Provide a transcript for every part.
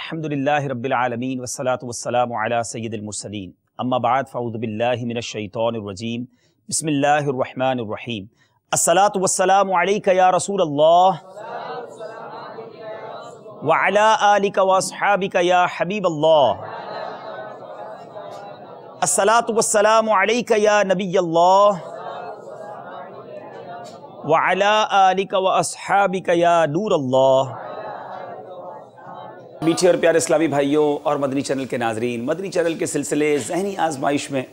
अल्हम्दुलिल्लाहि रब्बिल आलमीन वस्सलातु वस्सलामु अला सय्यिदिल मुरसलीन अम्मा बअद फ़अऊज़ु बिल्लाहि मिनश शैतानिर रजीम बिस्मिल्लाहिर रहमानिर रहीम अस्सलातु वस्सलामु अलैका या रसूलल्लाह व अला आलिका व अस्हाबिका या हबीबल्लाह अस्सलातु वस्सलामु अलैका या नबियल्लाह व अला आलिका व अस्हाबिका या नूरल्लाह। मीठे और प्यारे इस्लामी भाइयों और मदनी चैनल के नाजरीन, मदनी चैनल के सिलसिले ज़हनी आजमाइश में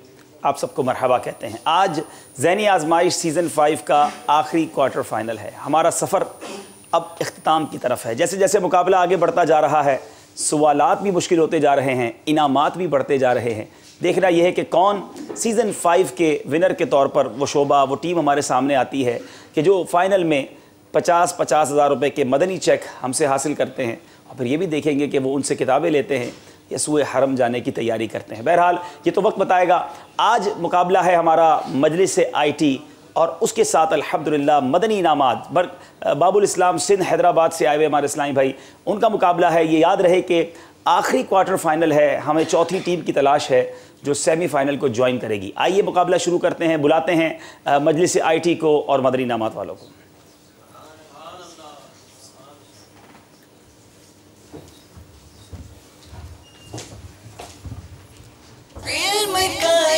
आप सबको मरहबा कहते हैं। आज ज़हनी आजमाइश सीज़न 5 का आखिरी क्वार्टर फाइनल है। हमारा सफ़र अब इख्तिताम की तरफ है। जैसे जैसे मुकाबला आगे बढ़ता जा रहा है, सवालात भी मुश्किल होते जा रहे हैं, इनामात भी बढ़ते जा रहे हैं। देखना यह है कि कौन सीज़न 5 के विनर के तौर पर वो शोबा, वो टीम हमारे सामने आती है कि जो फ़ाइनल में 50-50 हज़ार रुपये के मदनी चेक हमसे हासिल करते हैं। और फिर ये भी देखेंगे कि वो उनसे किताबें लेते हैं या सूए हरम जाने की तैयारी करते हैं। बहरहाल ये तो वक्त बताएगा। आज मुकाबला है हमारा मजलिस IT और उसके साथ अल्हम्दुलिल्लाह मदनी इनामात बाबुल इस्लाम सिंध हैदराबाद से आए हुए हमारे इस्लामी भाई, उनका मुकाबला है। ये याद रहे कि आखिरी क्वार्टर फाइनल है, हमें चौथी टीम की तलाश है जो सेमीफाइनल को ज्वाइन करेगी। आइए मुकाबला शुरू करते हैं। बुलाते हैं मजलिस IT को और मदनी इनामात वालों को।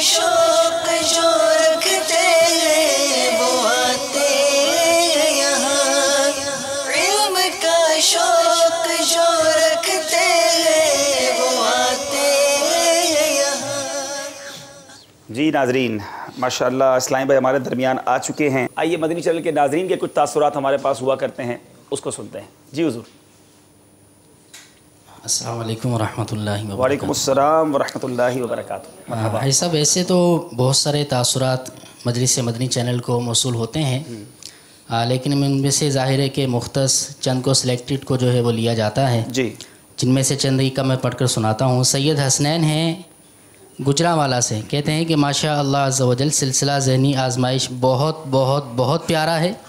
शौक जो रखते हैं वो आते हैं यहाँ, इल्म का शौक जो रखते हैं वो आते हैं यहाँ। जी नाजरीन, माशाअल्लाह इस्लामी भाई हमारे दरमियान आ चुके हैं। आइए मदनी चैनल के नाजरीन के कुछ तासुरात हमारे पास हुआ करते हैं, उसको सुनते हैं। जी हुजूर। अस्सलाम वालेकुम वरहमतुल्लाहि वबरकातुहू। वालेकुम अस्सलाम वरहमतुल्लाहि वबरकातुहू। भाई साहब, ऐसे तो बहुत सारे तासुरात मजलिस मदनी चैनल को मौसूल होते हैं, लेकिन उनमें से ज़ाहिर है कि मुख्तस चंद को सिलेक्टेड को जो है वो लिया जाता है जी, जिनमें से चंद का मैं पढ़कर सुनाता हूँ। सैयद हसनैन हैं गुजरावाला से, कहते हैं कि माशा अल्लाह अज़्ज़ व जल सिलसिला ज़हनी आजमाइश बहुत बहुत बहुत प्यारा है।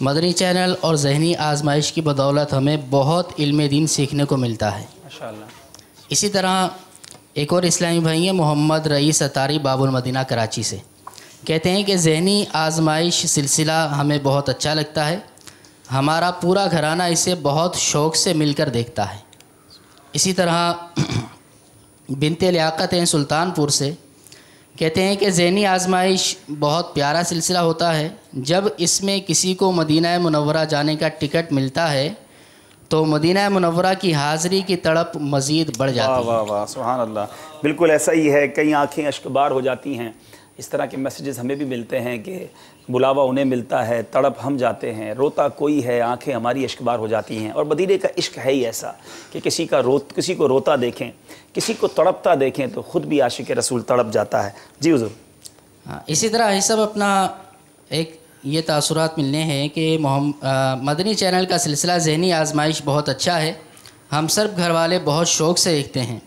मदनी चैनल और ज़हनी आजमाइश की बदौलत हमें बहुत इल्म दीन सीखने को मिलता है माशाअल्लाह। इसी तरह एक और इस्लामी भाई हैं मोहम्मद रईस अतारी बाबुल मदीना कराची से, कहते हैं कि ज़हनी आजमाइश सिलसिला हमें बहुत अच्छा लगता है। हमारा पूरा घराना इसे बहुत शौक़ से मिलकर देखता है। इसी तरह बिनते लियाकत हैं सुल्तानपुर से, कहते हैं कि ज़हनी आजमाइश बहुत प्यारा सिलसिला होता है। जब इसमें किसी को मदीना मुनव्वरा जाने का टिकट मिलता है तो मदीना मुनव्वरा की हाज़िरी की तड़प मज़ीद बढ़ जाती है। वाह वाह वाह, सुभान अल्लाह। बिल्कुल ऐसा ही है। कई आँखें अश्कबार हो जाती हैं। इस तरह के मैसेजेस हमें भी मिलते हैं कि बुलावा उन्हें मिलता है, तड़प हम जाते हैं, रोता कोई है, आंखें हमारी इश्कबार हो जाती हैं। और मदीने का इश्क है ही ऐसा कि किसी को रोता देखें, किसी को तड़पता देखें तो ख़ुद भी आशिक रसूल तड़प जाता है। जी हुज़ूर। हाँ, इसी तरह ये सब अपना एक ये तासुरात मिलने हैं कि मदनी चैनल का सिलसिला ज़हनी आजमाइश बहुत अच्छा है। हम सब घर वाले बहुत शौक़ से देखते हैं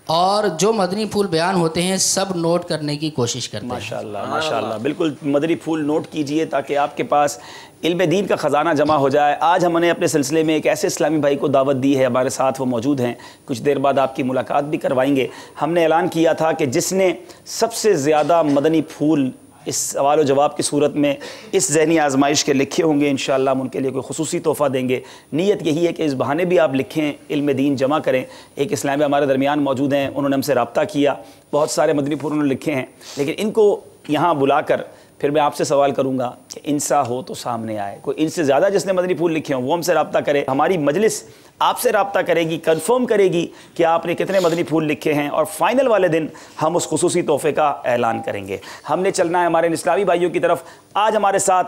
और जो मदनी फूल बयान होते हैं सब नोट करने की कोशिश करते हैं। माशाअल्लाह माशाअल्लाह। बिल्कुल मदनी फूल नोट कीजिए ताकि आपके पास इल्म दीन का ख़जाना जमा हो जाए। आज हमने अपने सिलसिले में एक ऐसे इस्लामी भाई को दावत दी है, हमारे साथ वो मौजूद हैं। कुछ देर बाद आपकी मुलाकात भी करवाएंगे। हमने ऐलान किया था कि जिसने सबसे ज़्यादा मदनी फूल इस सवाल व जवाब की सूरत में इस ज़हनी आजमाइश के लिखे होंगे, इंशाअल्लाह हम उनके लिए कोई खुसूसी तोहफ़ा देंगे। नीयत यही है कि इस बहाने भी आप लिखें, इल्म दीन जमा करें। एक इस्लामी हमारे दरमियान मौजूद हैं, उन्होंने हमसे रब्ता किया, बहुत सारे मदनी फूल उन्होंने लिखे हैं, लेकिन इनको यहाँ बुलाकर फिर मैं आपसे सवाल करूँगा कि इंसा हो तो सामने आए। कोई इनसे ज़्यादा जिसने मदनी फूल लिखे हों वो हमसे रब्ता करे। हमारी मजलिस आपसे रब्ता करेगी, कंफर्म करेगी कि आपने कितने मदनी फूल लिखे हैं और फ़ाइनल वाले दिन हम उस खुसूसी तोहफ़े का ऐलान करेंगे। हमने चलना है हमारे इस्लामी भाइयों की तरफ। आज हमारे साथ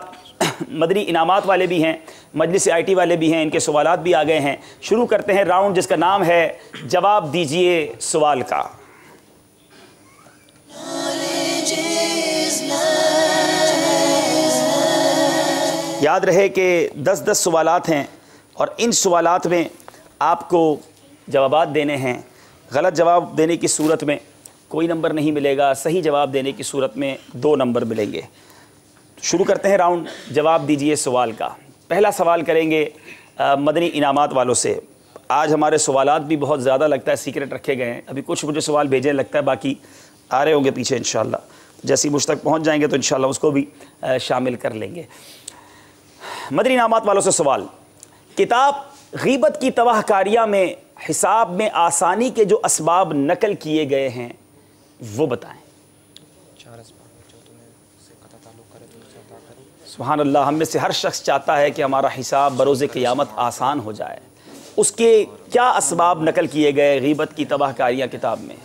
मदनी इनामात वाले भी हैं, मजलिस IT वाले भी हैं, इनके सवालात भी आ गए हैं। शुरू करते हैं राउंड जिसका नाम है जवाब दीजिए सवाल का। याद रहे कि 10-10 सवालात हैं और इन सवालात में आपको जवाबात देने हैं। गलत जवाब देने की सूरत में कोई नंबर नहीं मिलेगा, सही जवाब देने की सूरत में 2 नंबर मिलेंगे। शुरू करते हैं राउंड जवाब दीजिए सवाल का। पहला सवाल करेंगे मदनी इनामात वालों से। आज हमारे सवालात भी बहुत ज़्यादा लगता है सीक्रेट रखे गए हैं। अभी कुछ मुझे सवाल भेजे लगता है, बाकी आ रहे होंगे पीछे इंशाल्लाह। जैसे ही मुझ तक पहुँच जाएंगे तो इंशाल्लाह उसको भी शामिल कर लेंगे। मदनी इनामात वालों से सवाल, किताब गीबत की तबाहकारियाँ में हिसाब में आसानी के जो असबाब नकल किए गए हैं वो बताएं। सुभान अल्लाह, हम में से हर शख्स चाहता है कि हमारा हिसाब बरोज़े क़यामत आसान हो जाए। उसके क्या असबाब नकल किए गए गीबत की तबाहकारियाँ किताब में?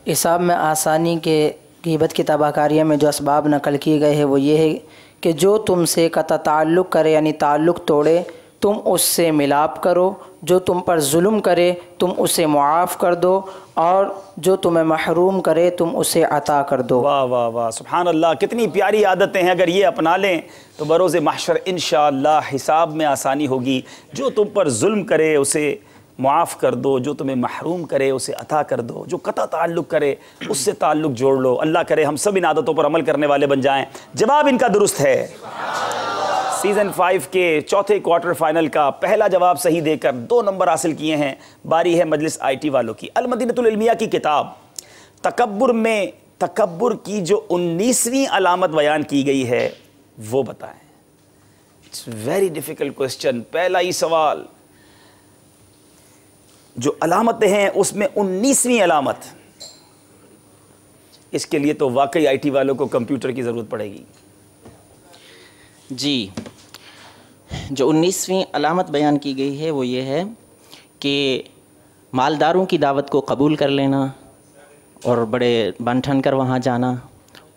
हिसाब में आसानी के गीबत की तबाहकारियाँ में जो असबाब नकल किए गए हैं वो ये है कि जो तुमसे कता ताल्लुक़ करे यानी ताल्लुक़ तोड़े तुम उससे मिलाप करो, जो तुम पर जुल्म करे तुम उसे मुआफ़ कर दो, और जो तुम्हें महरूम करे तुम उसे अता कर दो। वाह वाह वाह, सुभान अल्लाह, कितनी प्यारी आदतें हैं। अगर ये अपना लें तो बरोज़े महशर इंशाअल्लाह हिसाब में आसानी होगी। जो तुम पर जुल्म करे उसे मुआफ़ कर दो, जो तुम्हें महरूम करे उसे अता कर दो, जो कता ताल्लुक़ करे उससे ताल्लुक़ जोड़ लो। अल्लाह करे हम सब इन आदतों पर अमल करने वाले बन जाएँ। जवाब इनका दुरुस्त है। सीज़न 5 के चौथे क्वार्टर फाइनल का पहला जवाब सही देकर 2 नंबर हासिल किए हैं। बारी है मजलिस IT वालों की। अल मदीनतुल इल्मिया की किताब तकब्बुर में तकब्बुर की जो 19वीं अलामत बयान की गई है वो बताएं। It's very difficult question. पहला ही सवाल, जो अलामतें हैं उसमें 19वीं अलामत, इसके लिए तो वाकई IT वालों को कंप्यूटर की ज़रूरत पड़ेगी। जी, जो 19वीं अलामत बयान की गई है वो ये है कि मालदारों की दावत को कबूल कर लेना और बड़े बन ठन कर वहाँ जाना,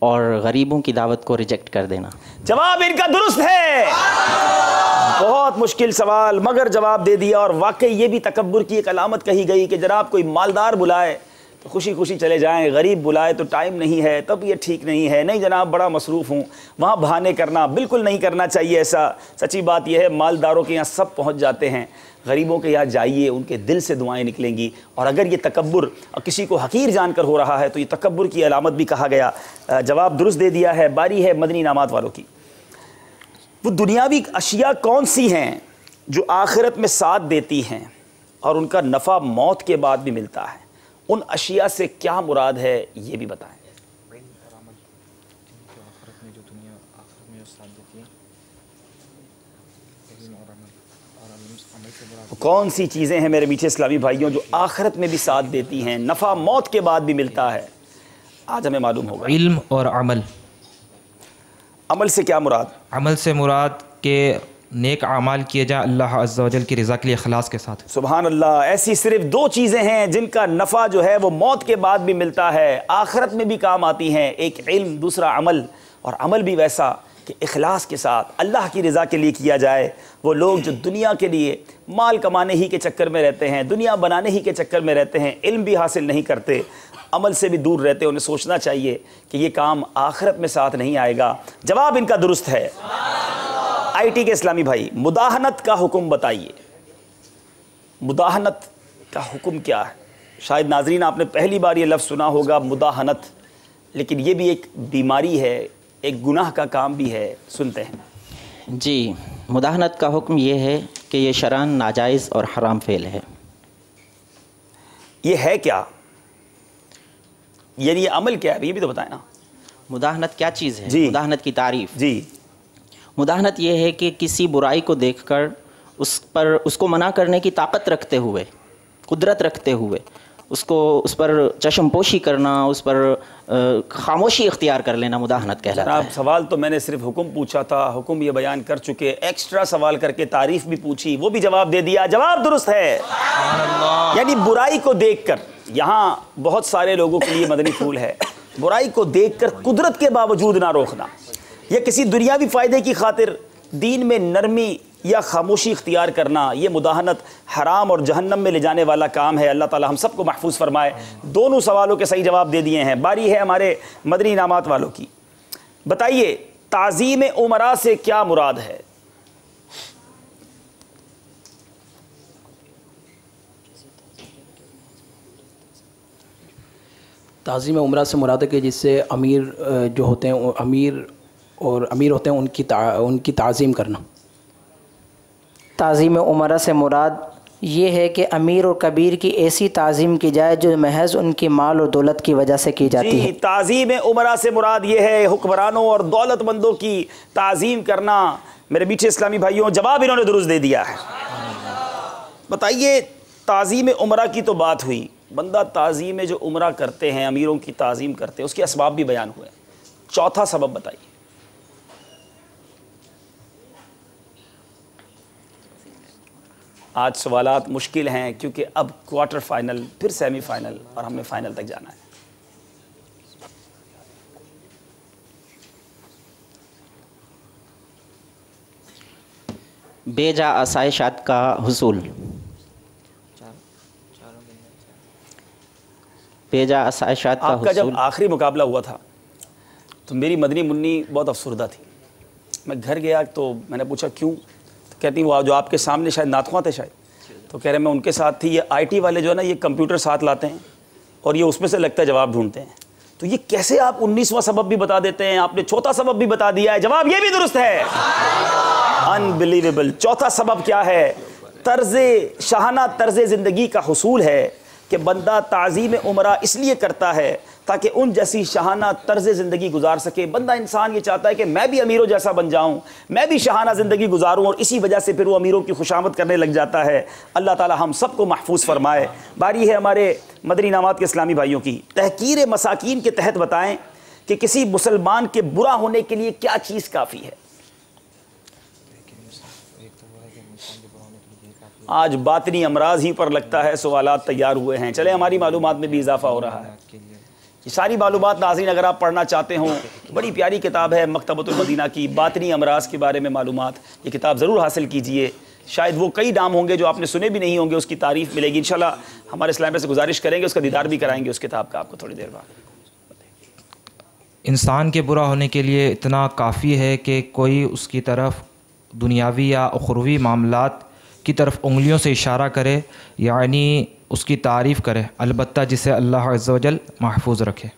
और गरीबों की दावत को रिजेक्ट कर देना। जवाब इनका दुरुस्त है। बहुत मुश्किल सवाल मगर जवाब दे दिया। और वाकई ये भी तकब्बुर की एक अलामत कही गई कि जनाब कोई मालदार बुलाए तो खुशी खुशी चले जाएं, गरीब बुलाए तो टाइम नहीं है, तब ये ठीक नहीं है। नहीं जनाब बड़ा मसरूफ़ हूँ, वहाँ बहाने करना बिल्कुल नहीं करना चाहिए ऐसा। सच्ची बात यह है मालदारों के यहाँ सब पहुँच जाते हैं, गरीबों के यहाँ जाइए, उनके दिल से दुआएं निकलेंगी। और अगर ये तकब्बुर किसी को हकीर जानकर हो रहा है तो ये तकब्बुर की अलामत भी कहा गया। जवाब दुरुस्त दे दिया है। बारी है मदनी इनामात वालों की। वो दुनियावी अशिया कौन सी हैं जो आखिरत में साथ देती हैं और उनका नफ़ा मौत के बाद भी मिलता है? उन अशिया से क्या मुराद है ये भी बताएं। कौन सी चीज़ें हैं मेरे मीठे इस्लामी भाइयों जो आखिरत में भी साथ देती हैं, नफ़ा मौत के बाद भी मिलता है? आज हमें मालूम होगा। इल्म और अमल। अमल से क्या मुराद? अमल से मुराद के नेक आमाल किए जाए अल्लाह अज़्ज़ा वजल की रज़ा के लिए इखलास के साथ। सुभान अल्लाह। ऐसी सिर्फ 2 चीज़ें हैं जिनका नफ़ा जो है वो मौत के बाद भी मिलता है, आखिरत में भी काम आती हैं। एक इल्म, दूसरा अमल। और अमल भी वैसा कि इखलास के साथ अल्लाह की रज़ा के लिए किया जाए। वो लोग जो दुनिया के लिए माल कमाने ही के चक्कर में रहते हैं, दुनिया बनाने ही के चक्कर में रहते हैं, इल्म भी हासिल नहीं करते, अमल से भी दूर रहते हैं, उन्हें सोचना चाहिए कि ये काम आखिरत में साथ नहीं आएगा। जवाब इनका दुरुस्त है। IT के इस्लामी भाई, मुदाहनत का हुक्म बताइए। मुदाहनत का हुक्म क्या है? शायद नाजरीन आपने पहली बार ये लफ्ज़ सुना होगा मुदाहनत, लेकिन ये भी एक बीमारी है, एक गुनाह का काम भी है। सुनते हैं। जी, मुदाहनत का हुक्म ये है कि ये शरअन नाजायज़ और हराम फ़ेल है। ये है क्या? यानी ये अमल क्या है ये भी तो बताएं ना। मुदाहनत क्या चीज़ है? जी। मुदाहनत की तारीफ़। जी। मुदाहनत ये है कि किसी बुराई को देखकर उसको मना करने की ताकत रखते हुए, कुदरत रखते हुए उस पर चश्मपोशी करना, उस पर खामोशी इख्तियार कर लेना मुदाहनत कहलाता है। सवाल तो मैंने सिर्फ हुक्म पूछा था, हुक्म ये बयान कर चुके, एक्स्ट्रा सवाल करके तारीफ़ भी पूछी, वो भी जवाब दे दिया। जवाब दुरुस्त है। यानी बुराई को देखकर, यहाँ बहुत सारे लोगों के लिए मदनी फूल है, बुराई को देखकर कुदरत के बावजूद ना रोकना, या किसी दुनियावी फ़ायदे की खातिर दीन में नरमी या खामोशी इख्तियार करना, ये मुदाहनत हराम और जहन्नम में ले जाने वाला काम है। अल्लाह ताला हम सबको महफूज फरमाए। दोनों सवालों के सही जवाब दे दिए हैं। बारी है हमारे मदनी इनामात वालों की। बताइए, ताज़ीम उमरा से क्या मुराद है? ताज़ीम उमरा से मुराद है कि जिससे अमीर जो होते हैं, अमीर और अमीर होते हैं उनकी ताज़ीम करना। ताज़ीम उमरा से मुराद ये है कि अमीर और कबीर की ऐसी ताज़ीम की जाए जो महज उनकी माल और दौलत की वजह से की जाती है। ताज़ीम उमरा से मुराद ये है हुक्मरानों और दौलतमंदों की ताज़ीम करना। मेरे मीठे इस्लामी भाइयों, जवाब इन्होंने दुरुस्त दे दिया है। बताइए, ताज़ीम उमरा की तो बात हुई, बंदा ताज़ीम जो उमरा करते हैं, अमीरों की ताज़ीम करते हैं, उसके असबाब भी बयान हुए। चौथा सबब बताइए। आज सवालात मुश्किल हैं क्योंकि अब क्वार्टर फाइनल, फिर सेमीफाइनल और हमें फाइनल तक जाना है। बेजा आसाइशात का हुसूल। बेजा आसाइशात का आपका हुसूल। जब आखिरी मुकाबला हुआ था तो मेरी मदनी मुन्नी बहुत अफसुर्दा थी। मैं घर गया तो मैंने पूछा क्यों, तो कहती वो जो आपके सामने शायद नातख़्वां थे शायद, तो कह रहे मैं उनके साथ थी। ये आईटी वाले जो है ना, ये कंप्यूटर साथ लाते हैं और ये उसमें से लगता है जवाब ढूंढते हैं। तो ये कैसे आप 19वां सबब भी बता देते हैं, आपने चौथा सबब भी बता दिया है, जवाब ये भी दुरुस्त है। अनबिलीवेबल। चौथा सबब क्या है? शाहाना तर्ज़ ज़िंदगी का हुसूल है कि बंदा ताज़ीम उमरा इसलिए करता है ताकि उन जैसी शाहाना तर्ज़ ज़िंदगी गुजार सके। बंदा इंसान ये चाहता है कि मैं भी अमीरों जैसा बन जाऊं, मैं भी शाहाना ज़िंदगी गुजारूं, और इसी वजह से फिर वो अमीरों की खुशामद करने लग जाता है। अल्लाह ताला हम सबको महफूज फरमाए। बारी है हमारे मदनी इनामात के इस्लामी भाइयों की। तहकीर मसाकीन के तहत बताएं कि किसी मुसलमान के बुरा होने के लिए क्या चीज़ काफ़ी है। आज बातनी अमराज ही पर लगता है सवालात तैयार हुए हैं। चले, हमारी मालूमात में भी इजाफा हो रहा है। ये सारी मालूमात नाज़रीन अगर आप पढ़ना चाहते हो, बड़ी प्यारी किताब है मकतबतुल मदीना की, बातनी अमराज के बारे में मालूमात। ये किताब ज़रूर हासिल कीजिए। शायद वो कई नाम होंगे जो आपने सुने भी नहीं होंगे, उसकी तारीफ़ मिलेगी। इंशाल्लाह हमारे इस्लाम में से गुजारिश करेंगे, उसका दीदार भी कराएंगे उस किताब का आपको थोड़ी देर बाद। इंसान के बुरा होने के लिए इतना काफ़ी है कि कोई उसकी तरफ दुनियावी या उखरवी मामलात की तरफ उंगलियों से इशारा करे, यानी उसकी तारीफ़ करे, अलबत्ता जिसे अल्लाह अज़्ज़ व जल महफूज रखे।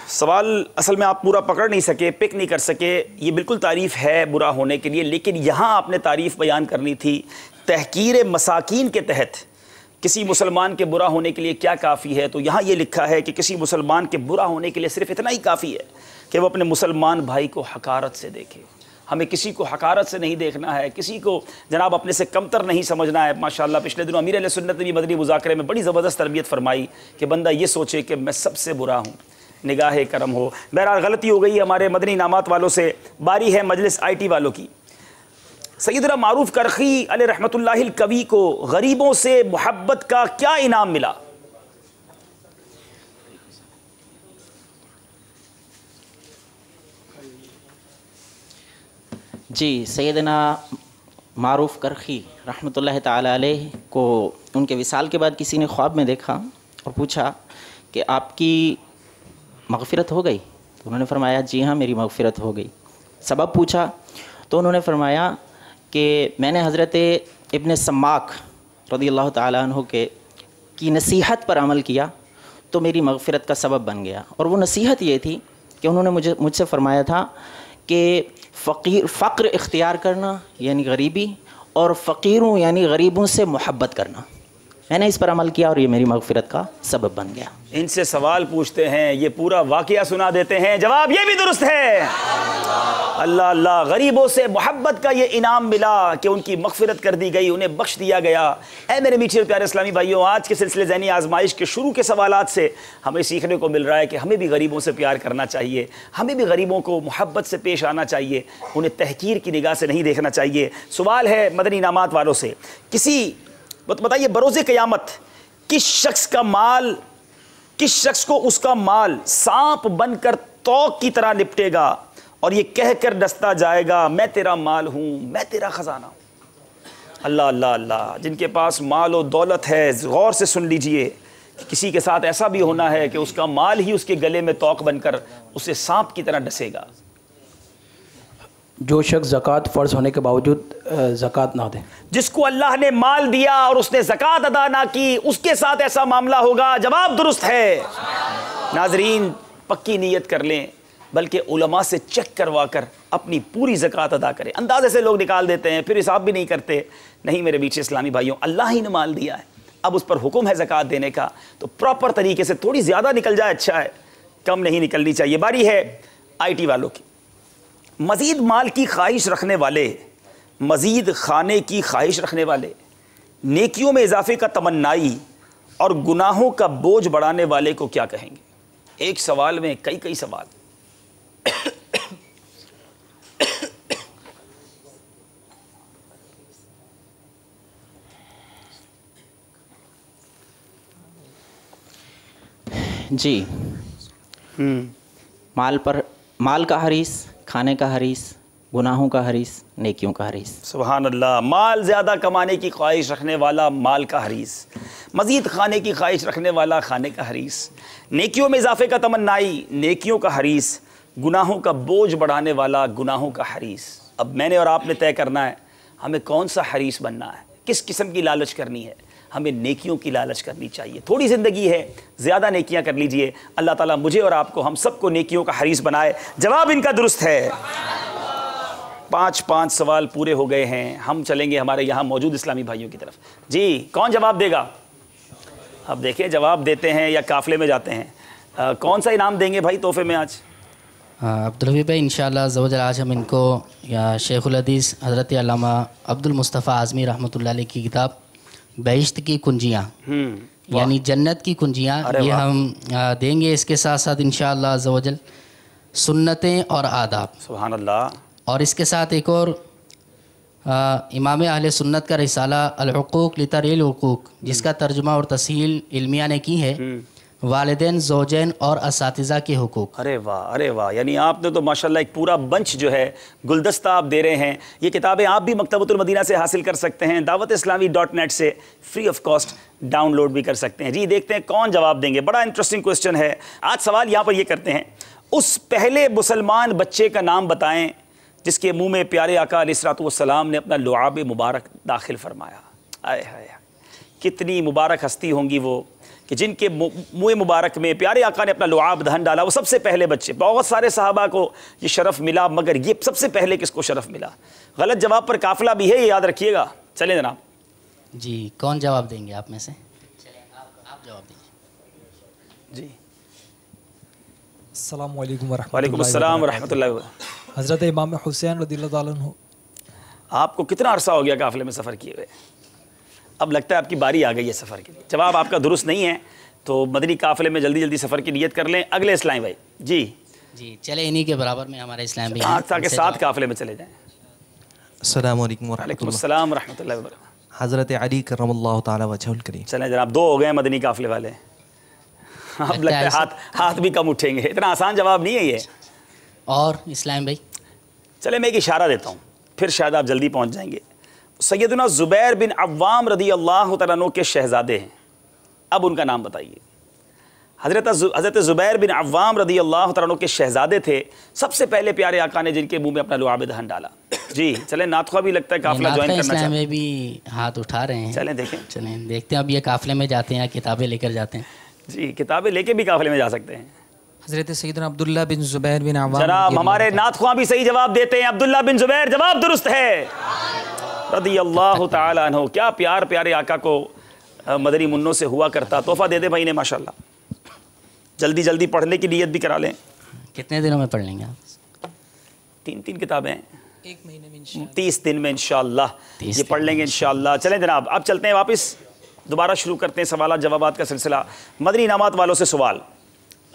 सवाल असल में आप पूरा पकड़ नहीं सके, पिक नहीं कर सके। ये बिल्कुल तारीफ़ है बुरा होने के लिए, लेकिन यहाँ आपने तारीफ़ बयान करनी थी तहकीर मसाकीन के तहत किसी मुसलमान के बुरा होने के लिए क्या काफ़ी है। तो यहाँ ये लिखा है कि किसी मुसलमान के बुरा होने के लिए सिर्फ इतना ही काफ़ी है कि वो अपने मुसलमान भाई को हकारत से देखे। हमें किसी को हकारत से नहीं देखना है, किसी को जनाब अपने से कमतर नहीं समझना है। माशाअल्लाह पिछले दिनों अमीर अहले सुन्नत ने भी मदनी मुज़ाकरे में बड़ी ज़बरदस्त तरबियत फरमाई कि बंदा ये सोचे कि मैं सबसे बुरा हूँ, निगाह करम हो। बहरहाल गलती हो गई हमारे मदनी इनामात वालों से। बारी है मजलिस IT वालों की। सैयदना मारूफ करखी अलैहि रहमतुल्लाहिल कवी को गरीबों से मोहब्बत का क्या इनाम मिला? जी, सैयदना मारूफ करखी रहमतुल्लाह ताला अलैह को उनके विसाल के बाद किसी ने ख्वाब में देखा और पूछा कि आपकी मग़फ़िरत हो गई? तो उन्होंने फरमाया जी हाँ, मेरी मग़फ़िरत हो गई। सबब पूछा तो उन्होंने फरमाया कि मैंने हज़रत इब्न सम्माक रज़ियल्लाहु ताला अन्हु की नसीहत पर अमल किया तो मेरी मग़फ़िरत का सबब बन गया। और वो नसीहत ये थी कि उन्होंने मुझसे फरमाया था कि फ़क्र इख्तियार करना यानी गरीबी, और फ़कीरों यानी गरीबों से मोहब्बत करना। मैंने इस पर अमल किया और ये मेरी मग़फ़िरत का सबब बन गया। इनसे सवाल पूछते हैं, ये पूरा वाक़या सुना देते हैं, जवाब ये भी दुरुस्त है। अल्लाह अल्लाह, गरीबों से मोहब्बत का ये इनाम मिला कि उनकी मग़फ़िरत कर दी गई, उन्हें बख्श दिया गया। ऐ मेरे मीठे प्यारे इस्लामी भाइयों, आज के सिलसिले ज़हनी आज़माइश के शुरू के सवालात से हमें सीखने को मिल रहा है कि हमें भी गरीबों से प्यार करना चाहिए, हमें भी गरीबों को मोहब्बत से पेश आना चाहिए, उन्हें तहकीर की निगाह से नहीं देखना चाहिए। सवाल है मदनी इनामात वालों से, बताइए बरोज़े क़यामत किस शख्स को उसका माल सांप बनकर तौक की तरह निपटेगा और ये कहकर डसता जाएगा मैं तेरा माल हूँ, मैं तेरा ख़जाना हूँ। अल्लाह अल्लाह अल्लाह, जिनके पास माल और दौलत है, गौर से सुन लीजिए कि किसी के साथ ऐसा भी होना है कि उसका माल ही उसके गले में तौक बनकर उसे सांप की तरह डसेगा। जो शख्स ज़कात फ़र्ज़ होने के बावजूद ज़कात ना दे, जिसको अल्लाह ने माल दिया और उसने ज़कात अदा ना की, उसके साथ ऐसा मामला होगा। जवाब दुरुस्त है। नाज़रीन पक्की नीयत कर लें, बल्कि उलमा से चेक करवा कर अपनी पूरी ज़कात अदा करें। अंदाज़े से लोग निकाल देते हैं, फिर हिसाब भी नहीं करते। नहीं मेरे बीच इस्लामी भाइयों, अल्लाह ही ने माल दिया है, अब उस पर हुक्म है ज़कात देने का, तो प्रॉपर तरीके से थोड़ी ज़्यादा निकल जाए अच्छा है, कम नहीं निकलनी चाहिए। बारी है IT वालों की। मज़ीद माल की ख्वाहिश रखने वाले, मज़ीद खाने की ख्वाहिश रखने वाले, नेकियों में इजाफे का तमन्नाई और गुनाहों का बोझ बढ़ाने वाले को क्या कहेंगे? एक सवाल में कई कई सवाल। जी, माल का हरीस, खाने का हरीस, गुनाहों का हरीस, नेकियों का हरीस। सुभान अल्लाह। माल ज़्यादा कमाने की ख्वाहिश रखने वाला माल का हरीस, मज़ीद खाने की ख्वाहिश रखने वाला खाने का हरीस, नेकियों में इजाफे का तमन्नाई, नेकियों का हरीस, गुनाहों का बोझ बढ़ाने वाला गुनाहों का हरीस। अब मैंने और आपने तय करना है हमें कौन सा हरीस बनना है, किस किस्म की लालच करनी है। हमें नेकियों की लालच करनी चाहिए। थोड़ी ज़िंदगी है, ज़्यादा नेकियां कर लीजिए। अल्लाह ताला मुझे और आपको, हम सबको नेकियों का हरीस बनाए। जवाब इनका दुरुस्त है। 5 सवाल पूरे हो गए हैं। हम चलेंगे हमारे यहाँ मौजूद इस्लामी भाइयों की तरफ। जी, कौन जवाब देगा? अब देखिए, जवाब देते हैं या काफ़िले में जाते हैं। कौन सा इनाम देंगे भाई तोहफे में आज? अब्दुल हबीब भाई, इंशाअल्लाह ज़वजल आज हम इनको या शेखुल हदीस हज़रत अल्लामा अब्दुल मुस्तफ़ा आज़मी रहमतुल्लाह अलैह की किताब बहिश्त की कुंजियाँ, यानी जन्नत की कुंजियाँ, ये हम देंगे। इसके साथ साथ इंशाअल्लाह ज़वजल सुन्नतें और आदाब। सुभान अल्लाह। और इसके साथ एक और इमाम अहले सुन्नत का रिसाला अल-हुकूक लितरील हुकूक, जिसका तर्जुमा और तस्हील इल्मिया ने की है, वालिदैन, ज़ौजैन और असातिज़ा के हुकूक। अरे वाह, अरे वाह। यानी आपने तो माशाल्लाह एक पूरा बंच जो है, गुलदस्ता आप दे रहे हैं। ये किताबें आप भी मकतबतुल मदीना से हासिल कर सकते हैं, dawatislamee.net से फ्री ऑफ कॉस्ट डाउनलोड भी कर सकते हैं। जी, देखते हैं कौन जवाब देंगे। बड़ा इंटरेस्टिंग क्वेश्चन है। आज सवाल यहाँ पर ये करते हैं, उस पहले मुसलमान बच्चे का नाम बताएं जिसके मुँह में प्यारे आका अलैहिस्सलातु वस्सलाम ने अपना लुआब मुबारक दाखिल फरमाया। आए हाय, कितनी मुबारक हस्ती होंगी वो कि जिनके मुँह मुबारक में प्यारे आका ने अपना लुआब दहन डाला। वो सबसे पहले बच्चे, बहुत सारे सहाबा को ये शरफ़ मिला, मगर ये सबसे पहले किसको शरफ़ मिला? गलत जवाब पर काफ़िला भी है, ये याद रखिएगा। चलें जनाब। जी, कौन जवाब देंगे आप में से? आप जवाब दीजिए। जी, अस्सलामु अलैकुम वालेकुम अस्सलाम व रहमतुल्लाहि व बरकातुहू। हज़रत इमाम हुसैन रज़ियल्लाहु ताला अन्हु। आपको कितना अरसा हो गया काफ़िले में सफ़र किए हुए? अब लगता है आपकी बारी आ गई है सफ़र के लिए। जवाब आपका दुरुस्त नहीं है, तो मदनी काफ़िले में जल्दी जल्दी सफ़र की नियत कर लें। अगले इस्लामी भाई। जी चले, इन्हीं के बराबर में हमारे इस्लाम भी हैं। 8 साल के साथ काफ़िले में चले जाएँ। अस्सलामु अलैकुम वालेकुम अस्सलाम व रहमतुल्लाहि व बरकातुहू। हज़रत अली करमल्लाहु ताला वजहुल करीम। चलें जनाब, 2 हो गए हैं मदनी काफ़िले वाले। अब लगता है हाथ भी कम उठेंगे। इतना आसान जवाब नहीं है ये। और इस्लाम भाई, चले मैं एक इशारा देता हूँ, फिर शायद आप जल्दी पहुँच जाएंगे। सैयदना ज़ुबैर बिन अव्वाम रदी अल्लाह तआला अन्हु के शहज़ादे हैं। अब उनका नाम बताइए। हज़रत ज़ुबैर बिन अव्वाम रदी अल्लाह तआला अन्हु के शहज़ादे थे, सबसे पहले प्यारे आका ने जिनके मुंह में अपना लुआब दहन डाला। जी, चलें। नातख़्वा भी लगता है काफ़िला ज्वाइन करना चाहते हैं। में भी हाथ उठा रहे हैं। चलें देखें, चलें देखते हैं। अब ये काफ़िले में जाते हैं, किताबें लेकर जाते हैं। जी, किताबें लेके भी काफ़िले में जा सकते हैं। हज़रत सैयदना अब्दुल्ला बिन ज़ुबैर बिन अव्वाम। जनाब, हमारे नातख़्वा भी सही जवाब देते हैं। अब्दुल्ला बिन ज़ुबैर जवाब दुरुस्त है, रदी अल्लाह ताला अन्हु। क्या प्यार प्यारे आका को मदनी मुन्नों से हुआ करता। तोहफ़ा दे दे भाई ने माशाल्लाह। जल्दी जल्दी पढ़ने की नीयत भी करा लें। कितने दिनों में पढ़ लेंगे आप? 3 किताबें, 1 महीने में इंशाअल्लाह। 30 दिन में इंशाअल्लाह ये पढ़ लेंगे इंशाअल्लाह। चलें जनाब, अब चलते हैं वापस, दोबारा शुरू करते हैं सवाल जवाबात का सिलसिला। मदनी इनामात वालों से सवाल।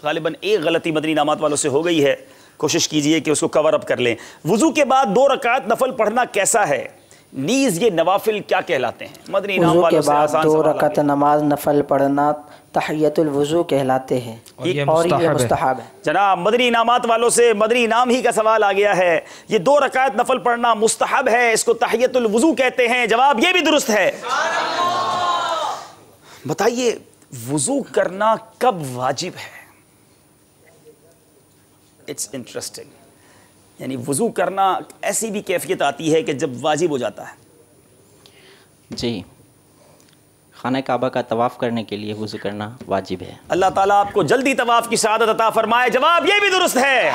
ग़ालिबन एक गलती मदनी इनामात वालों से हो गई है, कोशिश कीजिए कि उसको कवर अप कर लें। वुज़ू के बाद 2 रकात नफल पढ़ना कैसा है? नीज़ ये नवाफिल क्या कहलाते हैं? मदनी इनाम वुज़ू के वालों से बाद आसान 2 सवाल आ रकात गया। नमाज नफल पढ़ना तहियतुल वुज़ू कहलाते हैं और ये मुस्तहब है। जनाब, मदनी इनामात वालों से मदनी इनाम ही का सवाल आ गया है। ये 2 रकात नफल पढ़ना मुस्तहब है, इसको तहियतुल वुज़ू कहते हैं। जवाब ये भी दुरुस्त है। बताइए, वुज़ू करना कब वाजिब है? It's interesting. यानी वुज़ू करना ऐसी भी कैफियत आती है कि जब वाजिब हो जाता है। जी, खाना काबा का तवाफ़ करने के लिए वज़ू करना वाजिब है। अल्लाह ताला आपको जल्दी तवाफ़ की शहादत अता फरमाए। जवाब ये भी दुरुस्त है,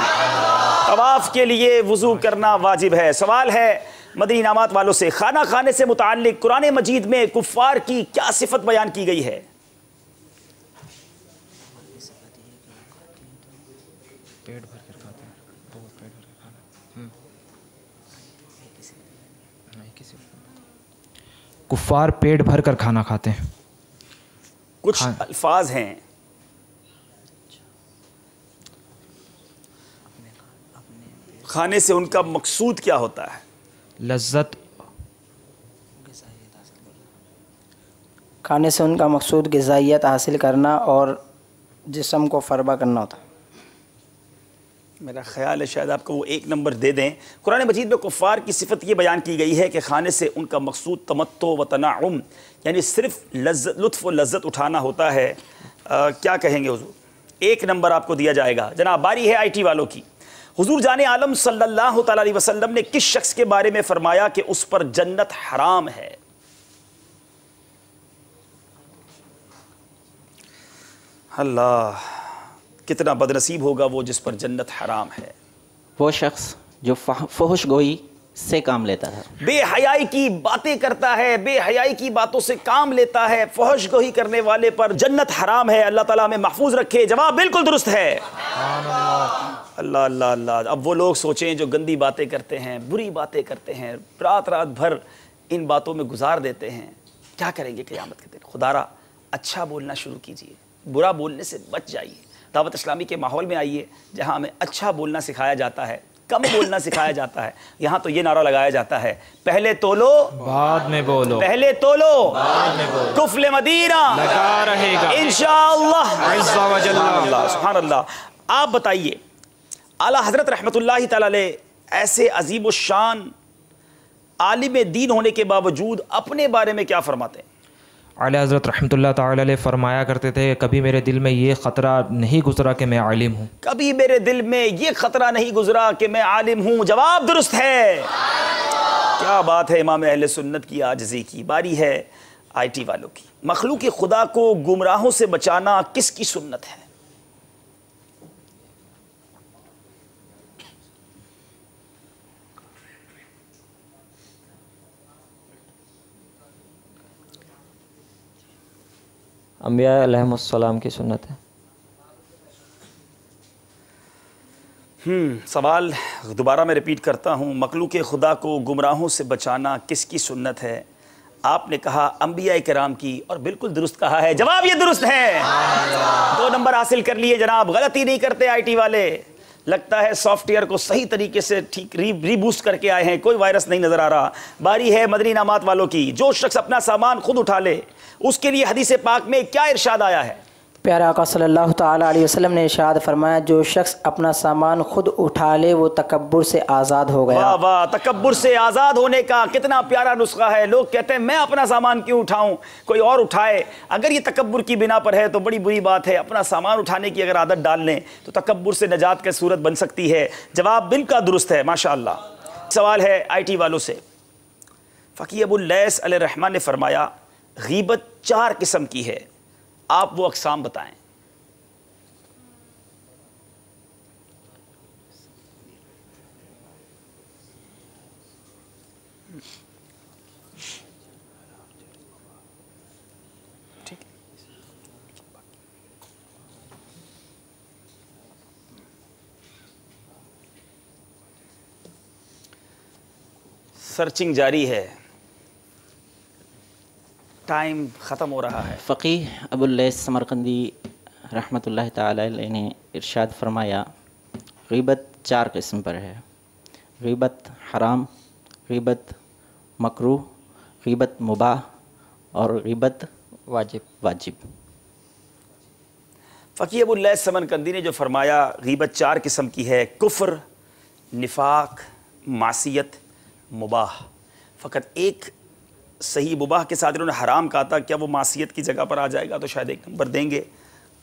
तवाफ़ के लिए वज़ू करना वाजिब है। सवाल है मदनी इनामात वालों से, खाना खाने से मुताल्लिक कुरान मजीद में कुफ़ार की क्या सिफत बयान की गई है? पेट भर कर खाते हैं, तो पेट भर कर खाना। कुफ़ार पेट भर कर खाना खाते हैं। कुछ अल्फाज हैं, खाने से उनका मकसूद क्या होता है? लज्जत, खाने से उनका मकसूद ग़िज़ाइयत हासिल करना और जिस्म को फरबा करना होता है। मेरा ख्याल है शायद आपको वो 1 नंबर दे दें। कुरान मजीद में कुफ़ार की सिफत ये बयान की गई है कि खाने से उनका मकसूद तमत्तो व तनाउम, यानी सिर्फ लुत्फ़ व लज्जत उठाना होता है। क्या कहेंगे हुजूर? 1 नंबर आपको दिया जाएगा। जनाब बारी है IT वालों की। हुजूर जाने आलम सल्लल्लाहु तआला अलैहि वसल्लम ने किस शख्स के बारे में फरमाया कि उस पर जन्नत हराम है? अल्लाह, कितना बदनसीब होगा वो जिस पर जन्नत हराम है। वो शख्स जो फहुश गोई से काम लेता था, बेहयाई की बातें करता है, बेहयाई की बातों से काम लेता है, फहुश गोई करने वाले पर जन्नत हराम है। अल्लाह ताला हमें महफूज रखे। जवाब बिल्कुल दुरुस्त है। अल्लाह अल्लाह अल्लाह। अब वो लोग सोचें जो गंदी बातें करते हैं, बुरी बातें करते हैं, रात रात भर इन बातों में गुजार देते हैं, क्या करेंगे क़यामत के दिन? खुदारा अच्छा बोलना शुरू कीजिए, बुरा बोलने से बच जाइए। दावत इस्लामी के माहौल में आइए जहाँ हमें अच्छा बोलना सिखाया जाता है, कम बोलना सिखाया जाता है। यहाँ तो ये नारा लगाया जाता है, पहले तोलो बाद में बोलो, पहले तोलो बाद में बोलो, कुफले मदीना लगा रहेगा इंशाअल्लाह। अज़्ज़ा व जल्ला। सुभान अल्लाह। आप बताइए, आला हज़रत रहमतुल्लाहि तआला अलैह ऐसे अजीब शान आलिम दीन होने के बावजूद अपने बारे में क्या फरमाते हैं? आला हज़रत रहमतुल्लाह ताला अलैह फरमाया करते थे, कभी मेरे दिल में ये ख़तरा नहीं गुजरा कि मैं आलिम हूँ, कभी मेरे दिल में ये खतरा नहीं गुजरा कि मैं आलिम हूँ। जवाब दुरुस्त है। क्या बात है इमाम अहले सुन्नत की आजिज़ी की। बारी है IT वालों की। मखलूक खुदा को गुमराहों से बचाना किसकी सुन्नत है? अंबिया अलैहिमुस्सलाम की सुन्नत है। सवाल दोबारा मैं रिपीट करता हूँ, मखलूक खुदा को गुमराहों से बचाना किसकी सुन्नत है? आपने कहा अंबिया किराम की, और बिल्कुल दुरुस्त कहा है। जवाब ये दुरुस्त है। 2 नंबर हासिल कर लिए जनाब। गलती नहीं करते IT वाले। लगता है सॉफ्टवेयर को सही तरीके से ठीक रीबूस्ट करके आए हैं, कोई वायरस नहीं नज़र आ रहा। बारी है मदनी इनामात वालों की। जो शख्स अपना सामान खुद उठा ले उसके लिए हदीस पाक में क्या इरशाद आया है? प्यारा आका सल्लल्लाहु ताला अलैहि वसल्लम ने इरशाद फरमाया, जो शख्स अपना सामान खुद उठा ले वो तकब्बुर से आज़ाद हो गया। वाह वाह, तकब्बुर से आज़ाद होने का कितना प्यारा नुस्खा है। लोग कहते हैं मैं अपना सामान क्यों उठाऊं, कोई और उठाए। अगर ये तकब्बुर की बिना पर है तो बड़ी बुरी बात है। अपना सामान उठाने की अगर आदत डाल लें तो तकब्बुर से नजात की सूरत बन सकती है। जवाब बिल्कुल दुरुस्त है, माशाअल्लाह। सवाल है IT वालों से। फ़की अबुल लैस अलैहिर्रहमान ने फरमाया गीबत 4 किस्म की है, आप वो अक़साम बताएं। ठीक है। सर्चिंग जारी है, टाइम ख़त्म हो रहा है। फ़कीह अबुल लैस समरकंदी रहमतुल्लाह ताला अलैह ने इरशाद फरमाया, ग़ीबत 4 किस्म पर है। ग़ीबत हराम, ग़ीबत मकरूह, ग़ीबत मुबाह और ग़ीबत वाजिब। फ़कीह अबुल लैस समरकंदी ने जो फरमाया ग़ीबत 4 किस्म की है, कुफ्र, निफाक, मासियत, मुबाह। फ़कत एक सही मुबाह के साथ इन्होंने हराम कहा था। क्या वो मासियत की जगह पर आ जाएगा तो शायद 1 नंबर देंगे,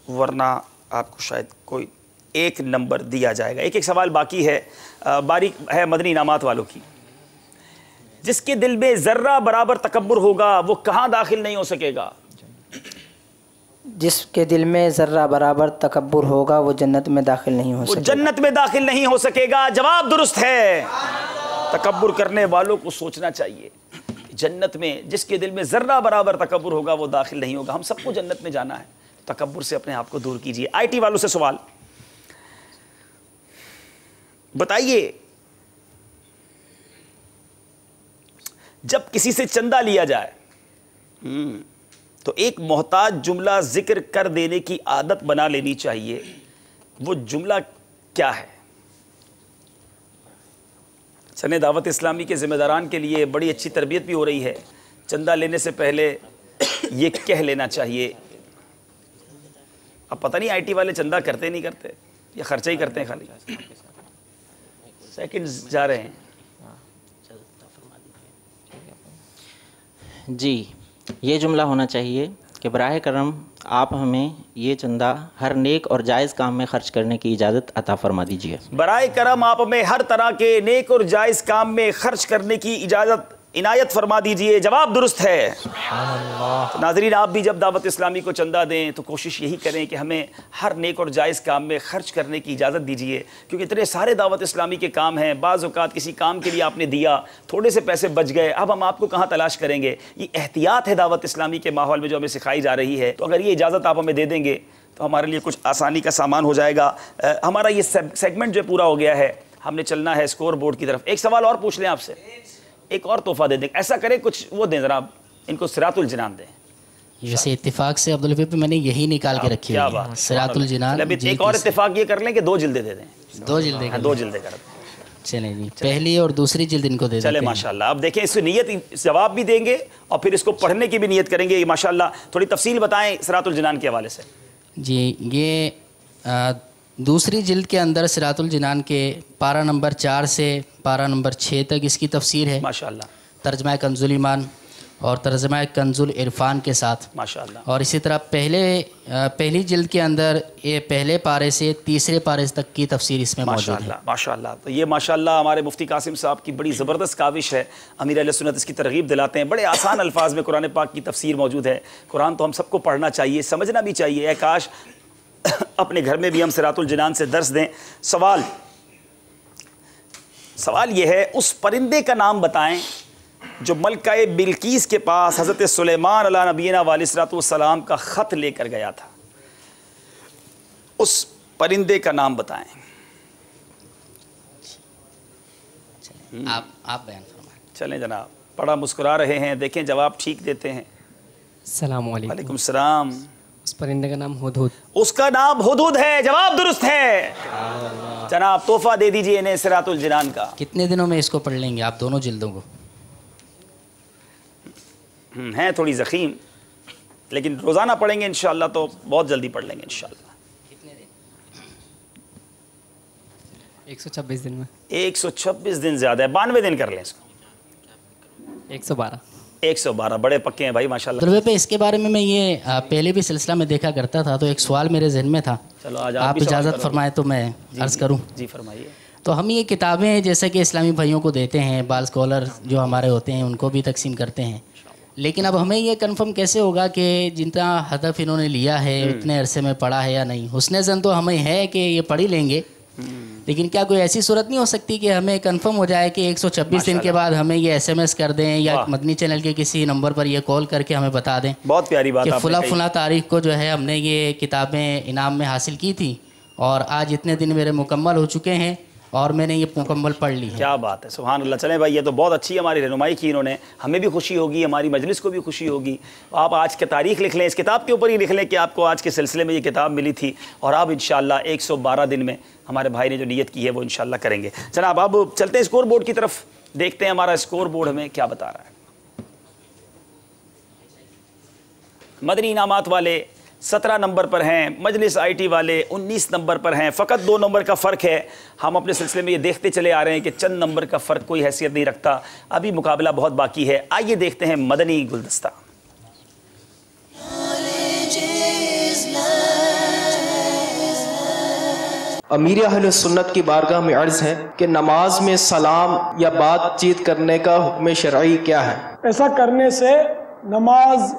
वरना आपको शायद कोई 1 नंबर दिया जाएगा। एक सवाल बाकी है। बारी है मदनी इनामात वालों की। जिसके दिल में ज़र्रा बराबर तकब्बुर होगा वो कहाँ दाखिल नहीं हो सकेगा? जिसके दिल में ज़र्रा बराबर तकब्बुर होगा वो जन्नत में दाखिल नहीं हो सकेगा। जन्नत में दाखिल नहीं हो सकेगा। जवाब दुरुस्त है। तकब्बुर करने वालों को सोचना चाहिए जन्नत में जिसके दिल में ज़र्रा बराबर तकब्बुर होगा वो दाखिल नहीं होगा। हम सबको जन्नत में जाना है, तकब्बुर से अपने आप को दूर कीजिए। आईटी वालों से सवाल, बताइए जब किसी से चंदा लिया जाए तो एक मोहताज जुमला जिक्र कर देने की आदत बना लेनी चाहिए। वो जुमला क्या है? सने दावत इस्लामी के ज़िम्मेदारान के लिए बड़ी अच्छी तरबियत भी हो रही है। चंदा लेने से पहले ये कह लेना चाहिए। अब पता नहीं आईटी वाले चंदा करते नहीं करते या खर्चा ही करते हैं, खाली सेकंड्स जा रहे हैं। जी, ये जुमला होना चाहिए कि बराह करम आप हमें ये चंदा हर नेक और जायज़ काम में ख़र्च करने की इजाज़त अता फरमा दीजिए। बराए करम आप हमें हर तरह के नेक और जायज़ काम में ख़र्च करने की इजाज़त इनायत फरमा दीजिए। जवाब दुरुस्त है। तो नाज़रीन, आप भी जब दावत इस्लामी को चंदा दें तो कोशिश यही करें कि हमें हर नेक और जायज़ काम में ख़र्च करने की इजाज़त दीजिए, क्योंकि इतने सारे दावत इस्लामी के काम हैं। बाज़ औक़ात किसी काम के लिए आपने दिया, थोड़े से पैसे बच गए, अब हम आपको कहाँ तलाश करेंगे। ये एहतियात है दावत इस्लामी के माहौल में जो हमें सिखाई जा रही है। तो अगर ये इजाज़त आप हमें दे देंगे तो हमारे लिए कुछ आसानी का सामान हो जाएगा। हमारा ये सेगमेंट जो पूरा हो गया है, हमने चलना है स्कोर बोर्ड की तरफ। एक सवाल और पूछ लें आपसे, एक और तोहफा दे दें। ऐसा करें कुछ वो दें जनाब, इनको सिरातुल जिनान दें। जैसे इत्तेफाक से अब्दुल हफीज़ पे मैंने यही निकाल के रखी है, सिरातुल जिनान। एक और इत्तेफाक ये कर लें कि 2 जिल्दें दे दें। 2 जिल्दें, 2 जिल्दें कर दें। चलें जी, पहली और दूसरी जिल्द इनको दे देते हैं। चले माशाल्लाह। अब देखें, इसकी नियत जवाब भी देंगे और फिर इसको पढ़ने की भी नियत करेंगे माशाल्लाह। थोड़ी तफसील बताएं सिरातुल जिनान के हवाले से। जी, ये दूसरी जिल्द के अंदर सिरातुल जिनान के पारा नंबर 4 से पारा नंबर 6 तक इसकी तफसीर है माशाल्लाह। तर्जमा कंजुल ईमान और तर्जमा कंजुल इरफान के साथ माशाल्लाह। और इसी तरह पहली जिल्द के अंदर ये पहले पारे से तीसरे पारे तक की तफसीर इसमें मौजूद है। माशाल्लाह। तो ये माशाल्लाह हमारे मुफ्ती कासिम साहब की बड़ी ज़बरदस्त काविश है। अमीर अहले सुन्नत इसकी तरगीब दिलाते हैं। बड़े आसान अल्फाज में कुरान पाक की तफसीर मौजूद है। कुरान तो हम सबको पढ़ना चाहिए, समझना भी चाहिए। काश अपने घर में भी हम सिरातुल जिनान से दर्स दें। सवाल ये है, उस परिंदे का नाम बताएं जो मलका बिल्कीस के पास हज़रत सुलेमान अला नबीना वालिस्सलाम का ख़त लेकर गया था। उस परिंदे का नाम बताएं। आप बयान फरमाएं। चलें जनाब, बड़ा मुस्कुरा रहे हैं, देखें जवाब ठीक देते हैं। अस्सलाम वालेकुम। वालेकुम सलाम। उस परिंदे का नाम हुदहुद। उसका नाम हुदहुद है। जवाब दुरुस्त है। जनाब तोहफा दे दीजिए इन्हें सिरातुल जिनान का। कितने दिनों में इसको पढ़ लेंगे आप दोनों जिल्दों को? हैं थोड़ी ज़ख़ीम, लेकिन रोज़ाना पढ़ेंगे इंशाअल्लाह तो बहुत जल्दी पढ़ लेंगे इंशाअल्लाह। कितने दिन? 126 दिन में। 126 दिन ज़्यादा है, 92 दिन कर लें इसको। 112 बड़े पक्के हैं भाई माशाल्लाह। दुर्वे पे इसके बारे में मैं ये पहले भी सिलसिला में देखा करता था, तो एक सवाल मेरे जहन में था। चलो आज आप इजाज़त फरमाएं तो मैं अर्ज़ करूं। जी फरमाइए। तो हम ये किताबें जैसे कि इस्लामी भाइयों को देते हैं, बाल स्कॉलर जो हमारे होते हैं उनको भी तकसीम करते हैं, लेकिन अब हमें ये कंफर्म कैसे होगा कि जितना हदफ इन्होंने लिया है उतने अरसे में पढ़ा है या नहीं? हुस्ने ज़न तो हमें है कि ये पढ़ ही लेंगे, लेकिन क्या कोई ऐसी सूरत नहीं हो सकती कि हमें कंफर्म हो जाए कि 126 दिन के बाद हमें ये SMS कर दें या मदनी चैनल के किसी नंबर पर ये कॉल करके हमें बता दें? बहुत प्यारी बात कि फुला तारीख को जो है हमने ये किताबें इनाम में हासिल की थी और आज इतने दिन मेरे मुकम्मल हो चुके हैं और मैंने ये मुकम्मल पढ़ ली है। क्या बात है, सुभान अल्लाह। चलें भाई, ये तो बहुत अच्छी हमारी रहनुमाई की इन्होंने, हमें भी खुशी होगी, हमारी मजलिस को भी खुशी होगी। आप आज की तारीख लिख लें, इस किताब के ऊपर ही लिख लें कि आपको आज के सिलसिले में ये किताब मिली थी और आप इंशाअल्लाह 112 दिन में हमारे भाई ने जो नीयत की है वो इंशाअल्लाह करेंगे। जनाब अब चलते हैं स्कोर बोर्ड की तरफ, देखते हैं हमारा स्कोर बोर्ड हमें क्या बता रहा है। मदनी इनामात वाले 17 नंबर पर हैं, मजलिस IT वाले 19 नंबर पर हैं। फ़कत 2 नंबर का फ़र्क है। हम अपने सिलसिले में ये देखते चले आ रहे हैं कि चंद नंबर का फ़र्क कोई हैसियत नहीं रखता, अभी मुकाबला बहुत बाकी है। आइए देखते हैं मदनी गुलदस्ता। अमीर अहले सुन्नत की बारगाह में अर्ज़ है कि नमाज में सलाम या बातचीत करने का हुक्म शरई क्या है? ऐसा करने से नमाज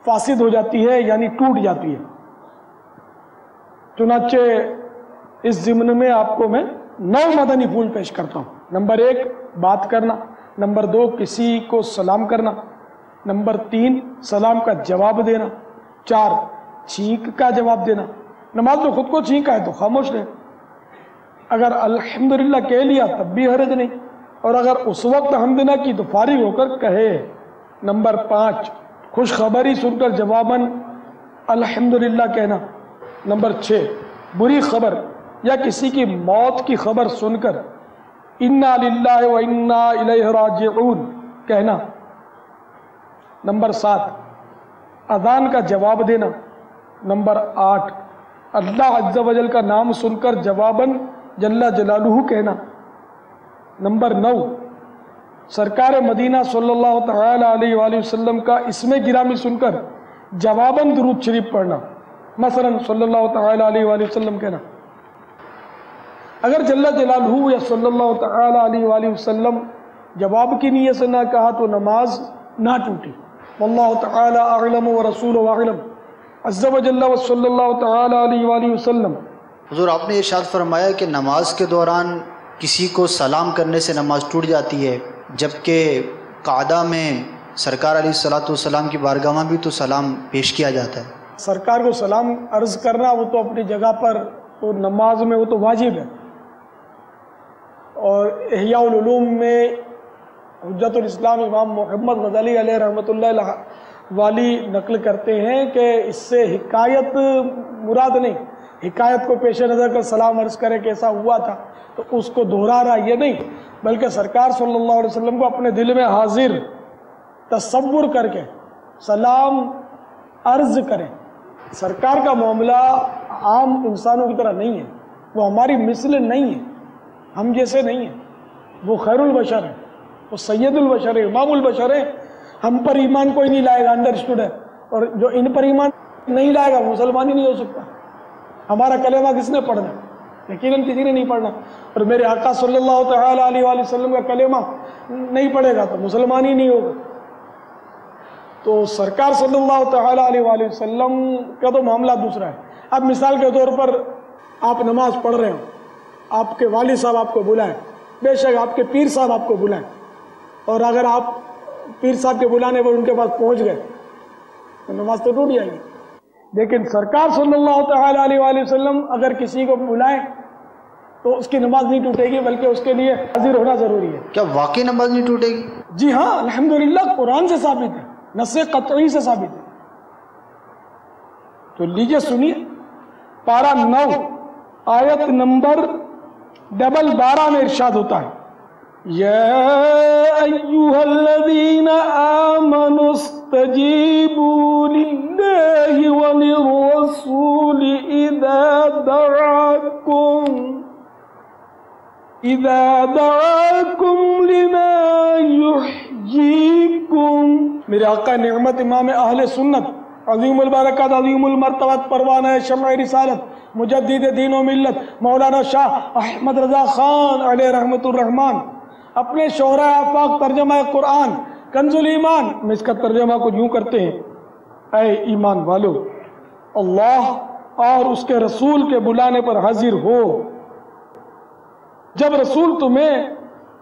फासिद हो जाती है, यानी टूट जाती है। चुनाचे इस ज़िम्न में आपको मैं 9 मदनी फूल पेश करता हूँ। नंबर 1 बात करना, नंबर 2 किसी को सलाम करना, नंबर 3 सलाम का जवाब देना, 4 छींक का जवाब देना। नमाज में खुद को छींका है तो खामोश रहे, अगर अल्हम्दुलिल्लाह कह लिया तब भी हर्ज नहीं, और अगर उस वक्त हमद ना की तो फारिग होकर कहे। नंबर 5 खुशखबरी सुनकर जवाबन अल्हम्दुलिल्लाह कहना। नंबर 6 बुरी खबर या किसी की मौत की खबर सुनकर इन्ना लिल्लाहि व इन्ना इलैहि राजिऊन कहना। नंबर 7 अज़ान का जवाब देना। नंबर 8 अल्लाह अज़्ज़ा वजल का नाम सुनकर जवाबन जल्ला जलालुहु कहना। नंबर 9 सरकार मदीना सल्लल्लाहु तआला अलैहि वसल्लम का इसमें गिरामी सुनकर जवाबन दुरूद शरीफ पढ़ना, मसलन सल्लल्लाहु तआला अलैहि वसल्लम कहना। अगर जल्ला जलालुहु या सल्लल्लाहु तआला अलैहि वसल्लम जवाब की नीयत से ना कहा तो नमाज ना टूटी। वल्लाहु तआला अअलम व रसूलुहु अअलम अज़्ज़ा व जल्ला व सल्लल्लाहु तआला अलैहि वसल्लम। हुज़ूर, आपने इरशाद फरमाया कि नमाज के दौरान किसी को सलाम करने से नमाज टूट जाती है, जबकि कादा में सरकार अलैहिस्सलातु वस्सलाम की बारगाह में भी तो सलाम पेश किया जाता है। सरकार को सलाम अर्ज़ करना वो तो अपनी जगह पर, तो नमाज में वो तो वाजिब है। और इहयाउल उलूम में हुज्जतुल इस्लाम इमाम मोहम्मद गज़ाली अलैहि रहमतुल्लाह वाली नकल करते हैं कि इससे हिकायत मुराद नहीं, हिकायत को पेश नज़र कर सलाम अर्ज़ करे कि ऐसा हुआ था तो उसको दोहरा रहा ये नहीं, बल्कि सरकार सल्लल्लाहु अलैहि वसल्लम को अपने दिल में हाजिर तसव्वुर करके सलाम अर्ज़ करें। सरकार का मामला आम इंसानों की तरह नहीं है, वो हमारी मिसल नहीं है, हम जैसे नहीं है। वो खैरुल बशर है, वो सैयदुल बशर है, इमामुल बशर है। हम पर ईमान कोई नहीं लाएगा, अंडरस्टूड है। और जो इन पर ईमान नहीं लाएगा मुसलमान ही नहीं हो सकता। हमारा कलेमा किसने पढ़ना? यकीनन किसी ने नहीं पढ़ना। और मेरे आका सल्लल्लाहु तआला अलैहि वसल्लम का कलेमा नहीं पढ़ेगा तो मुसलमान ही नहीं होगा। तो सरकार सल्लल्लाहु तआला अलैहि वसल्लम का तो मामला दूसरा है। अब मिसाल के तौर पर आप नमाज पढ़ रहे हो, आपके वालिद साहब आपको बुलाएं, बेशक आपके पीर साहब आपको बुलाएं, और अगर आप पीर साहब के बुलाने पर उनके पास पहुंच गए तो नमाज तो टूट जाएगी। लेकिन सरकार सल्लल्लाहु तआला अलैहि वसल्लम अगर किसी को बुलाएं तो उसकी नमाज नहीं टूटेगी, बल्कि उसके लिए हाजिर होना जरूरी है। क्या वाकई नमाज नहीं टूटेगी? जी हाँ, अल्हम्दुलिल्लाह कुरान से साबित है, नस्से क़त्ई से साबित है। तो लीजिए सुनिए, पारा 9 आयत नंबर 12 में इरशाद होता है, या अय्युहल्लज़ीना आमनुस्तजीबू लिल्लाहि व लिर्रसूलि इज़ा दअाकुम लिमा युहयीकुम। मेरे आका नेमत इमाम अहले सुन्नत अज़ीमुल बरकत अज़ीमुल मर्तबत परवाना शम्अ रिसालत मुजद्दिद दीन व मिल्लत मौलाना शाह अहमद रज़ा खान अलैहि रहमतुर रहमान अपने शोहरा आफाक तर्जमा कुरान कंजुल ईमान में इसका तर्जमा को यूँ करते हैं, ऐ ईमान वालो, अल्लाह और उसके रसूल के बुलाने पर हाजिर हो। जब रसूल तुम्हें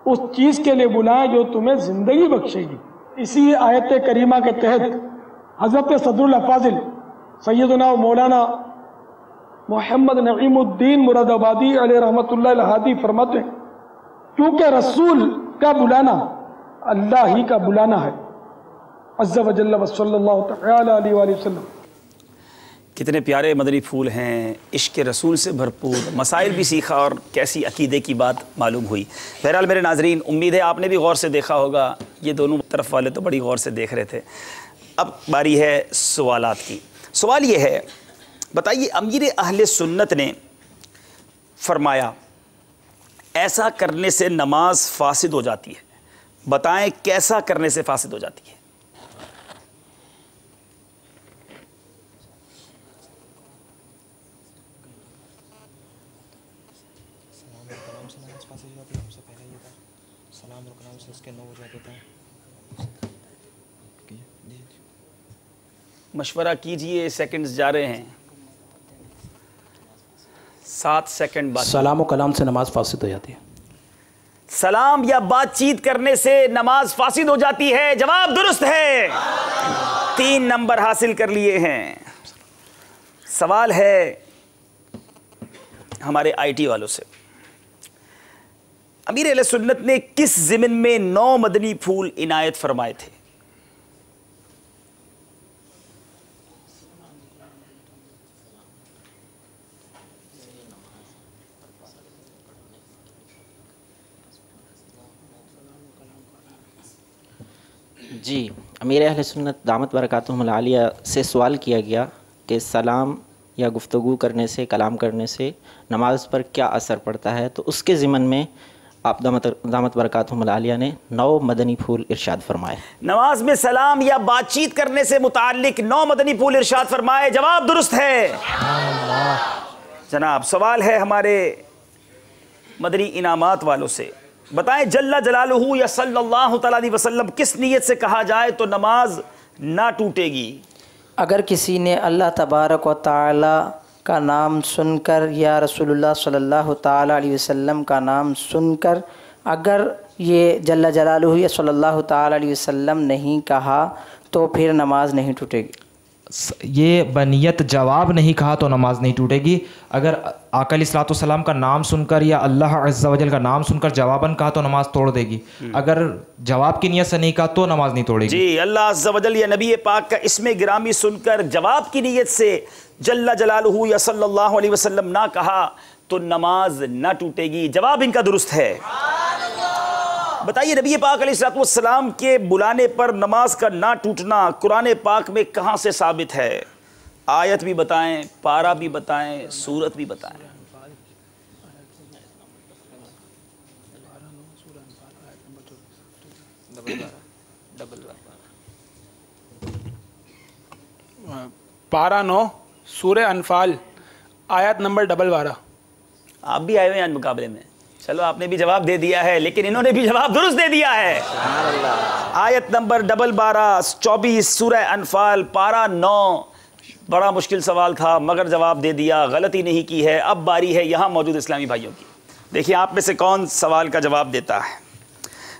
उस चीज़ के लिए बुलाए जो तुम्हें ज़िंदगी बख्शेगी। इसी आयत करीमा के तहत हज़रत सदरुल अफ़ाज़िल सैयदना मौलाना मोहम्मद नईमुद्दीन मुरादाबादी अलैहि रहमतुल्लाह अलहादी फरमाते हैं, क्योंकि रसूल का बुलाना अल्लाह ही का बुलाना है, अज़्ज़ा व जल्ला व सल्लल्लाहु तआला अलैहि वसल्लम। कितने प्यारे मदनी फूल हैं, इश्क रसूल से भरपूर, मसाइल भी सीखा और कैसी अकीदे की बात मालूम हुई। बहरहाल मेरे नाजरीन, उम्मीद है आपने भी गौर से देखा होगा, ये दोनों तरफ वाले तो बड़ी गौर से देख रहे थे। अब बारी है सवालात की। सवाल ये है, बताइए, अमीर अहले सुन्नत ने फरमाया ऐसा करने से नमाज फासिद हो जाती है, बताएं कैसा करने से फासिद हो जाती है? मशवरा कीजिए, सेकंड्स जा रहे हैं। 7 सेकंड बाद। सलाम व कलाम से नमाज फासिद हो जाती है। सलाम या बातचीत करने से नमाज फासिद हो जाती है। जवाब दुरुस्त है। 3 नंबर हासिल कर लिए हैं। सवाल है हमारे आईटी वालों से, अमीर अहले सुन्नत ने किस ज़िमन में 9 मदनी फूल इनायत फरमाए थे? जी, अमीर अहले सुन्नत दामत बरकातुहुमुल आलिया से सवाल किया गया कि सलाम या गुफ्तगू करने से, कलाम करने से नमाज पर क्या असर पड़ता है, तो उसके ज़िमन में आप दामत बरकातुहुमुल आलिया ने 9 मदनी फूल इरशाद फरमाए। नमाज में सलाम या बातचीत करने से मुताल्लिक 9 मदनी फूल इरशाद फरमाए। जवाब दुरुस्त है। जनाब, सवाल है हमारे मदनी इनामात वालों से, बताएं जल्ला जलालुहु या सल्लल्लाहु तआला अलैहि वसल्लम किस नीयत से कहा जाए तो नमाज ना टूटेगी? अगर किसी ने अल्लाह तबारक व तआला का नाम सुनकर या रसूलुल्लाह सल्लल्लाहु तआला अलैहि वसल्लम का नाम सुनकर अगर ये जल्ला जलालुहु या सल्लल्लाहु तआला अलैहि वसल्लम नहीं कहा तो फिर नमाज नहीं टूटेगी। ये बनियत जवाब नहीं कहा तो नमाज नहीं टूटेगी। अगर आका अलैहिस्सलाम का नाम सुनकर या अल्लाह अज़्ज़ा वजल का नाम सुनकर जवाबन कहा तो नमाज तोड़ देगी। अगर जवाब की नीयत से नहीं कहा तो नमाज नहीं तोड़ेगी। जी, अल्लाह अज़्ज़ा वजल या नबी पाक का इसमें गिरामी सुनकर जवाब की नीयत से जल्ला जलालुहु या सल्लल्लाहु अलैहि वसल्लम ना कहा तो नमाज ना टूटेगी। जवाब इनका दुरुस्त है। बताइए, नबी पाक अलैहिस्सलाम के बुलाने पर नमाज का ना टूटना कुरान पाक में कहाँ से साबित है? आयत भी बताएं, पारा भी बताएं, सूरत भी बताएं। पारा 9 सूरह अनफाल आयत नंबर 12। आप भी आए हुए हैं आज मुकाबले में। चलो, आपने भी जवाब दे दिया है, लेकिन इन्होंने भी जवाब दुरुस्त दे दिया है। आयत नंबर 12 24 सूरह अनफाल पारा 9। बड़ा मुश्किल सवाल था मगर जवाब दे दिया, गलती नहीं की है। अब बारी है यहाँ मौजूद इस्लामी भाइयों की। देखिए आप में से कौन सवाल का जवाब देता है।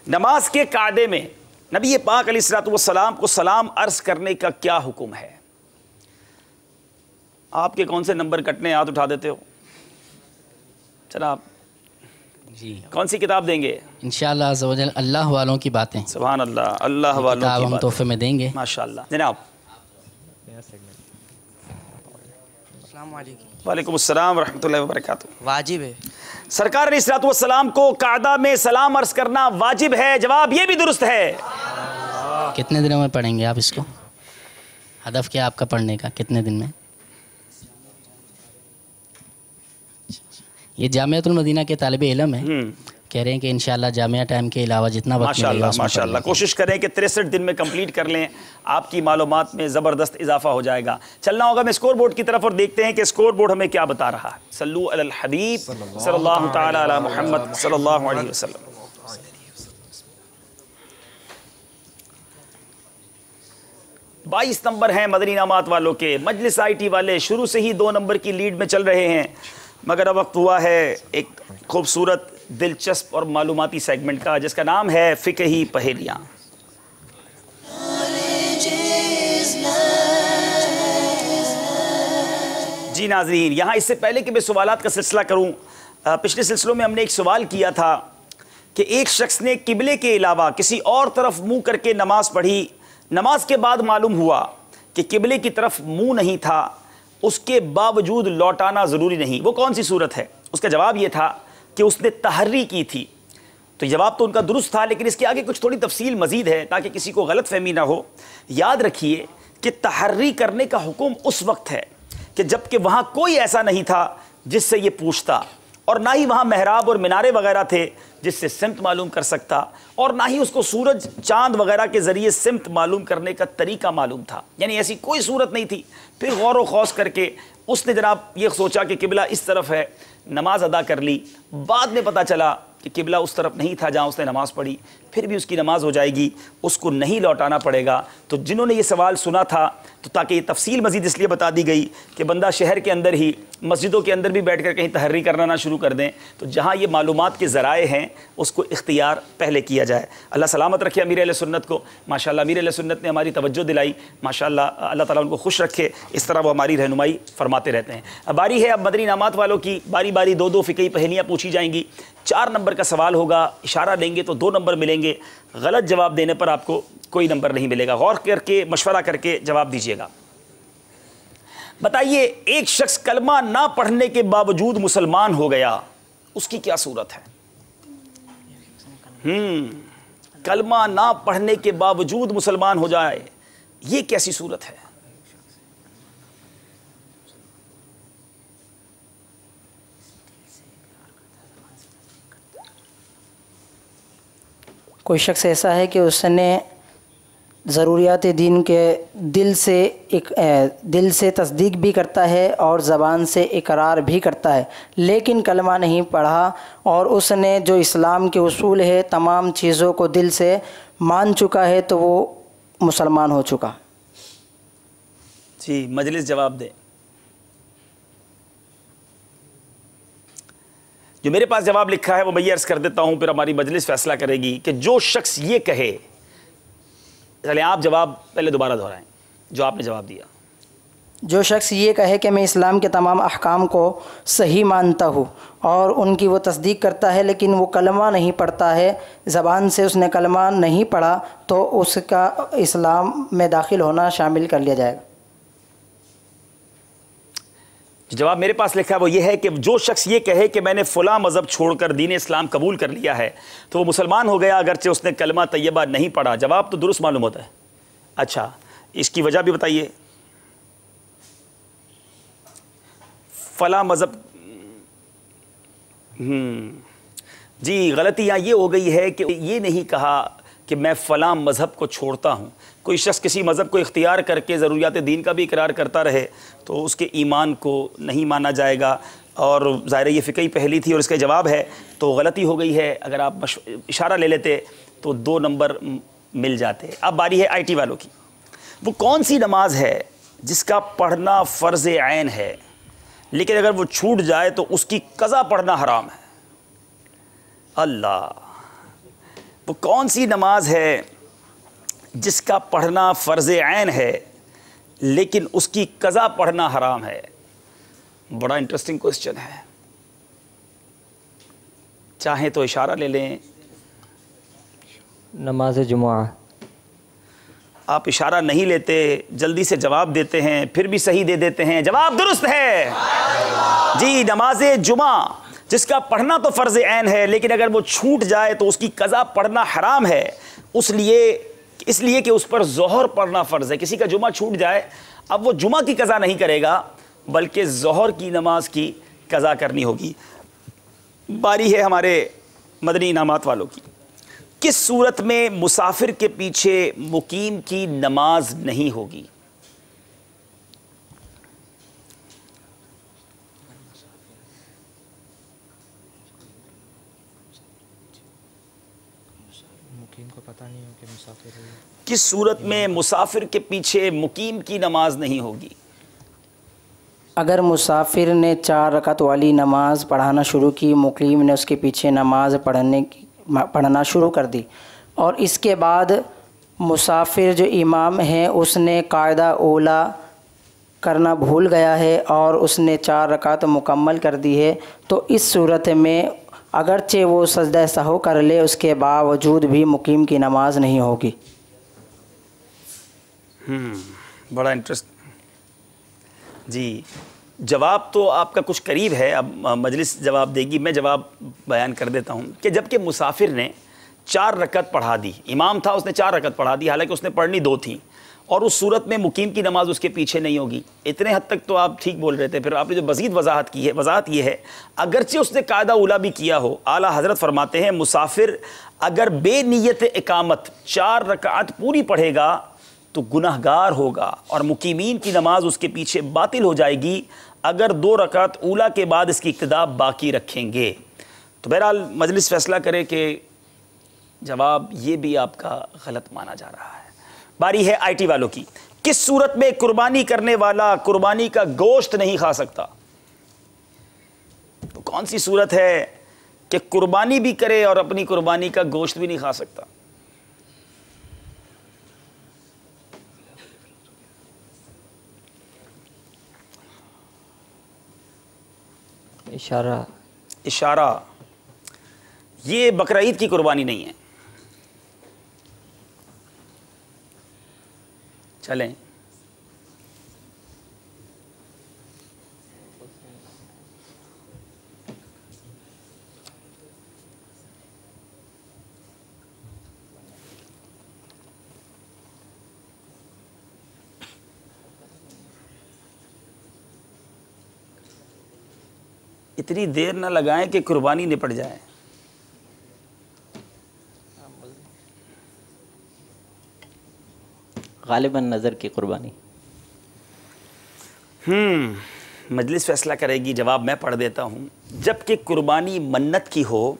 नमाज के कायदे में नबी पाक अलैहिस्सलाम को सलाम अर्ज करने का क्या हुक्म है? आपके कौन से नंबर कटने, हाथ उठा देते हो? चला आप जी, कौन सी किताब देंगे? इंशाअल्लाह अज़्ज़ा वजल अल्लाह वालों की बातें। सुभान अल्लाह, अल्लाह वालों की किताब हम बातें तोहफे में देंगे माशाअल्लाह। जनाब, वालेकुम अस्सलाम व रहमतुल्लाहि व बरकातुहू। वाजिब है। सरकार अलैहिस्सलाम को कायदा में सलाम अर्ज करना वाजिब है। जवाब ये भी दुरुस्त है। कितने दिनों में पढ़ेंगे आप इसको? हदफ क्या आपका पढ़ने का, कितने दिन में? ये जामियातुल मदीना के तालिबे इल्म है, कह रहे हैं कि इंशाअल्लाह जामिया टाइम के अलावा जितना वक्त मिलेगा उसमें माशाअल्लाह कोशिश करें कि 63 दिन में कंप्लीट कर लें। आपकी मालूमात में ज़बरदस्त इजाफा हो जाएगा। चलना होगा मैं स्कोर बोर्ड की तरफ और देखते हैं कि स्कोर बोर्ड हमें क्या बता रहा है। सल्लु अलल हबीब सल्लल्लाहु तआला अला मुहम्मद सल्लल्लाहु अलैहि वसल्लम। 22 नंबर हैं मदनी इनामात वालों के। मजलिस आईटी वाले शुरू से ही 2 नंबर की लीड में चल रहे हैं, मगर अब वक्त हुआ है एक खूबसूरत, दिलचस्प और मालूमाती सेगमेंट का, जिसका नाम है फ़िक़ही पहेलियाँ। जी नाज़रीन, यहाँ इससे पहले कि मैं सवालात का सिलसिला करूँ, पिछले सिलसिलों में हमने एक सवाल किया था कि एक शख्स ने किबले के अलावा किसी और तरफ मुँह करके नमाज पढ़ी। नमाज के बाद मालूम हुआ कि किबले की तरफ मुँह नहीं था, उसके बावजूद लौटाना ज़रूरी नहीं। वो कौन सी सूरत है? उसका जवाब ये था कि उसने तहर्री की थी। तो जवाब तो उनका दुरुस्त था, लेकिन इसके आगे कुछ थोड़ी तफसील मज़ीद है ताकि किसी को गलत फहमी ना हो। याद रखिए कि तहर्री करने का हुक्म उस वक्त है कि जबकि वहाँ कोई ऐसा नहीं था जिससे ये पूछता, और ना ही वहाँ महराब और मीनारे वगैरह थे जिससे सिमत मालूम कर सकता, और ना ही उसको सूरज चांद वगैरह के ज़रिए सिमत मालूम करने का तरीका मालूम था। यानी ऐसी कोई सूरत नहीं थी। फिर गौर व खौस करके उसने जनाब ये सोचा कि किबला इस तरफ है, नमाज अदा कर ली। बाद में पता चला कि किबला उस तरफ नहीं था जहाँ उसने नमाज़ पढ़ी, फिर भी उसकी नमाज़ हो जाएगी, उसको नहीं लौटाना पड़ेगा। तो जिन्होंने ये सवाल सुना था, तो ताकि ये तफसील मज़ीद इसलिए बता दी गई कि बंदा शहर के अंदर ही मस्जिदों के अंदर भी बैठ कर कहीं तहर्री करना ना शुरू कर दें, तो जहाँ ये मालूमात के ज़राए हैं उसको इख्तियार पहले किया जाए। अल्लाह सलामत रखे अमीर अहले सुन्नत को। माशाअल्लाह अमीर अहले सुन्नत ने हमारी तवज्जो दिलाई, माशाअल्लाह अल्लाह ताला उनको खुश रखे, इस तरह वो हमारी रहनुमाई फरमाते रहते हैं। अब बारी है अब मदनी इनामात वालों की, बारी बारी दो दो फ़िक़ही पहेलियाँ पूछी जाएंगी। 4 नंबर का सवाल होगा, इशारा देंगे तो 2 नंबर मिलेंगे, गलत जवाब देने पर आपको कोई नंबर नहीं मिलेगा। गौर करके मशवरा करके जवाब दीजिएगा। बताइए, एक शख्स कलमा ना पढ़ने के बावजूद मुसलमान हो गया, उसकी क्या सूरत है? कलमा ना पढ़ने के बावजूद मुसलमान हो जाए, ये कैसी सूरत है? कोई शख्स ऐसा है कि उसने ज़रूरियात दीन के दिल से तस्दीक भी करता है और ज़बान से इकरार भी करता है, लेकिन कलमा नहीं पढ़ा और उसने जो इस्लाम के उसूल है तमाम चीज़ों को दिल से मान चुका है, तो वो मुसलमान हो चुका। जी, मजलिस जवाब दे। जो मेरे पास जवाब लिखा है वो मैं ये अर्ज़ कर देता हूँ, फिर हमारी मजलिस फैसला करेगी कि जो शख्स ये कहे, चले आप जवाब पहले दोबारा दोहराएं जो आपने जवाब दिया। जो शख्स ये कहे कि मैं इस्लाम के तमाम अहकाम को सही मानता हूँ और उनकी वो तस्दीक करता है, लेकिन वो कलमा नहीं पढ़ता है, ज़बान से उसने कलमा नहीं पढ़ा, तो उसका इस्लाम में दाखिल होना शामिल कर लिया जाएगा। जवाब मेरे पास लिखा है वो ये है कि जो शख्स ये कहे कि मैंने फ़लाँ मज़हब छोड़कर दीन इस्लाम कबूल कर लिया है, तो वो मुसलमान हो गया अगरचे उसने कलमा तैयबा नहीं पढ़ा। जवाब तो दुरुस्त मालूम होता है। अच्छा, इसकी वजह भी बताइए। फ़लाँ मज़हब, जी गलती यहाँ ये हो गई है कि ये नहीं कहा कि मैं फ़लाँ मज़हब को छोड़ता हूँ। कोई शख्स किसी मज़हब को इख्तियार करके ज़रूरियात दीन का भी इकरार करता रहे तो उसके ईमान को नहीं माना जाएगा, और ज़ाहिर ये फ़िक़ही पहली थी और इसका जवाब है, तो गलती हो गई है। अगर आप इशारा ले लेते तो 2 नंबर मिल जाते। अब बारी है IT वालों की। वो कौन सी नमाज है जिसका पढ़ना फ़र्ज़ ऐन है, लेकिन अगर वो छूट जाए तो उसकी क़ज़ा पढ़ना हराम है? अल्लाह, वो कौन सी नमाज है जिसका पढ़ना फ़र्ज़ ऐन है लेकिन उसकी क़ज़ा पढ़ना हराम है? बड़ा इंटरेस्टिंग क्वेश्चन है। चाहें तो इशारा ले लें। नमाज जुमा। आप इशारा नहीं लेते, जल्दी से जवाब देते हैं, फिर भी सही दे देते हैं। जवाब दुरुस्त है जी, नमाज जुमा, जिसका पढ़ना तो फ़र्ज़ ऐन है लेकिन अगर वो छूट जाए तो उसकी क़ज़ा पढ़ना हराम है। इसलिए कि उस पर ज़ोहर पढ़ना फ़र्ज़ है। किसी का जुमा छूट जाए, अब वो जुमा की क़ज़ा नहीं करेगा बल्कि ज़ोहर की नमाज की क़ज़ा करनी होगी। बारी है हमारे मदनी इनामात वालों की। किस सूरत में मुसाफिर के पीछे मुकीम की नमाज नहीं होगी? को पता नहीं हो कि मुसाफिर है। किस सूरत में मुसाफिर के पीछे मुकीम की नमाज नहीं होगी? अगर मुसाफिर ने 4 रकात वाली नमाज पढ़ाना शुरू की, मुकीम ने उसके पीछे नमाज पढ़ना शुरू कर दी, और इसके बाद मुसाफिर जो इमाम है उसने कायदा ओला करना भूल गया है और उसने 4 रकात मुकम्मल कर दी है, तो इस सूरत में अगरचे वो सजदा सहू कर ले, उसके बावजूद भी मुकीम की नमाज नहीं होगी। बड़ा इंटरेस्ट जी। जवाब तो आपका कुछ करीब है, अब मजलिस जवाब देगी, मैं जवाब बयान कर देता हूँ कि जबकि मुसाफिर ने 4 रकत पढ़ा दी, इमाम था उसने 4 रकत पढ़ा दी, हालांकि उसने पढ़नी 2 थी, और उस सूरत में मुकीम की नमाज उसके पीछे नहीं होगी। इतने हद तक तो आप ठीक बोल रहे थे। फिर आपने जो मज़ीद वजाहत की है, वजाहत ये है अगरचे उसने कायदा उला भी किया हो, आला हज़रत फरमाते हैं मुसाफिर अगर बेनियत इकामत 4 रकात पूरी पढ़ेगा तो गुनहगार होगा और मुकीमीन की नमाज उसके पीछे बातिल हो जाएगी अगर 2 रकात ऊला के बाद इसकी इक्तिदा बाकी रखेंगे। तो बहरहाल मजलिस फैसला करे कि जवाब ये भी आपका गलत माना जा रहा है। बारी है IT वालों की। किस सूरत में कुर्बानी करने वाला कुर्बानी का गोश्त नहीं खा सकता? तो कौन सी सूरत है कि कुर्बानी भी करे और अपनी कुर्बानी का गोश्त भी नहीं खा सकता? इशारा। इशारा। ये बकरा ईद की कुर्बानी नहीं है। चलें। इतनी देर ना लगाएं कि कुर्बानी निपट जाए। गालिबन नज़र की कुर्बानी। मजलिस फैसला करेगी। जवाब मैं पढ़ देता हूँ। जबकि कुर्बानी मन्नत की हो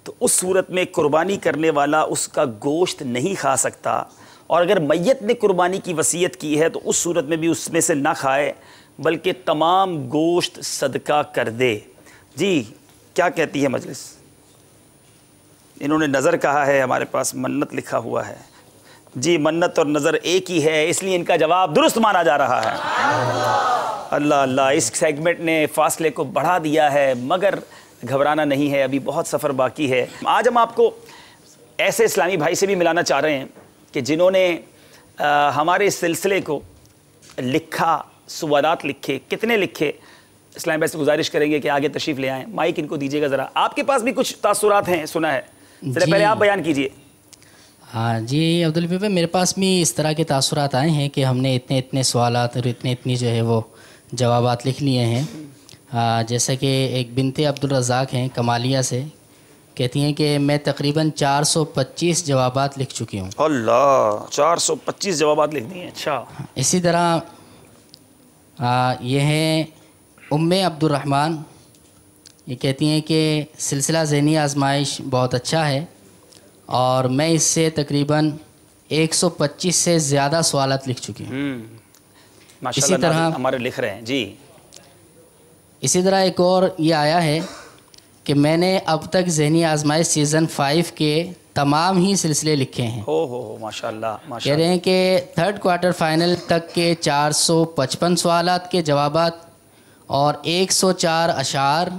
तो उस सूरत में कुर्बानी करने वाला उसका गोश्त नहीं खा सकता, और अगर मैयत ने कुर्बानी की वसीयत की है तो उस सूरत में भी उसमें से ना खाए बल्कि तमाम गोश्त सदका कर दे। जी क्या कहती है मजलिस? इन्होंने नज़र कहा है, हमारे पास मन्नत लिखा हुआ है। जी मन्नत और नज़र एक ही है, इसलिए इनका जवाब दुरुस्त माना जा रहा है। अल्लाह अल्लाह, इस सेगमेंट ने फासले को बढ़ा दिया है, मगर घबराना नहीं है, अभी बहुत सफ़र बाकी है। आज हम आपको ऐसे इस्लामी भाई से भी मिलाना चाह रहे हैं कि जिन्होंने हमारे इस सिलसिले को लिखा, सवालात लिखे। कितने लिखे? इस्लामी भाई से गुजारिश करेंगे कि आगे तशरीफ़ ले आएँ। माइक इनको दीजिएगा ज़रा। आपके पास भी कुछ तासुरात हैं, सुना है, पहले आप बयान कीजिए। हाँ जी अब्दुल भाई, मेरे पास भी इस तरह के तासुरात आए हैं कि हमने इतने इतने सवालात और इतने इतनी जो है वो जवाबात लिख लिए हैं। जैसे कि एक बिनते अब्दुल रज़ाक हैं कमालिया से, कहती हैं कि मैं तकरीबन 425 जवाबात लिख चुकी हूँ। अल्लाह, 425 जवाबात लिख दिए। अच्छा। इसी तरह ये हैं उम्मे अब्दुर्रहमान, ये कहती हैं कि सिलसिला ज़हनी आजमाइश बहुत अच्छा है और मैं इससे तकरीबन 125 से ज़्यादा सवालात लिख चुकी हूँ। इसी तरह हमारे लिख रहे हैं जी। इसी तरह एक और ये आया है कि मैंने अब तक ज़हनी आजमाइश सीज़न 5 के तमाम ही सिलसिले लिखे हैं। हो माशाल्लाह माशाल्लाह। कह रहे हैं कि 3rd क्वार्टर फाइनल तक के 455 सवालात के जवाबात और 104 अशार,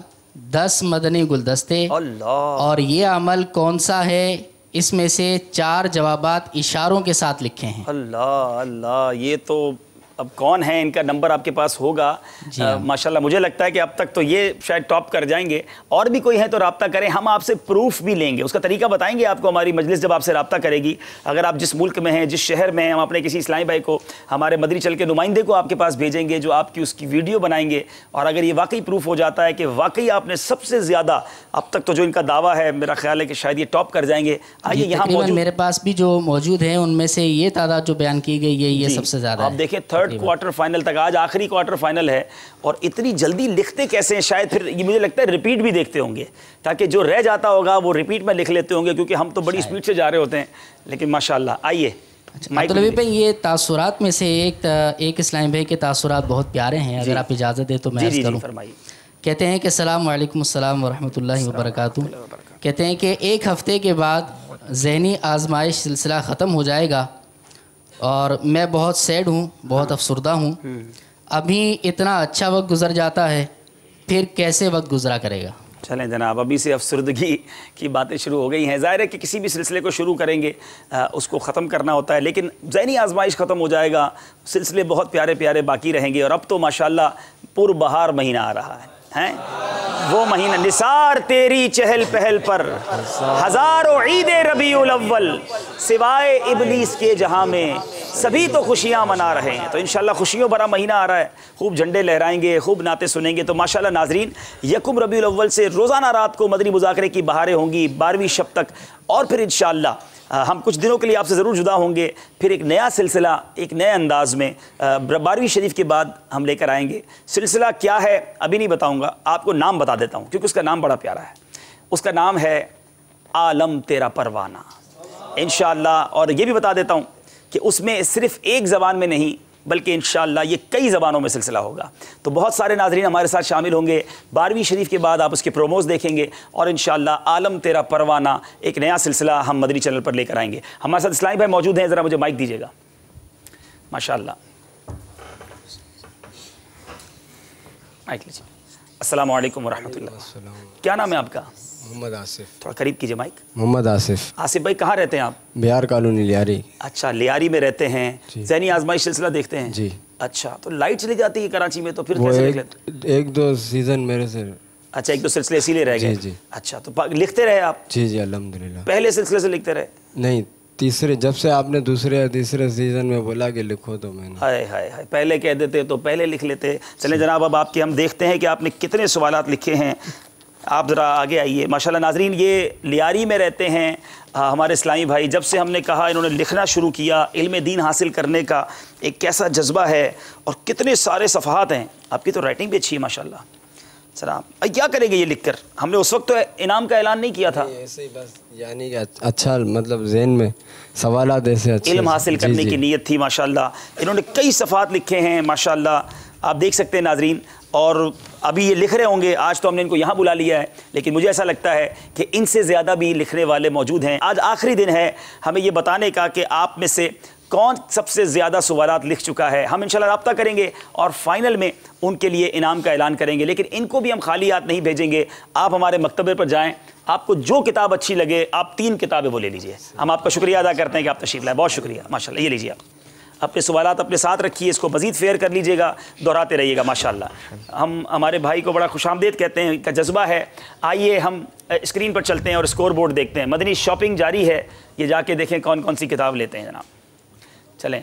10 मदनी गुलदस्ते। और ये अमल कौन सा है? इसमें से 4 जवाबात इशारों के साथ लिखे हैं। अल्लाह अल्लाह, ये तो अब कौन है, इनका नंबर आपके पास होगा। माशाल्लाह, मुझे लगता है कि अब तक तो ये शायद टॉप कर जाएंगे। और भी कोई है तो रब्ता करें, हम आपसे प्रूफ भी लेंगे, उसका तरीका बताएंगे आपको हमारी मजलिस जब आपसे रब्ता करेगी। अगर आप जिस मुल्क में हैं, जिस शहर में हैं, हम अपने किसी इस्लामी भाई को, हमारे मदरी चल के नुमाइंदे को आपके पास भेजेंगे जो आपकी उसकी वीडियो बनाएंगे। और अगर ये वाकई प्रूफ हो जाता है कि वाकई आपने सबसे ज़्यादा अब तक तो जो इनका दावा है, मेरा ख्याल है कि शायद ये टॉप कर जाएंगे। आइए यहाँ मेरे पास भी जो मौजूद है उनमें से ये तादाद जो बयान की गई है ये सबसे ज़्यादा। आप देखिए 3rd क्वार्टर फाइनल तक, आज आखिरी क्वार्टर फाइनल है, और इतनी जल्दी लिखते कैसे हैं? शायद फिर ये मुझे लगता है रिपीट भी देखते होंगे, ताकि जो रह जाता होगा वो रिपीट में लिख लेते होंगे, क्योंकि हम तो बड़ी स्पीड से जा रहे होते हैं। लेकिन माशाल्लाह। आइए मतलब भाई, ये तासुरात में से एक इस्लामी भाई के तासुरात बहुत प्यारे हैं, अगर आप इजाज़त दें तो मैं अर्ज़ करूं। कहते हैं कि अस्सलाम वालेकुम व रहमतुल्लाहि व बरकातुहू। कहते हैं कि 1 हफ़्ते के बाद ज़हनी आजमाइश सिलसिला ख़त्म हो जाएगा और मैं बहुत सैड हूँ, बहुत अफसरदा हूँ। अभी इतना अच्छा वक्त गुजर जाता है, फिर कैसे वक्त गुजरा करेगा? चलें जनाब, अभी से अफसरदगी की बातें शुरू हो गई हैं। ज़ाहिर है कि किसी भी सिलसिले को शुरू करेंगे उसको ख़त्म करना होता है, लेकिन ज़हनी आजमाइश ख़त्म हो जाएगा, सिलसिले बहुत प्यारे प्यारे बाकी रहेंगे। और अब तो माशाल्लाह पुरबहार महीना आ रहा है वो महीना, निसार तेरी चहल पहल पर हज़ारों ईद रबीउल अव्वल, सिवाय इबलीस के जहाँ में सभी तो खुशियाँ मना रहे हैं। तो इंशाल्लाह खुशियों भरा महीना आ रहा है, खूब झंडे लहराएंगे, खूब नाते सुनेंगे। तो माशाल्लाह नाजरीन, यकुम रबीउल अव्वल से रोज़ाना रात को मदनी मुज़ाकरे की बहारें होंगी 12वीं शब तक। और फिर इंशाल्लाह हम कुछ दिनों के लिए आपसे ज़रूर जुदा होंगे, फिर एक नया सिलसिला एक नए अंदाज़ में 12वीं शरीफ के बाद हम लेकर आएंगे। सिलसिला क्या है अभी नहीं बताऊंगा, आपको नाम बता देता हूं क्योंकि उसका नाम बड़ा प्यारा है। उसका नाम है आलम तेरा परवाना इंशाअल्लाह। और ये भी बता देता हूँ कि उसमें सिर्फ़ एक ज़बान में नहीं बल्कि इंशाअल्लाह ये कई ज़बानों में सिलसिला होगा। तो बहुत सारे नाज़रीन हमारे साथ शामिल होंगे। 12वीं शरीफ के बाद आप उसके प्रोमोज़ देखेंगे और इंशाअल्लाह आलम तेरा परवाना एक नया सिलसिला हम मदनी चैनल पर लेकर आएंगे। हमारे साथ इस्लामी भाई मौजूद हैं, ज़रा मुझे माइक दीजिएगा। माशाअल्लाह, माइक लीजिए। अस्सलामु अलैकुम वरहमतुल्लाह। क्या नाम है आपका? मोहम्मद आसिफ। थोड़ा करीब कीजिए माइक। मोहम्मद आसिफ। आसिफ भाई कहाँ रहते हैं आप? बिहार कॉलोनी लियारी। अच्छा, लियारी में रहते हैं। ज़हनी आजमाइश सिलसिला देखते हैं जी। अच्छा, तो लाइट चली जाती है कराची में, तो फिर वो कैसे लिख लेते? एक दो सीज़न मेरे से। अच्छा, एक दो सिलसिले इसीलिए रह गए। जी। अच्छा, तो लिखते रहे आप? जी जी अल्हम्दुलिल्लाह। पहले सिलसिले से लिखते रहे? नहीं, तीसरे, जब से आपने दूसरे या तीसरे सीज़न में बोला कि लिखो तो मैंने। हाय हाय हाय, पहले कह देते तो पहले लिख लेते। चलें जनाब, अब आपके हम देखते हैं कि आपने कितने सवालात लिखे हैं। आप ज़रा आगे आइए। माशाल्लाह नाज़रीन, ये लियारी में रहते हैं हमारे इस्लामी भाई। जब से हमने कहा इन्होंने लिखना शुरू किया, इल्म दीन हासिल करने का एक कैसा जज्बा है और कितने सारे सफ़हात हैं। आपकी तो राइटिंग भी अच्छी है माशाल्लाह। सलाम, क्या करेंगे ये लिखकर? हमने उस वक्त तो इनाम का ऐलान नहीं किया था। ऐसे ही बस, यानी कि अच्छा, मतलब ज़हन में सवालात ऐसे अच्छे, इल्म हासिल करने की नीयत थी माशाल्लाह। इन्होंने कई सफ़हात लिखे हैं माशाल्लाह, आप देख सकते हैं नाज़रीन। और अभी ये लिख रहे होंगे, आज तो हमने इनको यहाँ बुला लिया है, लेकिन मुझे ऐसा लगता है कि इनसे ज़्यादा भी लिखने वाले मौजूद हैं। आज आखिरी दिन है हमें ये बताने का कि आप में से कौन सबसे ज़्यादा सवालात लिख चुका है। हम इंशाल्लाह रब्ता करेंगे और फाइनल में उनके लिए इनाम का ऐलान करेंगे। लेकिन इनको भी हम खाली हाथ नहीं भेजेंगे। आप हमारे मकतबे पर जाएँ, आपको जो किताब अच्छी लगे आप 3 किताबें वो ले लीजिए। हम आपका शुक्रिया अदा करते हैं कि आप तशरीफ़ लाए, बहुत शुक्रिया माशाल्लाह। ये लीजिए, आप अपने सवालात अपने साथ रखिए, इसको मज़ीद फेयर कर लीजिएगा, दोहराते रहिएगा माशाल्लाह। हम हमारे भाई को बड़ा खुशामदीद कहते हैं, इनका जज्बा है। आइए हम स्क्रीन पर चलते हैं और स्कोर बोर्ड देखते हैं। मदनी शॉपिंग जारी है, ये जाके देखें कौन कौन सी किताब लेते हैं जनाब। चलें,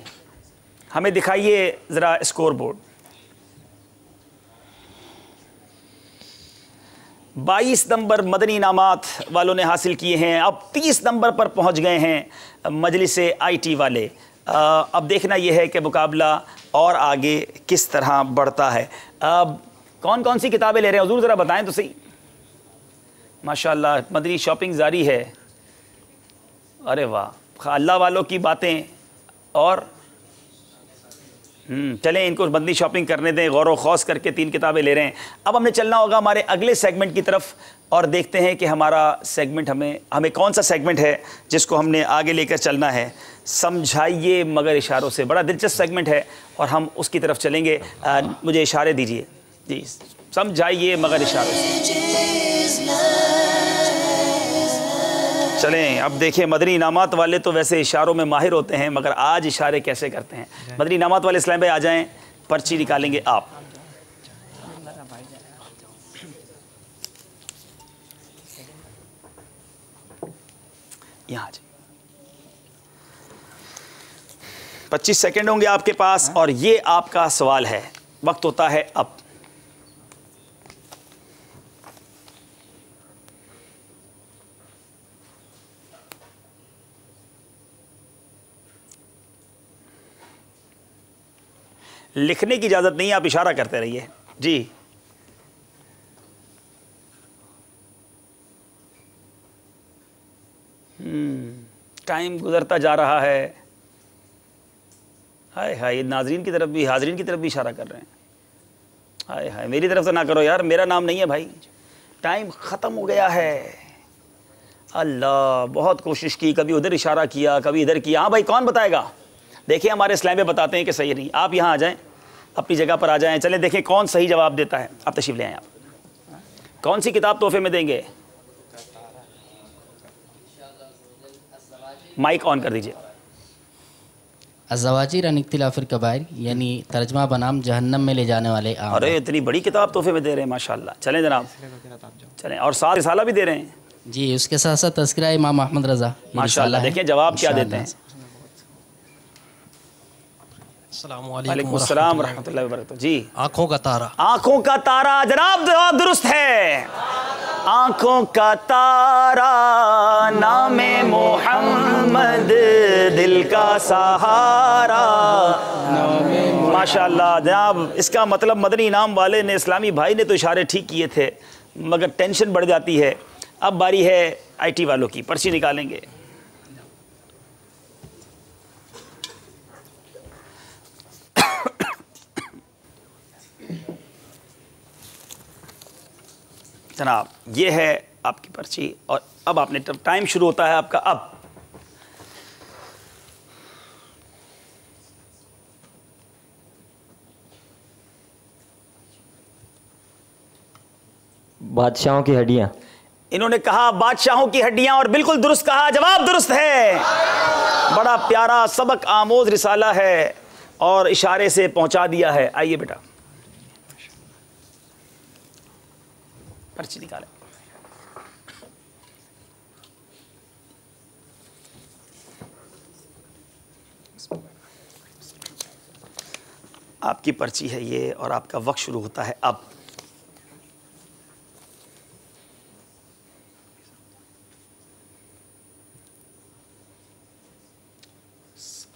हमें दिखाइए ज़रा स्कोर बोर्ड। 22 नंबर मदनी इनामात वालों ने हासिल किए हैं। अब 30 नंबर पर पहुंच गए हैं मजलिस IT वाले। अब देखना यह है कि मुकाबला और आगे किस तरह बढ़ता है। कौन कौन सी किताबें ले रहे हैं हुजूर, ज़रा बताएं तो सही। माशाल्लाह मदनी शॉपिंग जारी है। अरे वाह, अल्लाह वालों की बातें। और चलें, इनको मदनी शॉपिंग करने दें, गौर व खौस करके 3 किताबें ले रहे हैं। अब हमने चलना होगा हमारे अगले सेगमेंट की तरफ और देखते हैं कि हमारा सेगमेंट हमें कौन सा सेगमेंट है जिसको हमने आगे लेकर चलना है। समझाइए मगर इशारों से, बड़ा दिलचस्प सेगमेंट है और हम उसकी तरफ चलेंगे। मुझे इशारे दीजिए जी। समझाइए मगर इशारों से। चलें, अब देखिए मदनी इनामात वाले तो वैसे इशारों में माहिर होते हैं, मगर आज इशारे कैसे करते हैं। मदनी इनामात वाले इस्लाम भाई आ जाएं, पर्ची निकालेंगे आप। यहाँ 25 सेकंड होंगे आपके पास और ये आपका सवाल है। वक्त होता है अब। लिखने की इजाज़त नहीं है, आप इशारा करते रहिए जी। टाइम गुजरता जा रहा है। हाय हाय, नाजरीन की तरफ भी, हाजरीन की तरफ भी इशारा कर रहे हैं। हाय हाय, मेरी तरफ से ना करो यार, मेरा नाम नहीं है भाई। टाइम ख़त्म हो गया है। अल्लाह, बहुत कोशिश की, कभी उधर इशारा किया, कभी इधर किया। हाँ भाई, कौन बताएगा? देखिए हमारे इस्लाम में बताते हैं कि सही नहीं। आप यहाँ आ जाएं, अपनी जगह पर आ जाएं। चलें देखें कौन सही जवाब देता है। आप तशरीफ़ ले आएं। आप कौन सी किताब तोहफे में देंगे? माइक ऑन कर दीजिए। अज़वाजिर अन इख्तिलाफिल कबाइर, यानी तर्जमा बनाम जहन्नम में ले जाने वाले आम। अरे इतनी बड़ी किताब तोहफे में दे रहे हैं माशाल्लाह। चलें जनाब, चलें। और 7 रिसाला भी दे रहे हैं जी। उसके साथ साथ तज़किरा इमाम अहमद रज़ा माशाल्लाह। देखिए जवाब क्या देते हैं। वालेकुम अस्सलाम रहमतुल्लाहि व बरकातहू जी। आँखों का तारा। आँखों का तारा जनाब, जवाब दुरुस्त है। आँखों का तारा, नामे मोहम्मद, दिल का सहारा। माशाल्लाह जनाब, इसका मतलब मदनी इनाम वाले ने, इस्लामी भाई ने तो इशारे ठीक किए थे, मगर टेंशन बढ़ जाती है अब बारी है IT वालों की, पर्ची निकालेंगे। जनाब ये है आपकी पर्ची और अब आपने टाइम शुरू होता है आपका अब। बादशाहों की हड्डियां। इन्होंने कहा बादशाहों की हड्डियां और बिल्कुल दुरुस्त कहा, जवाब दुरुस्त है। बड़ा प्यारा सबक आमोज रिसाला है और इशारे से पहुंचा दिया है। आइए बेटा पर्ची निकालें। आपकी पर्ची है ये और आपका वक्त शुरू होता है अब।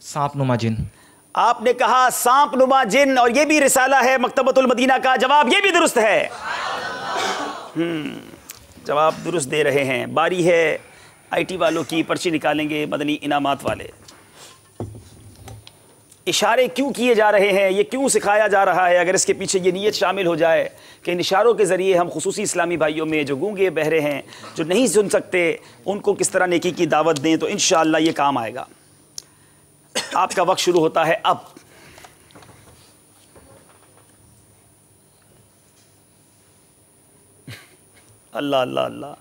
सांप नुमा जिन। आपने कहा सांप नुमा जिन और ये भी रिसाला है मकतबतुल मदीना का, जवाब ये भी दुरुस्त है। जवाब दुरुस्त दे रहे हैं। बारी है IT वालों की, पर्ची निकालेंगे मदनी इनामात वाले। इशारे क्यों किए जा रहे हैं, ये क्यों सिखाया जा रहा है? अगर इसके पीछे ये नीयत शामिल हो जाए कि इन इशारों के ज़रिए हम खुसूसी इस्लामी भाइयों में जो गूंगे बहरे हैं, जो नहीं सुन सकते, उनको किस तरह नेकी की दावत दें, तो इंशाअल्लाह ये काम आएगा। आपका वक्त शुरू होता है अब। अल्लाह अल्लाह अल्लाह।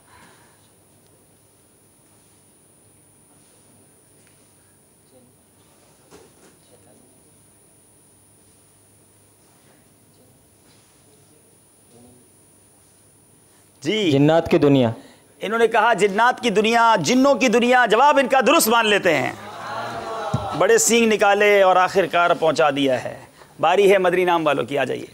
जी जिन्नात की दुनिया। इन्होंने कहा जिन्नात की दुनिया, जिन्नों की दुनिया। जवाब इनका दुरुस्त मान लेते हैं। बड़े सींग निकाले और आखिरकार पहुंचा दिया है। बारी है मदरी नाम वालों की, आ जाइए।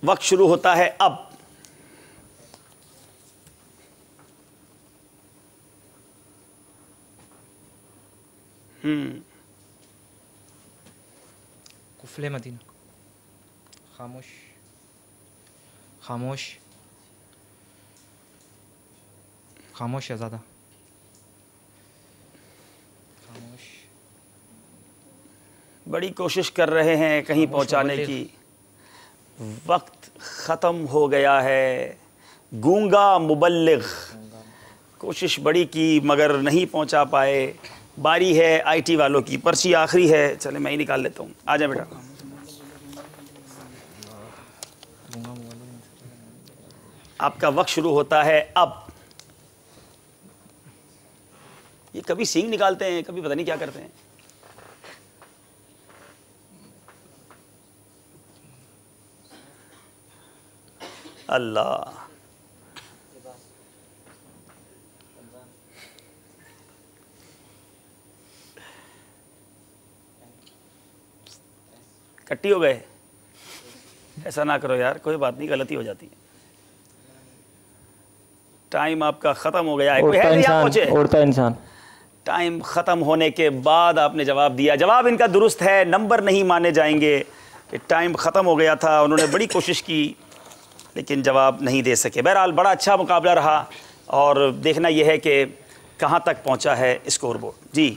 वक्त शुरू होता है अब। कुफले मदीना। खामोश खामोश खामोश शहज़ादा। खामोश। बड़ी कोशिश कर रहे हैं कहीं पहुंचाने की। वक्त ख़त्म हो गया है। गूंगा मुबल्लिग। कोशिश बड़ी की मगर नहीं पहुंचा पाए। बारी है IT वालों की, पर्ची आखिरी है। चले मैं ही निकाल लेता हूँ, आ जाए बेटा। आपका वक्त शुरू होता है अब। ये कभी सींग निकालते हैं, कभी पता नहीं क्या करते हैं। अल्लाह। कट्टी हो गए। ऐसा ना करो यार, कोई बात नहीं, गलती हो जाती है। टाइम आपका ख़त्म हो गया है। कोई है यहाँ पहुँचे? उड़ता इंसान। टाइम ख़त्म होने के बाद आपने जवाब दिया। जवाब इनका दुरुस्त है। नंबर नहीं माने जाएंगे कि टाइम ख़त्म हो गया था। उन्होंने बड़ी कोशिश की लेकिन जवाब नहीं दे सके। बहरहाल बड़ा अच्छा मुकाबला रहा और देखना यह है कि कहाँ तक पहुँचा है स्कोर बोर्ड। जी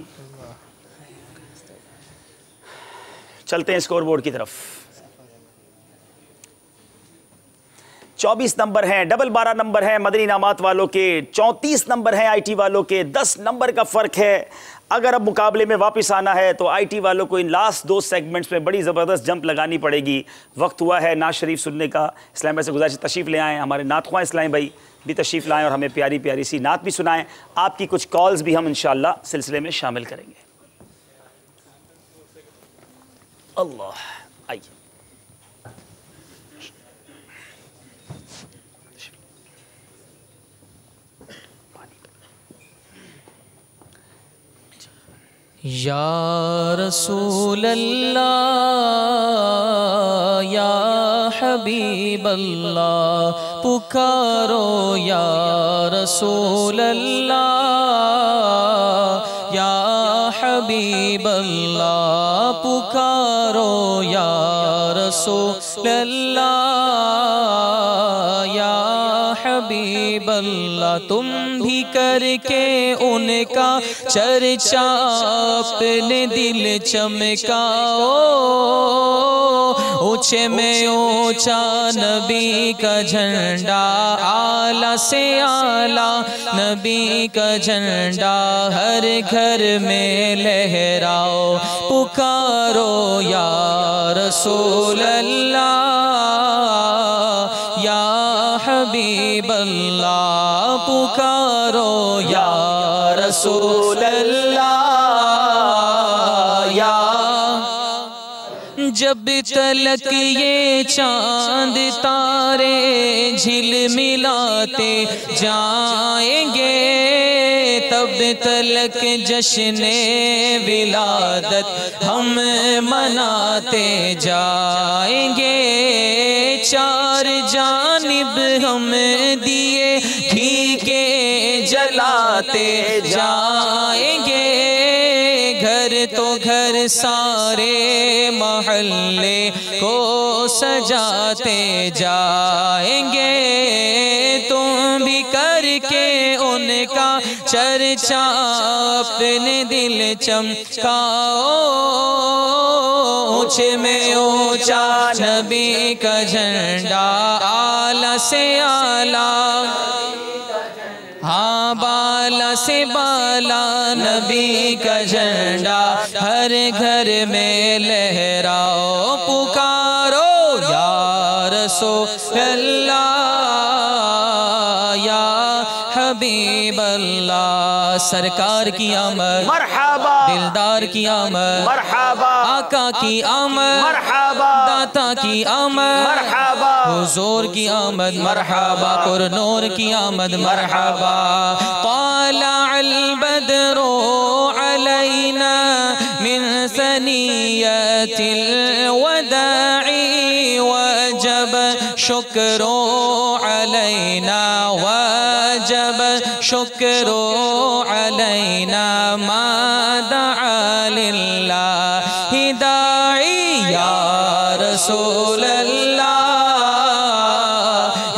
चलते हैं स्कोर बोर्ड की तरफ। 24 नंबर हैं, डबल 12 नंबर हैं मदनी इनामात वालों के, 34 नंबर हैं IT वालों के। 10 नंबर का फ़र्क है। अगर अब मुकाबले में वापस आना है तो IT वालों को इन लास्ट 2 सेगमेंट्स में बड़ी ज़बरदस्त जंप लगानी पड़ेगी। वक्त हुआ है नात शरीफ सुनने का। इस्लाम भाई से गुजारिश तशरीफ़ ले आएँ, हमारे नात ख्वां इस्लाम भाई भी तशरीफ़ लाएँ और हमें प्यारी प्यारी सी नात भी सुनाएँ। आपकी कुछ कॉल्स भी हम इंशाअल्लाह सिलसिले में शामिल करेंगे। अल्लाह, आइए। या रसूल अल्लाह या हबीब अल्लाह पुकारो या रसूल अल्लाह या हबीब अल्लाह पुकारो या रसूल अल्लाह या हबीब अल्लाह। तुम भी करके उनका चर्चा अपने दिल चमकाओ, ऊंचे में ऊंचा नबी का झंडा, आला से आला नबी का झंडा हर घर में लहराओ। पुकारो या रसूल अल्लाह या हबीब अल्लाह, पुकारो या रसूल अल्लाह या। जब तलक ये चांद तारे झिलमिलाते जाएंगे, तब तलक जश्ने विलादत हम मनाते जाएंगे। चार जानिब हम दिए घी के जलाते जाएंगे, घर तो घर सारे मोहल्ले को सजाते जाएंगे। तुम भी करके उनका चर्चा अपने दिल चमकाओ, ऊंचे में ऊंचा नबी का झंडा, आला से आला, हाँ बाला से बाला नबी का झंडा हर घर में लहराओ। पुकारो या रसूल अल्लाह या हबीब अल्लाह। सरकार की आमद मरहबा, दिलदार की आमद मरहबा, आका की आमद मरहबा, दाता की आमद मरहबा, हुजूर की आमद मरहबा, कुरनूर की आमद मरहबा। ताला अल बद्रो अलैना मिन सनियतिल वदाई, वजब शुक्रो अलैना, वजब शुक्रो अलैना, मा दआ लिल्लाहि दाई या रसूल अल्लाह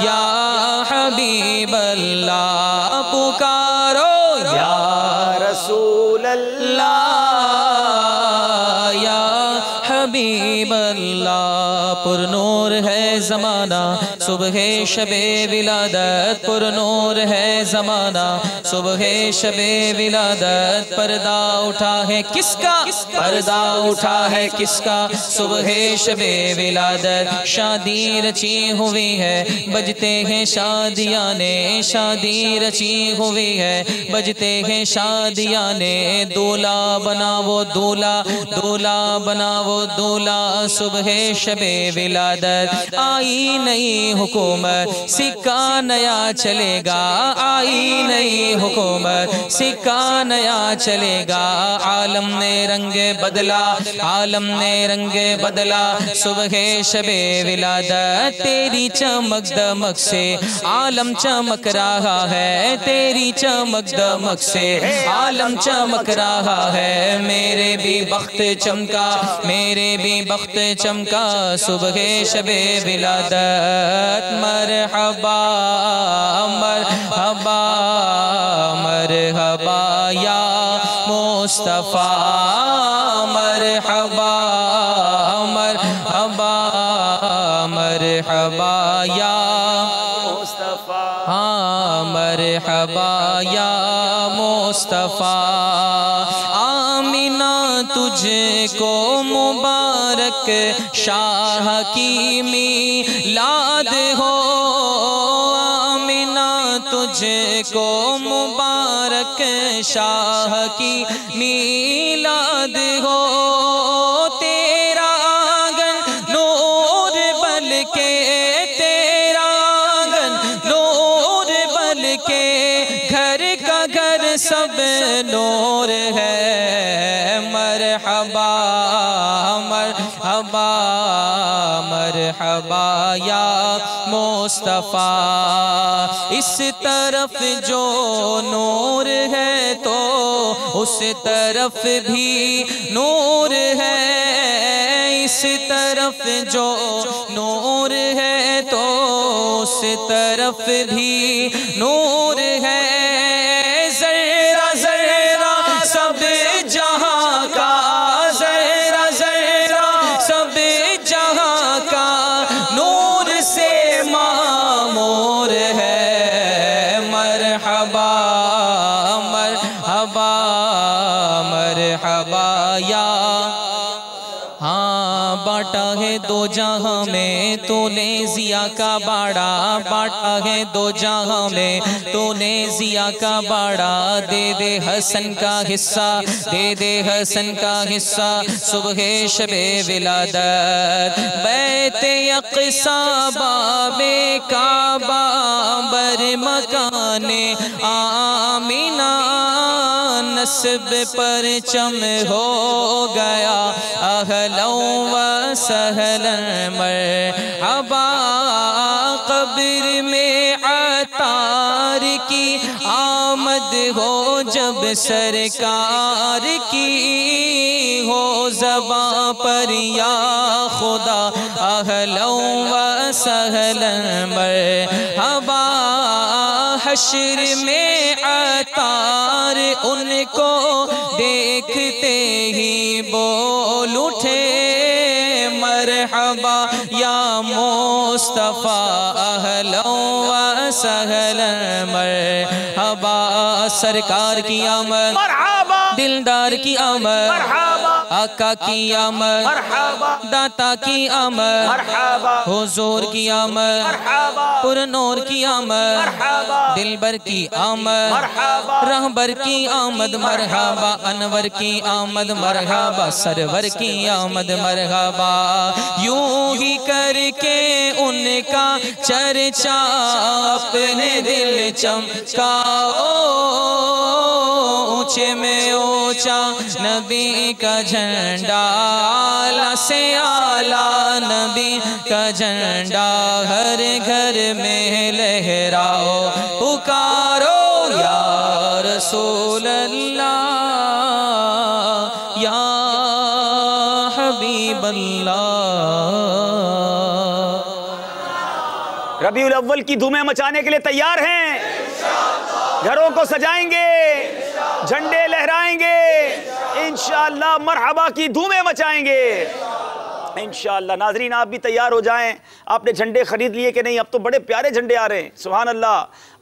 या हबीब अल्लाह। पुकारो या रसूल अल्लाह या हबीब अल्लाह। पुरनूर है ज़माना सुबह शबे विलादत, पुरनूर है ज़माना सुबह शबे विलादत। पर्दा उठा है किसका, पर्दा उठा है किसका, सुबह शबे विलादत। शादी रची हुई है बजते हैं शादियाने, शादी रची हुई है बजते हैं शादियाने। दूल्हा बनावो दूल्हा, दूल्हा बनावो दूल्हा, सुबह शबे विलादत। आई नई हुकूमत सिक्का नया चलेगा, आई नई हुकूमत सिक्का नया चलेगा। आलम ने रंग बदला, आलम ने रंग बदला, सुबह शबे विलादत। तेरी चमक दमक से आलम चमक रहा है, तेरी चमक दमक से आलम चमक रहा है। मेरे भी बख्त चमका, मेरे भी बख्त चमका, सुबह शबे विलादत। मरहबा मरहबा मरहबा या मुस्तफ़ा, मरहबा मरहबा मरहबा या मुस्तफ़ा, हाँ मरहबा या मुस्तफ़ा। आमिना तुझको मुबारक शाह की मीलाद हो, आमिना तुझको मुबारक शाह की मीलाद हो। तेरा आंगन नूर बल के, तेरा आंगन नूर बल के, घर का घर सब नूर है। मरहबा मरहबा मरहबा या मुस्तफ़ा। इस तरफ जो नूर है तो उस तरफ भी नूर है, इस तरफ जो नूर है तो उस तरफ भी नूर है। जरा जरा सब जहां का, जरा जरा सब जहां का नूर से मामूर है। मरहबा मरहबा मरहबा या, हाँ बांटा है दो जहां में तूने जिया का बाड़ा, बांटा है दो जहां में तूने जिया का बाड़ा। दे दे हसन का हिस्सा, दे दे हसन का हिस्सा सुबह शबे विलादत। बैते अक़सा बाबे काबा बर मकाने आमीना, नस्ब पर चम हो गया अहलों व सहलन मरहबा। कब्र में अतार की आमद हो जब सरकार की, हो ज़बां पर या खुदा अहलों व सहलन मरहबा। हश्र में अतार उनको देखते ही बोल उठे, मरहबा या मुस्तफ़ा अहलों व सहलन मरहबा। सरकार की आमद, दिलदार की आमद, आका की आमद, दाता की आमद, हुजूर की आमद, पुरनूर की आमद, दिलबर की आमद, रहबर की आमद मरहबा। अनवर की आमद मरहबा, सरवर की आमद मरहबा। यूं ही करके उनका चर्चा अपने दिल चमकाओ, ऊंचे में ऊंचा नबी का झंडा, आला से आला नबी का झंडा हर घर में लहराओ। पुकारो या रसूल अल्लाह, या हबीब अल्लाह। रबीउल अव्वल की धूमें मचाने के लिए तैयार हैं? घरों को सजाएंगे, झंडे लहराएंगे, इंशाअल्लाह मरहबा की धूमें मचाएंगे इंशाअल्लाह। नाजरीन आप भी तैयार हो जाएं। आपने झंडे खरीद लिए कि नहीं? अब तो बड़े प्यारे झंडे आ रहे हैं, सुभान अल्लाह।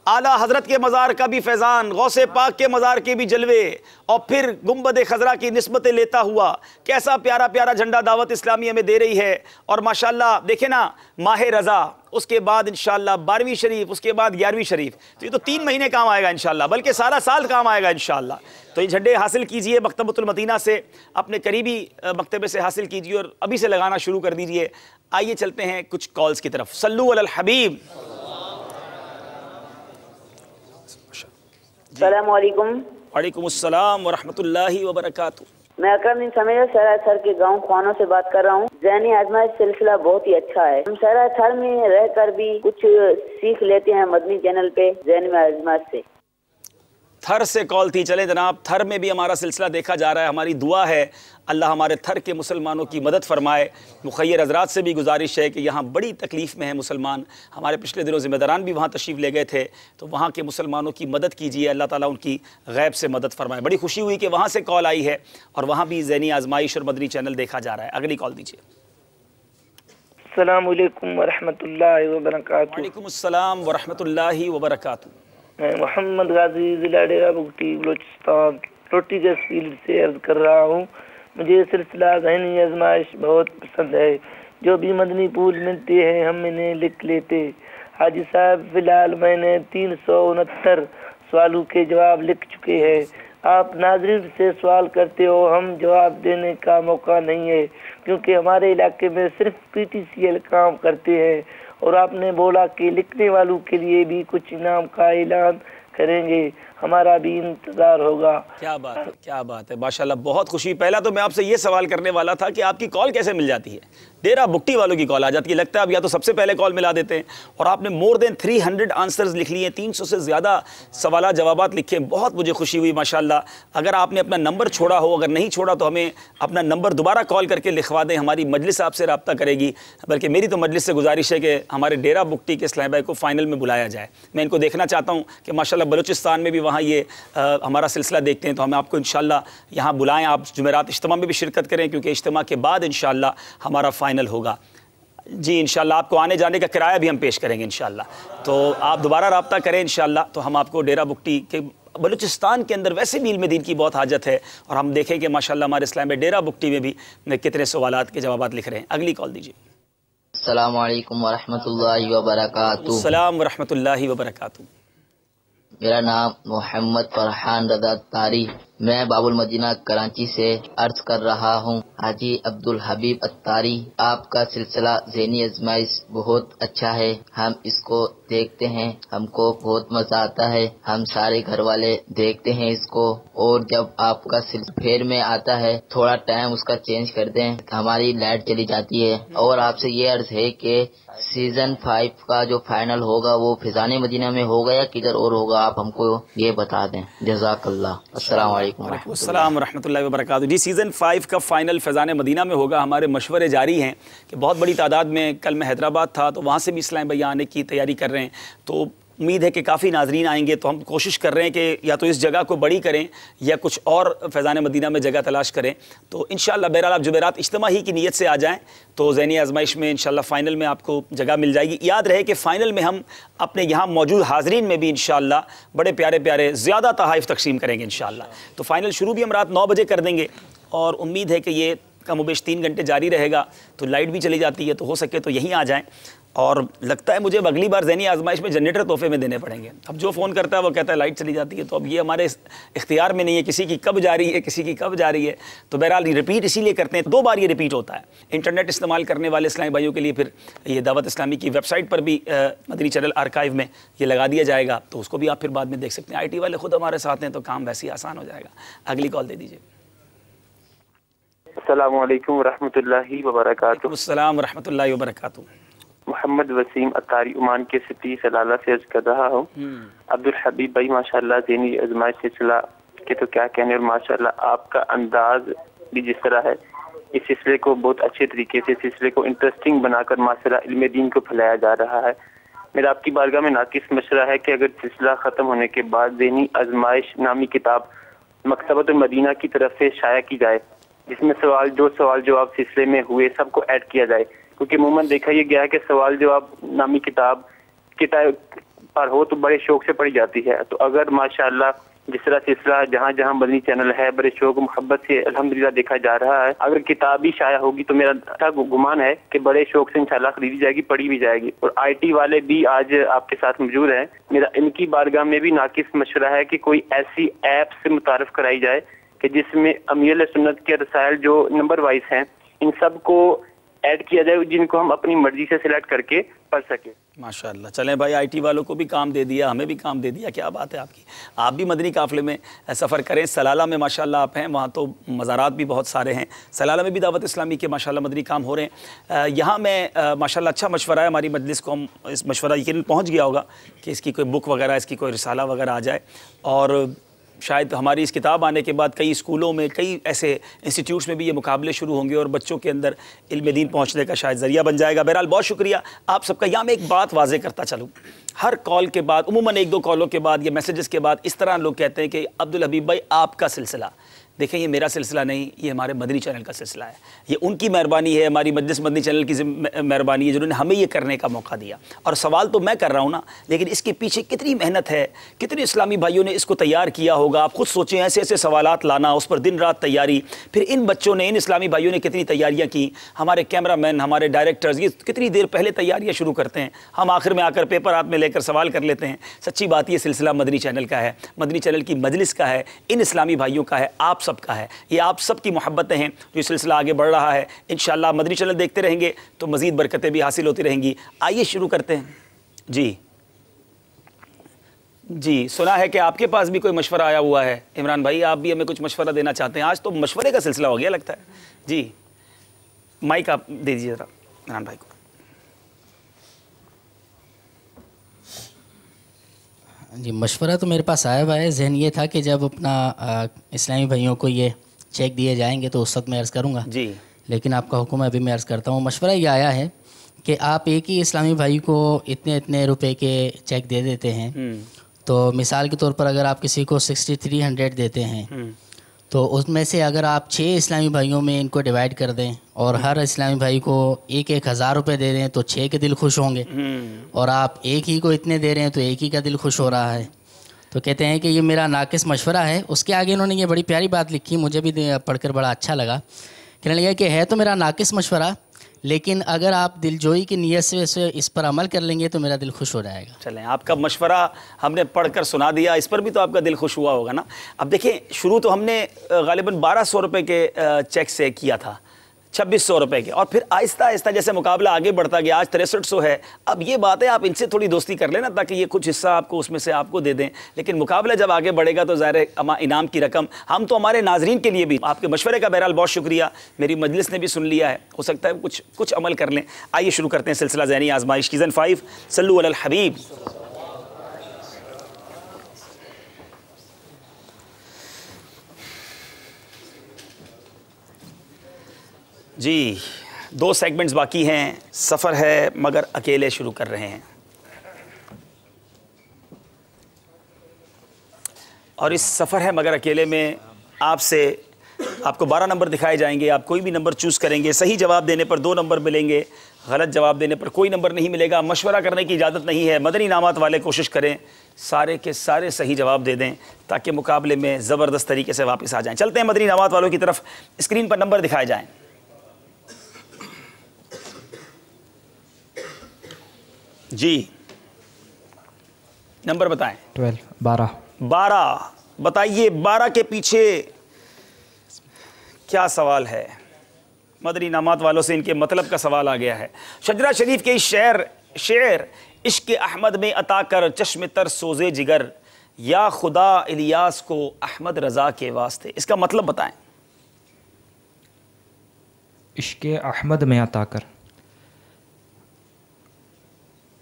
आला हज़रत के मज़ार का भी फैज़ान, गौसे पाक के मज़ार के भी जलवे, और फिर गुंबद खज़रा की निस्बतें लेता हुआ कैसा प्यारा प्यारा झंडा दावत इस्लामी हमें दे रही है। और माशाअल्लाह देखे ना, माह रज़ा, उसके बाद इंशाअल्लाह 12वीं शरीफ, उसके बाद 11वीं शरीफ, तो ये तो 3 महीने काम आएगा इंशाअल्लाह, बल्कि सारा साल काम आएगा इंशाअल्लाह। तो ये झंडे हासिल कीजिए मकतबतुल मदीना से, अपने करीबी मकतबे से हासिल कीजिए और अभी से लगाना शुरू कर दीजिए। आइए चलते हैं कुछ कॉल्स की तरफ। सल्लू अलल हबीब। अस्सलामुअलैकुम। वालेकुम अस्सलाम व रहमतुल्लाहि व बरकातुहू। मैं अकरम समेजा सरासर के गांव ख्वानों से बात कर रहा हूँ। ज़हनी आजमाइश सिलसिला बहुत ही अच्छा है। हम सरासर में रहकर भी कुछ सीख लेते हैं मदनी चैनल पे ज़हनी आजमाइश से। थर से कॉल थी, चले जनाब, थर में भी हमारा सिलसिला देखा जा रहा है। हमारी दुआ है अल्लाह हमारे थर के मुसलमानों की मदद फरमाए। मुखैर हज़रात से भी गुजारिश है कि यहाँ बड़ी तकलीफ़ में है मुसलमान। हमारे पिछले दिनों ज़िम्मेदारान भी वहाँ तशरीफ़ ले गए थे, तो वहाँ के मुसलमानों की मदद कीजिए, अल्लाह ताला उनकी गैब से मदद फरमाए। बड़ी खुशी हुई कि वहाँ से कॉल आई है और वहाँ भी ज़हनी आजमाइश और मदनी चैनल देखा जा रहा है। अगली कॉल दीजिए। अस्सलाम वालेकुम व रहमतुल्लाहि व बरकातुहू। वालेकुम अस्सलाम व रहमतुल्लाहि व बरकातुहू। मैं मोहम्मद गाजी ज़िला डेरा बुगटी बलोचिस्तान रोटी गैस फील्ड से अर्ज़ कर रहा हूँ। मुझे सिलसिला ज़हनी आजमाइश बहुत पसंद है। जो भी मदनी फूल मिलते हैं हम इन्हें लिख लेते। हाजी साहब फ़िलहाल मैंने 369 सवालों के जवाब लिख चुके हैं। आप नाज़रीन से सवाल करते हो, हम जवाब देने का मौका नहीं है क्योंकि हमारे इलाके में सिर्फ PTCL काम करते हैं। और आपने बोला कि लिखने वालों के लिए भी कुछ इनाम का ऐलान करेंगे। हमारा भी इंतज़ार होगा। क्या बात है, क्या बात है, माशाल्लाह, बहुत खुशी। पहला तो मैं आपसे ये सवाल करने वाला था कि आपकी कॉल कैसे मिल जाती है? डेरा बुकटी वालों की कॉल आ जाती है, लगता है अब या तो सबसे पहले कॉल मिला देते हैं। और आपने मोर देन 300 आंसर्स लिख लिए, 300 से ज़्यादा सवाल जवाबात लिखे, बहुत मुझे खुशी हुई माशाल्लाह। अगर आपने अपना नंबर छोड़ा हो, अगर नहीं छोड़ा तो हमें अपना नंबर दोबारा कॉल करके लिखवा दें, हमारी मजलिस आपसे रब्ता करेगी। बल्कि मेरी तो मजलिस से गुजारिश है कि हमारे डेरा बुकटी के इस्लाम भाई को फ़ाइनल में बुलाया जाए। मैं इनको देखना चाहता हूँ कि माशाल्लाह बलूचिस्तान में भी वहाँ ये हमारा सिलसिला देखते हैं, तो हमें आपको इंशाल्लाह यहाँ बुलाएं। आप जुमेरात इज्तिमा में भी शिरकत करें, क्योंकि इज्तिमा के बाद इंशाल्लाह हमारा फ़ाइनल होगा। जी इंशाल्लाह आपको आने जाने का किराया भी हम पेश करेंगे इंशाल्लाह, तो आप दोबारा रब्ता करें इंशाल्लाह। तो हम आपको डेरा बुकटी के बलूचिस्तान के अंदर वैसे भी इल्म दीन की बहुत हाजत है, और हम देखें कि माशाल्लाह हमारे इस्लाम में डेरा बुकटी में भी कितने सवालात के जवाबात लिख रहे हैं। अगली कॉल दीजिए। अस्सलाम वालेकुम वरहमतुल्लाहि वबरकातुहू। अस्सलाम वरहमतुल्लाहि वबरकातुहू। मेरा नाम मोहम्मद फरहान रज़ा अत्तारी, मैं बाबुल मदीना कराची से अर्ज कर रहा हूँ। हाजी अब्दुल हबीब अत्तारी, आपका सिलसिला ज़हनी आज़माइश बहुत अच्छा है, हम इसको देखते हैं, हमको बहुत मजा आता है, हम सारे घर वाले देखते हैं इसको। और जब आपका सिलसिला फेर में आता है, थोड़ा टाइम उसका चेंज कर दें, हमारी लाइट चली जाती है। और आपसे ये अर्ज है कि सीजन 5 का जो फाइनल होगा वो फिजाने मदीना में होगा या किधर और होगा, आप हमको ये बता दें। जज़ाकल्लाह। अस्सलाम वालेकुम रहमतुल्लाहि व बरकातहू। जी सीज़न 5 का फ़ाइनल फ़ैज़ान मदीना में होगा। हमारे मशवरे जारी हैं कि बहुत बड़ी तादाद में, कल मैं हैदराबाद था तो वहाँ से भी इस्लाम भैया आने की तैयारी कर रहे हैं, तो उम्मीद है कि काफ़ी नाजरीन आएंगे। तो हम कोशिश कर रहे हैं कि या तो इस जगह को बड़ी करें या कुछ और फ़ैज़ान मदीना में जगह तलाश करें। तो इंशाअल्लाह बहरहाल आप जुमेरात इज्तिमा ही की नीयत से आ जाएं, तो ज़हनी आज़माइश में इंशाअल्लाह फ़ाइनल में आपको जगह मिल जाएगी। याद रहे कि फ़ाइनल में हम अपने यहाँ मौजूद हाज़रीन में भी इंशाअल्लाह बड़े प्यारे प्यारे ज़्यादा तोहफ़े तक़सीम करेंगे इंशाअल्लाह। तो फ़ाइनल शुरू भी हम रात 9 बजे कर देंगे, और उम्मीद है कि ये कमोबेश 3 घंटे जारी रहेगा। तो लाइट भी चली जाती है, तो हो सके तो यहीं आ जाएँ। और लगता है मुझे अब अगली बार ज़हनी आज़माइश में जनरेटर तोहफे में देने पड़ेंगे। अब जो फ़ोन करता है वो कहता है लाइट चली जाती है, तो अब ये हमारे इख्तियार में नहीं है, किसी की कब जा रही है, किसी की कब जा रही है। तो बहरहाल रिपीट इसीलिए करते हैं, 2 बार ये रिपीट होता है। इंटरनेट इस्तेमाल करने वाले इस्लामी भाइयों के लिए फिर ये दावत इस्लामी की वेबसाइट पर भी मदनी चैनल आर्काइव में ये लगा दिया जाएगा, तो उसको भी आप फिर बाद में देख सकते हैं। IT वाले खुद हमारे साथ हैं, तो काम वैसे ही आसान हो जाएगा। अगली कॉल दे दीजिए। अस्सलाम वालेकुम रहमतुल्लाहि व बरकातुहू। अस्सलाम रहमतुल्लाहि व बरकातुहू। मोहम्मद वसीम अत्तारी उमान के सिटी सलाला से अर्ज कर रहा हूँ। अब्दुल हबीब भाई माशाल्लाह ज़हनी आज़माइश सिलसिला के तो क्या कहने, और माशाल्लाह आपका अंदाज भी जिस तरह है, इस सिलसिले को बहुत अच्छे तरीके से, सिलसिले को इंटरेस्टिंग बनाकर माशाल्लाह इल्म दीन को फैलाया जा रहा है। मेरा आपकी बारगाह में नाकिस मशवरा है कि अगर सिलसिला ख़त्म होने के बाद ज़हनी आज़माइश नामी किताब मकतबतुल मदीना की तरफ से शाया की जाए, जिसमें सवाल जवाब सिलसिले में हुए सबको ऐड किया जाए, क्योंकि अमूमन देखा यह गया है कि सवाल जवाब नामी किताब पर हो तो बड़े शौक से पढ़ी जाती है। तो अगर माशाअल्लाह जिस तरह सिलसिला जहाँ जहाँ मदनी चैनल है बड़े शौक मोहब्बत से अल्हम्दुलिल्लाह देखा जा रहा है, अगर किताब भी शाया होगी तो मेरा अच्छा गुमान है कि बड़े शौक से इंशाल्लाह खरीदी जाएगी, पढ़ी भी जाएगी। और IT वाले भी आज आपके साथ मौजूद हैं। मेरा इनकी बारगाह में भी नाकिस मशवरा है कि कोई ऐसी ऐप से मुतारफ कराई जाए कि जिसमें अमीर सुन्नत के रसायल जो नंबर वाइज हैं इन सब को ऐड किया जाए, जिनको हम अपनी मर्जी से सिलेक्ट करके पढ़ सके। माशाअल्लाह। चलें भाई, IT वालों को भी काम दे दिया, हमें भी काम दे दिया, क्या बात है आपकी। आप भी मदनी काफ़िले में सफ़र करें। सलाला में माशाअल्लाह आप हैं, वहाँ तो मज़ारात भी बहुत सारे हैं। सलाला में भी दावत इस्लामी के माशाअल्लाह मदनी काम हो रहे हैं। यहाँ में माशाअल्लाह अच्छा मशवरा है, हमारी मजलिस को हम इस मशवरा यकीन पहुँच गया होगा कि इसकी कोई बुक वगैरह, इसकी कोई रिसाला वगैरह आ जाए। और शायद हमारी इस किताब आने के बाद कई स्कूलों में, कई ऐसे इंस्टीट्यूट्स में भी ये मुकाबले शुरू होंगे और बच्चों के अंदर इल्म दीन पहुंचने का शायद ज़रिया बन जाएगा। बहरहाल बहुत शुक्रिया आप सबका। यहाँ मैं एक बात वाज़े करता चलूँ, हर कॉल के बाद, उमूमन 1-2 कॉलों के बाद या मैसेजेस के बाद इस तरह लोग कहते हैं कि अब्दुल हबीब भाई आपका सिलसिला। देखें, ये मेरा सिलसिला नहीं, ये हमारे मदनी चैनल का सिलसिला है। ये उनकी मेहरबानी है, हमारी मजलिस मदनी चैनल की मेहरबानी है जिन्होंने हमें ये करने का मौका दिया। और सवाल तो मैं कर रहा हूँ ना, लेकिन इसके पीछे कितनी मेहनत है, कितने इस्लामी भाइयों ने इसको तैयार किया होगा। आप खुद सोचें, ऐसे ऐसे सवालात लाना, उस पर दिन रात तैयारी, फिर इन बच्चों ने, इन इस्लामी भाइयों ने कितनी तैयारियाँ की। हमारे कैमरामैन, हमारे डायरेक्टर्स, ये कितनी देर पहले तैयारियाँ शुरू करते हैं। हम आखिर में आकर पेपर हाथ में लेकर सवाल कर लेते हैं। सच्ची बात, ये सिलसिला मदनी चैनल का है, मदनी चैनल की मजलिस का है, इन इस्लामी भाइयों का है, आप सबका है। ये आप सब की मोहब्बतें हैं जो सिलसिला आगे बढ़ रहा है। इंशाअल्लाह मदनी चैनल देखते रहेंगे तो मज़ीद बरकतें भी हासिल होती रहेंगी। आइए शुरू करते हैं। जी जी, सुना है कि आपके पास भी कोई मशवरा आया हुआ है। इमरान भाई, आप भी हमें कुछ मशवरा देना चाहते हैं। आज तो मशवरे का सिलसिला हो गया लगता है। जी, माइक आप दे दीजिए ज़रा इमरान भाई को। जी, मशवरा तो मेरे पास आया हुआ है। ज़हन ये था कि जब अपना इस्लामी भाइयों को ये चेक दिए जाएंगे तो उस वक्त मैं अर्ज़ करूँगा जी, लेकिन आपका हुक्म है, अभी मैं अर्ज़ करता हूँ। मशवरा ये आया है कि आप एक ही इस्लामी भाई को इतने इतने रुपए के चेक दे देते हैं, तो मिसाल के तौर पर अगर आप किसी को 6300 देते हैं तो उसमें से अगर आप 6 इस्लामी भाइयों में इनको डिवाइड कर दें और हर इस्लामी भाई को 1,000 रुपये दे दें तो 6 के दिल खुश होंगे, और आप एक ही को इतने दे रहे हैं तो एक ही का दिल खुश हो रहा है। तो कहते हैं कि ये मेरा नाकिस मशवरा है। उसके आगे इन्होंने ये बड़ी प्यारी बात लिखी, मुझे भी पढ़कर बड़ा अच्छा लगा। कहने लगा कि है तो मेरा नाकिस मशवरा, लेकिन अगर आप दिलजोई की नीयत से इस पर अमल कर लेंगे तो मेरा दिल खुश हो जाएगा। चलें, आपका मशवरा हमने पढ़कर सुना दिया, इस पर भी तो आपका दिल खुश हुआ होगा ना। अब देखिए, शुरू तो हमने गालिबन 1200 रुपये के चेक से किया था, 2600 रुपये के, और फिर आहिस्ता आहिस्ता जैसे मुकाबला आगे बढ़ता गया, आज 6300 है। अब ये बात है, आप इनसे थोड़ी दोस्ती कर लेना ताकि ये कुछ हिस्सा आपको उसमें से आपको दे दें। लेकिन मुकाबला जब आगे बढ़ेगा तो ज़ाहिर है इनाम की रकम हम तो हमारे नाजरीन के लिए भी। आपके मशवरे का बहरहाल बहुत शुक्रिया, मेरी मजलिस ने भी सुन लिया है, हो सकता है कुछ अमल कर लें। आइए शुरू करते हैं सिलसिला ज़हनी आजमाइश सीज़न 5। सल्लु अलल हबीब। जी, 2 सेगमेंट्स बाकी हैं। सफ़र है मगर अकेले शुरू कर रहे हैं, और इस सफ़र है मगर अकेले में आपको 12 नंबर दिखाए जाएंगे। आप कोई भी नंबर चूज़ करेंगे, सही जवाब देने पर 2 नंबर मिलेंगे, गलत जवाब देने पर कोई नंबर नहीं मिलेगा। मशवरा करने की इजाज़त नहीं है। मदनी इनामात वाले कोशिश करें सारे के सारे सही जवाब दे दें ताकि मुकाबले में ज़बरदस्त तरीके से वापस आ जाएं। चलते हैं मदनी इनामात वालों की तरफ। स्क्रीन पर नंबर दिखाए जाएँ। जी, नंबर बताएं। 12 बताइए, 12 के पीछे क्या सवाल है? मदनी इनामात वालों से इनके मतलब का सवाल आ गया है। शजरा शरीफ के इस शेर इश्क अहमद में अता कर चश्म तर सोजे जिगर, या खुदा इलियास को अहमद रज़ा के वास्ते, इसका मतलब बताएं। इश्क अहमद में अता कर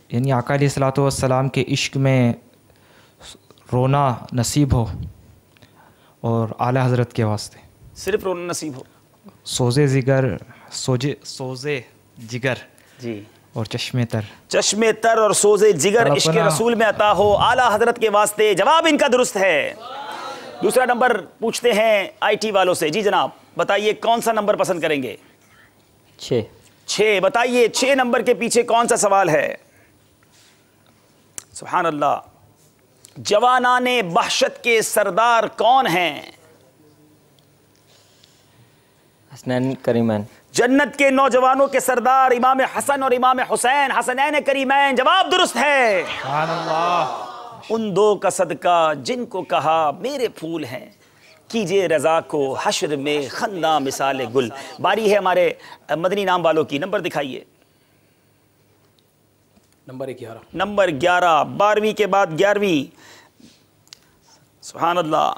यानी आका अलैहिस्सलातु वस्सलाम के इश्क में रोना नसीब हो और आला हज़रत के वास्ते सिर्फ रोना नसीब हो। सोजे जिगर जी, और चश्मे तर और सोजे जिगर इश्क रसूल में अता हो आला हज़रत के वास्ते। जवाब इनका दुरुस्त है। दूसरा नंबर पूछते हैं आईटी वालों से। जी जनाब, बताइए कौन सा नंबर पसंद करेंगे? 6 बताइए 6 नंबर के पीछे कौन सा सवाल है? सुभान अल्लाह। जवानाने बहशत के सरदार कौन हैं? हसनैन करीमैन। जन्नत के नौजवानों के सरदार इमाम हसन और इमाम हुसैन, हसनैन करीमैन। जवाब दुरुस्त है। सुभान अल्लाह। उन 2 का सदका जिनको कहा मेरे फूल हैं, कीजिए रजा को हश्र में खन्दा मिसाल गुल। बारी है हमारे मदनी नाम वालों की। नंबर दिखाइए। नंबर 11। 12वीं के बाद 11वीं। सुभान अल्लाह।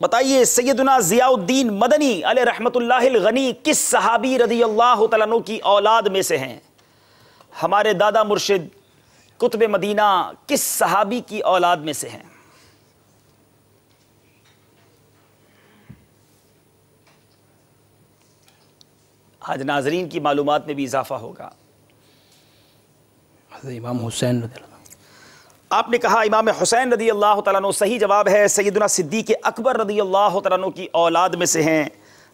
बताइए सैयदना ज़ियाउद्दीन मदनी अलैहि रहमतुल्लाहिल गनी किस सहाबी रज़ियल्लाहु तआला अन्हु की औलाद में से हैं? हमारे दादा मुर्शिद कुतुब मदीना किस सहाबी की औलाद में से हैं? आज नाजरीन की मालूमात में भी इजाफा होगा। इमाम हुसैन। आपने कहा इमाम हुसैन रदी अल्लाह तआला अन्हु। सही जवाब है सैयदना सिद्दीक़ अकबर रदी अल्लाह तआला अन्हु की औलाद में से हैं।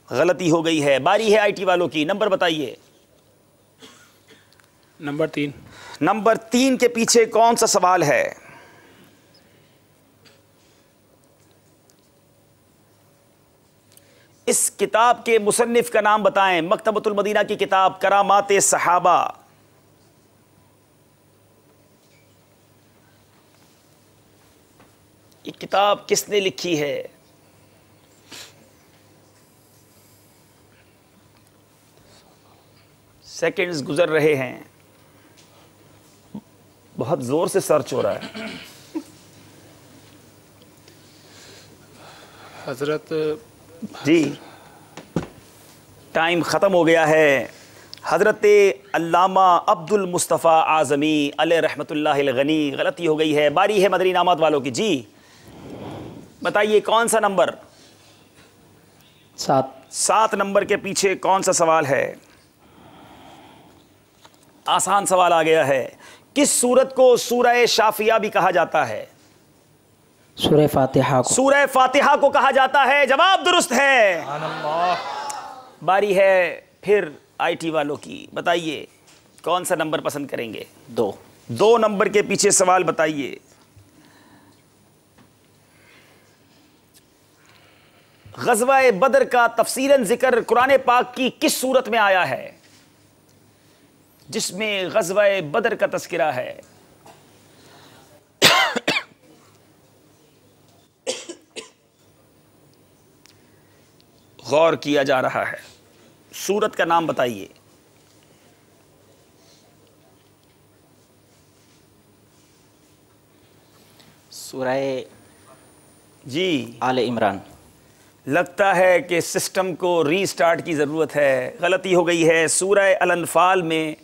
गलती हो गई है। बारी है आईटी वालों की। नंबर बताइए। नंबर 3 के पीछे कौन सा सवाल है? इस किताब के मुसन्निफ का नाम बताएं। मकतबतुल मदीना की किताब करामात सहाबा। ये किताब किसने लिखी है? सेकंड्स गुजर रहे हैं, बहुत जोर से सर्च हो रहा है। हज़रत जी टाइम ख़त्म हो गया है। हज़रत अल्लामा अब्दुल मुस्तफ़ा आज़मी अलैहि रहमतुल्लाहिल गनी। गलती हो गई है। बारी है मदनी इनामात वालों की। जी बताइए कौन सा नंबर? 7 नंबर के पीछे कौन सा सवाल है? आसान सवाल आ गया है। किस सूरत को सूरह शाफिया भी कहा जाता है? सूरह फातिहा को। सूरह फातिहा को कहा जाता है। जवाब दुरुस्त है। बारी है फिर आईटी वालों की। बताइए कौन सा नंबर पसंद करेंगे? 2 नंबर के पीछे सवाल बताइए। ग़ज़वा बदर का तफसीलन जिक्र कुरान पाक की किस सूरत में आया है जिसमें ग़ज़वा बदर का तज़किरा है? गौर किया जा रहा है। सूरत का नाम बताइए। सूरह जी आले इमरान। लगता है कि सिस्टम को रीस्टार्ट की ज़रूरत है। गलती हो गई है। सूरह अल अनफाल में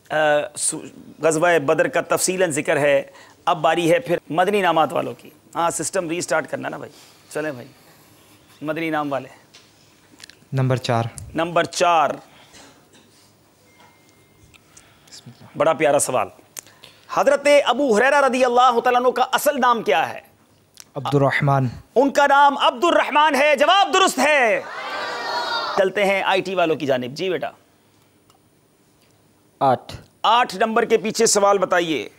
ग़ज़वा बदर का तफसीलन ज़िक्र है। अब बारी है फिर मदनी इनामात वालों की। हाँ सिस्टम रीस्टार्ट करना ना भाई। चलें भाई मदनी इनाम वाले। नंबर 4। नंबर 4 बड़ा प्यारा सवाल। हज़रत अबू हुरैरा रदी अल्लाह तआला अन्हु का असल नाम क्या है? अब्दुर्रहमान। उनका नाम अब्दुर्रहमान है। जवाब दुरुस्त है। चलते हैं आईटी वालों की जानिब। जी बेटा 8 नंबर के पीछे सवाल बताइए।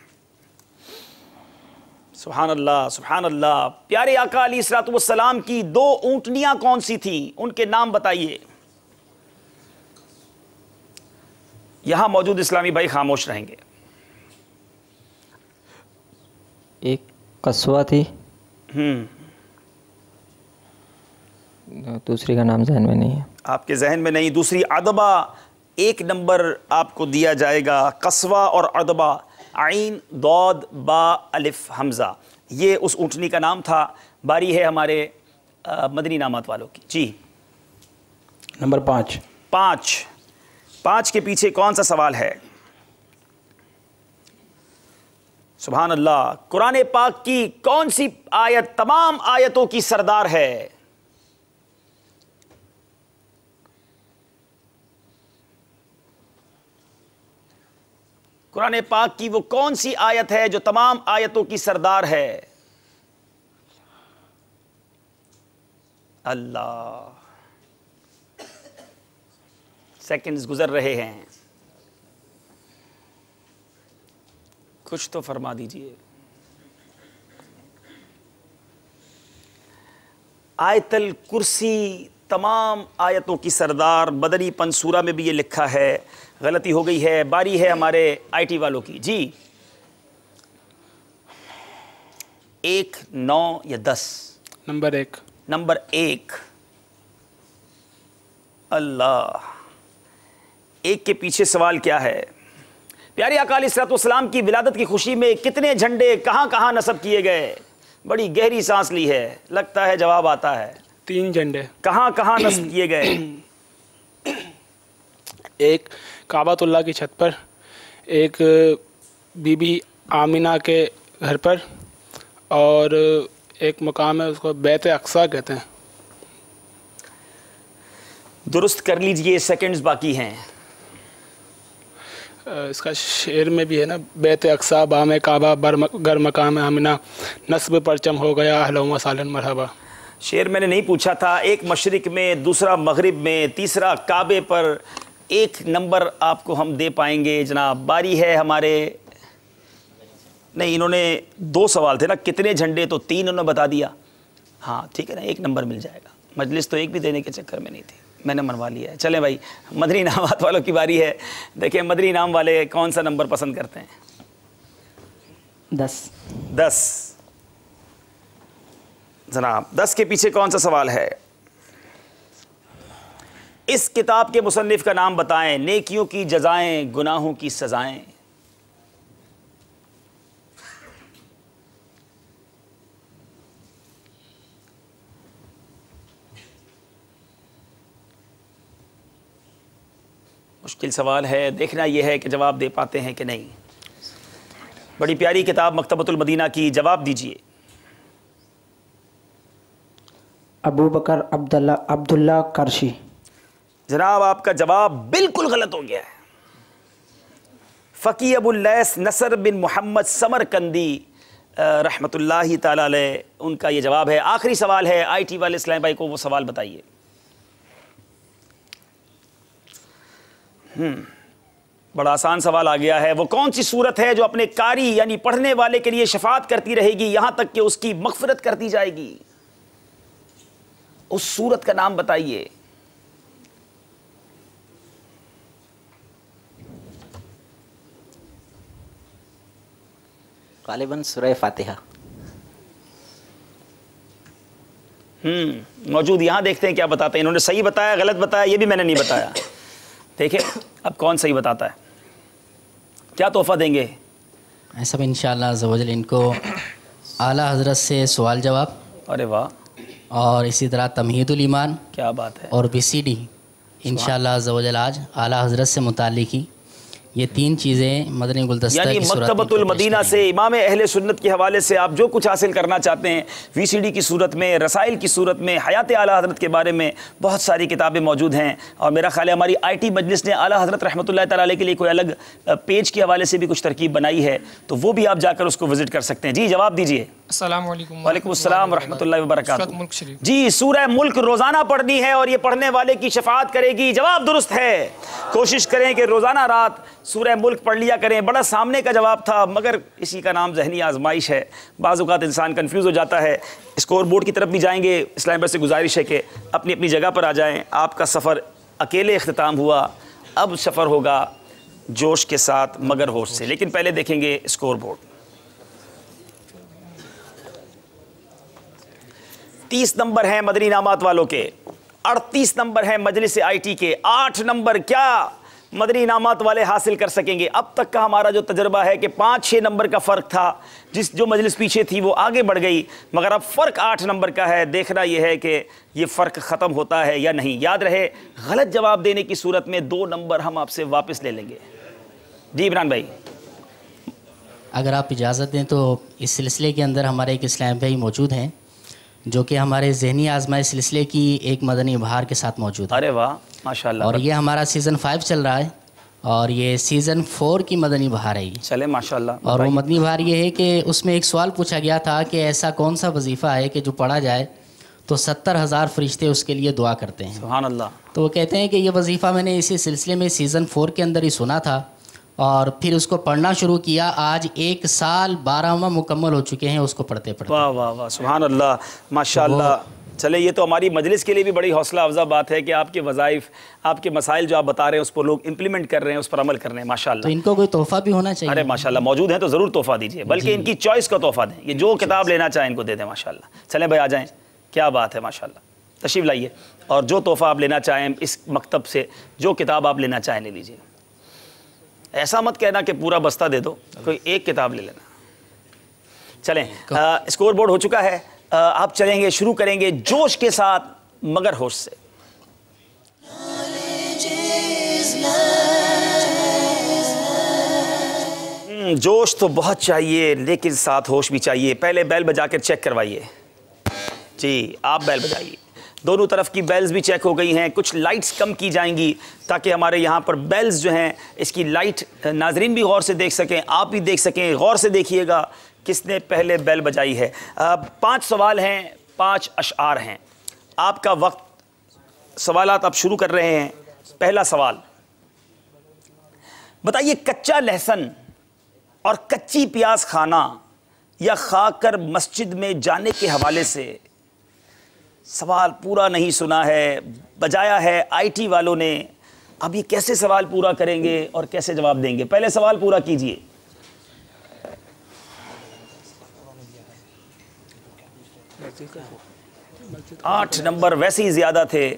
सुभान अल्लाह सुभान अल्लाह। प्यारे आका अलैहिस्सलातु वस्सलाम की 2 ऊंटनियां कौन सी थी? उनके नाम बताइए। यहां मौजूद इस्लामी भाई खामोश रहेंगे। एक कस्वा थी, दूसरी का नाम जहन में नहीं है। आपके जहन में नहीं। दूसरी अदबा। 1 नंबर आपको दिया जाएगा। कस्वा और अदबा आइन दौद बा अलिफ हमज़ा, ये उस ऊँटनी का नाम था। बारी है हमारे मदनी नामात वालों की। जी नंबर 5 के पीछे कौन सा सवाल है? सुभान अल्लाह। कुरान पाक की कौन सी आयत तमाम आयतों की सरदार है? कुरान पाक की वो कौन सी आयत है जो तमाम आयतों की सरदार है? अल्लाह। सेकंड्स गुजर रहे हैं, कुछ तो फरमा दीजिए। आयतल कुर्सी तमाम आयतों की सरदार। बदरी पंसूरा में भी ये लिखा है। गलती हो गई है। बारी है हमारे आईटी वालों की। जी 1, 9 या 10? नंबर 1। अल्लाह। 1 के पीछे सवाल क्या है? प्यारे आका अलैहिस्सलाम की विलादत की खुशी में कितने झंडे कहां कहां नस्ब किए गए? बड़ी गहरी सांस ली है। लगता है जवाब आता है। 3 झंडे। कहां कहां नस्ब किए गए? एक काबातुल्लाह की छत पर, एक बीबी आमिना के घर पर, और एक मकाम है उसको बैत अक्सा कहते हैं। दुरुस्त कर लीजिए, सेकंड्स बाकी हैं। इसका शेर में भी है ना, बैत अक्सा बाम काबा गर मकाम आमिना नस्ब परचम हो गया अहलहुम सालन मरहबा। शेर मैंने नहीं पूछा था। एक मशरिक में, दूसरा मगरिब में, तीसरा काबे पर। 1 नंबर आपको हम दे पाएंगे जनाब। बारी है हमारे, नहीं इन्होंने 2 सवाल थे ना, कितने झंडे, तो 3 उन्होंने बता दिया। हाँ ठीक है ना, 1 नंबर मिल जाएगा। मजलिस तो एक भी देने के चक्कर में नहीं थी, मैंने मनवा लिया है। चलें भाई मदनी इनामात वालों की बारी है। देखिए मदनी इनाम वाले कौन सा नंबर पसंद करते हैं? 10 जनाब। 10 के पीछे कौन सा सवाल है? इस किताब के मुसन्निफ का नाम बताएं। नेकियों की जजाएं, गुनाहों की सजाएं। मुश्किल सवाल है, देखना यह है कि जवाब दे पाते हैं कि नहीं। बड़ी प्यारी किताब मकतबतुल मदीना की, जवाब दीजिए। अबू बकर अब्दुल्ला करशी। जनाब आपका जवाब बिल्कुल गलत हो गया है। फ़की अबुल लैस नसर बिन मोहम्मद समरकंदी रहमतुल्लाहि ताला अलैह, उनका ये जवाब है। आखिरी सवाल है IT वाले इस्लाम भाई को, वो सवाल बताइए। बड़ा आसान सवाल आ गया है। वो कौन सी सूरत है जो अपने कारी यानी पढ़ने वाले के लिए शफात करती रहेगी यहां तक कि उसकी मग़फ़िरत कर दी जाएगी? उस सूरत का नाम बताइए। गालिबन सूरह फातिहा। मौजूद यहाँ देखते हैं क्या बताते हैं। इन्होंने सही बताया, गलत बताया, ये भी मैंने नहीं बताया। देखें अब कौन सही बताता है। क्या तोहफा देंगे? ऐसा भी इंशाअल्लाह अज़्ज़ व जल इनको आला हज़रत से सवाल जवाब, अरे वाह, और इसी तरह तमहीदुल ईमान, क्या बात है, और BCD इंशाअल्लाह अज़्ज़ व जल आज आला हज़रत से मुताल्लिक़ ये 3 चीज़ें मदनी गुलदस्ता यानी मकतबतुल मदीना से इमाम अहले सुन्नत के हवाले से आप जो कुछ हासिल करना चाहते हैं, VCD की सूरत में, रसाइल की सूरत में, हयात आला हज़रत के बारे में बहुत सारी किताबें मौजूद हैं। और मेरा ख्याल है हमारी IT मजलिस ने आला हज़रत रहमतुल्लाह तआला अलैह के लिए कोई अलग पेज के हवाले से भी कुछ तरकीब बनाई है, तो वो भी आप जाकर उसको विज़िट कर सकते हैं। जी जवाब दीजिए। अस्सलामु अलैकुम। वालेकुम अस्सलाम वरहमतुल्लाहि वबरकातुहू। मुल्क शरीफ। जी सूरह मुल्क रोज़ाना पढ़नी है और ये पढ़ने वाले की शफाअत करेगी। जवाब दुरुस्त है। कोशिश करें कि रोज़ाना रात सूरह मुल्क पढ़ लिया करें। बड़ा सामने का जवाब था, मगर इसी का नाम ज़हनी आजमाइश है। बाज़ औक़ात इंसान कन्फ्यूज़ हो जाता है। स्कोर बोर्ड की तरफ भी जाएंगे। इस्लाम भाई से गुजारिश है कि अपनी अपनी जगह पर आ जाएँ। आपका सफ़र अकेले इख्तिताम हुआ, अब सफ़र होगा जोश के साथ मगर होश से। लेकिन पहले देखेंगे स्कोर बोर्ड। 30 नंबर हैं मदनी इनामात वालों के, 38 नंबर हैं मजलिस IT के, 8 नंबर क्या मदनी इनामात वाले हासिल कर सकेंगे? अब तक का हमारा जो तजर्बा है कि 5-6 नंबर का फ़र्क था, जो मजलिस पीछे थी वो आगे बढ़ गई, मगर अब फ़र्क 8 नंबर का है। देखना यह है कि ये फ़र्क ख़त्म होता है या नहीं। याद रहे, गलत जवाब देने की सूरत में 2 नंबर हम आपसे वापस ले लेंगे। जी इमरान भाई, अगर आप इजाज़त दें तो इस सिलसिले के अंदर हमारे एक इस्लाम भाई मौजूद हैं जो कि हमारे ज़हनी आज़माइश सिलसिले की एक मदनी बहार के साथ मौजूद है। अरे वाह माशाल्लाह। और ये हमारा सीज़न 5 चल रहा है और ये सीज़न 4 की मदनी बहार है ये। चले माशाल्लाह। और वो मदनी बहार ये है कि उसमें एक सवाल पूछा गया था कि ऐसा कौन सा वजीफ़ा है कि जो पढ़ा जाए तो 70,000 फरिश्ते उसके लिए दुआ करते हैं। सुभान अल्लाह। तो वो कहते हैं कि ये वजीफ़ा मैंने इसी सिलसिले में सीज़न 4 के अंदर ही सुना था और फिर उसको पढ़ना शुरू किया। आज 1 साल 12वां मुकम्मल हो चुके हैं उसको पढ़ते पढ़ते। वाह वाह वाह, सुभान अल्लाह माशाल्लाह। चले ये तो हमारी मजलिस के लिए भी बड़ी हौसला अफजा बात है कि आपके वज़ाइफ, आपके मसाइल जो आप बता रहे हैं उस पर लोग इंप्लीमेंट कर रहे हैं, उस पर अमल कर रहे हैं माशाल्लाह। तो इनको कोई तोहफ़ा भी होना चाहिए। अरे माशाल्लाह, मौजूद हैं तो ज़रूर तोहफ़ा दीजिए, बल्कि इनकी चॉइस का तोहफ़ा दें। ये जो किताब लेना चाहें इनको दे दें माशाल्लाह। चलें भाई आ जाएँ, क्या बात है माशाल्लाह। तशरीफ़ लाइए और जो तोहफ़ा आप लेना चाहें इस मकतब से, जो किताब आप लेना चाहें ले लीजिए। ऐसा मत कहना कि पूरा बस्ता दे दो, कोई एक किताब ले लेना। चलें, स्कोर बोर्ड हो चुका है। आप चलेंगे, शुरू करेंगे जोश के साथ मगर होश से। जोश तो बहुत चाहिए लेकिन साथ होश भी चाहिए। पहले बेल बजा कर चेक करवाइए। जी आप बेल बजाइए। दोनों तरफ की बेल्स भी चेक हो गई हैं। कुछ लाइट्स कम की जाएंगी ताकि हमारे यहाँ पर बेल्स जो हैं इसकी लाइट नाजरीन भी गौर से देख सकें, आप भी देख सकें। गौर से देखिएगा किसने पहले बेल बजाई है। 5 सवाल हैं, 5 अशआर हैं। आपका वक्त, सवालात आप शुरू कर रहे हैं। पहला सवाल बताइए, कच्चा लहसुन और कच्ची प्याज खाना या खाकर मस्जिद में जाने के हवाले से। सवाल पूरा नहीं सुना है, बजाया है IT वालों ने। अब ये कैसे सवाल पूरा करेंगे और कैसे जवाब देंगे? पहले सवाल पूरा कीजिए। आठ नंबर वैसे ही ज्यादा थे।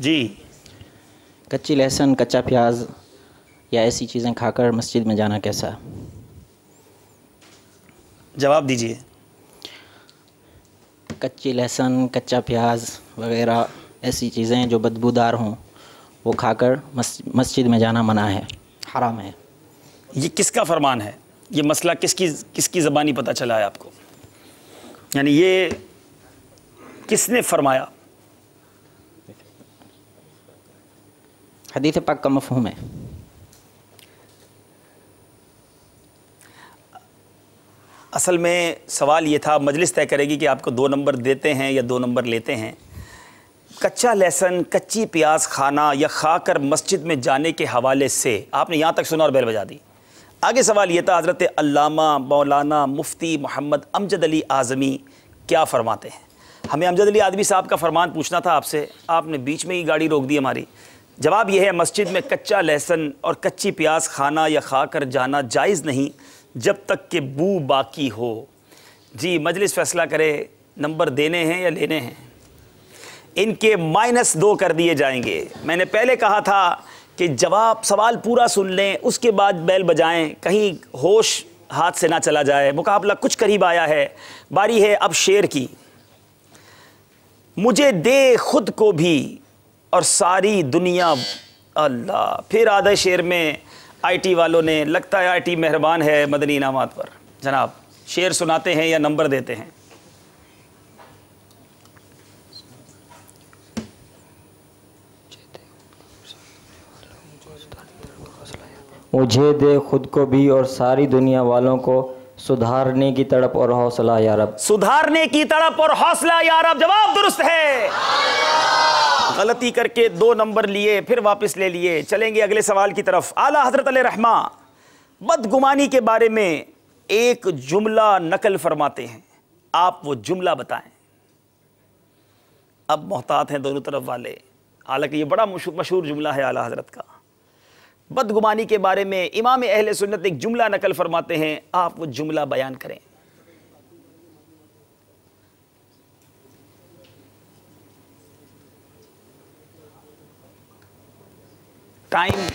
जी कच्ची लहसुन, कच्चा प्याज या ऐसी चीज़ें खाकर मस्जिद में जाना कैसा? जवाब दीजिए। कच्ची लहसुन, कच्चा प्याज वगैरह ऐसी चीज़ें जो बदबूदार हों वो खाकर मस्जिद में जाना मना है, हराम है। ये किसका फरमान है? ये मसला किसकी ज़बानी पता चला है आपको? यानी ये किसने फरमाया? हदीस पाक का मफ़हूम है। असल में सवाल ये था, मजलिस तय करेगी कि आपको 2 नंबर देते हैं या 2 नंबर लेते हैं। कच्चा लहसुन, कच्ची प्याज खाना या खाकर मस्जिद में जाने के हवाले से आपने यहाँ तक सुना और बेल बजा दी। आगे सवाल ये था, हज़रत अल्लामा मौलाना मुफ्ती मोहम्मद अमजद अली आज़मी क्या फ़रमाते हैं? हमें अमजद अली आज़मी साहब का फरमान पूछना था आपसे, आपने बीच में ही गाड़ी रोक दी हमारी। जवाब यह है, मस्जिद में कच्चा लहसुन और कच्ची प्याज खाना या खाकर जाना जायज़ नहीं जब तक कि बू बाकी हो। जी, मजलिस फ़ैसला करे नंबर देने हैं या लेने हैं। इनके -2 कर दिए जाएंगे। मैंने पहले कहा था कि जवाब सवाल पूरा सुन लें, उसके बाद बैल बजाएं, कहीं होश हाथ से ना चला जाए। मुकाबला कुछ करीब आया है। बारी है अब शेर की। मुझे दे खुद को भी और सारी दुनिया, अल्लाह, फिर आधे शेर में आईटी वालों ने, लगता है आईटी मेहरबान है मदनी इनामात पर। जनाब, शेर सुनाते हैं या नंबर देते हैं? मुझे दे खुद को भी और सारी दुनिया वालों को सुधारने की तड़प और हौसला या रब। सुधारने की तड़प और हौसला या रब। जवाब दुरुस्त है। गलती करके 2 नंबर लिए, फिर वापस ले लिए। चलेंगे अगले सवाल की तरफ। आला हजरत अलैहि रहमा बदगुमानी के बारे में एक जुमला नकल फरमाते हैं, आप वो जुमला बताएं। अब मोहतात हैं दोनों तरफ वाले, हालांकि ये बड़ा मशहूर जुमला है आला हजरत का। बदगुमानी के बारे में इमाम अहले सुन्नत एक जुमला नकल फरमाते हैं, आप वो जुमला बयान करें। टाइम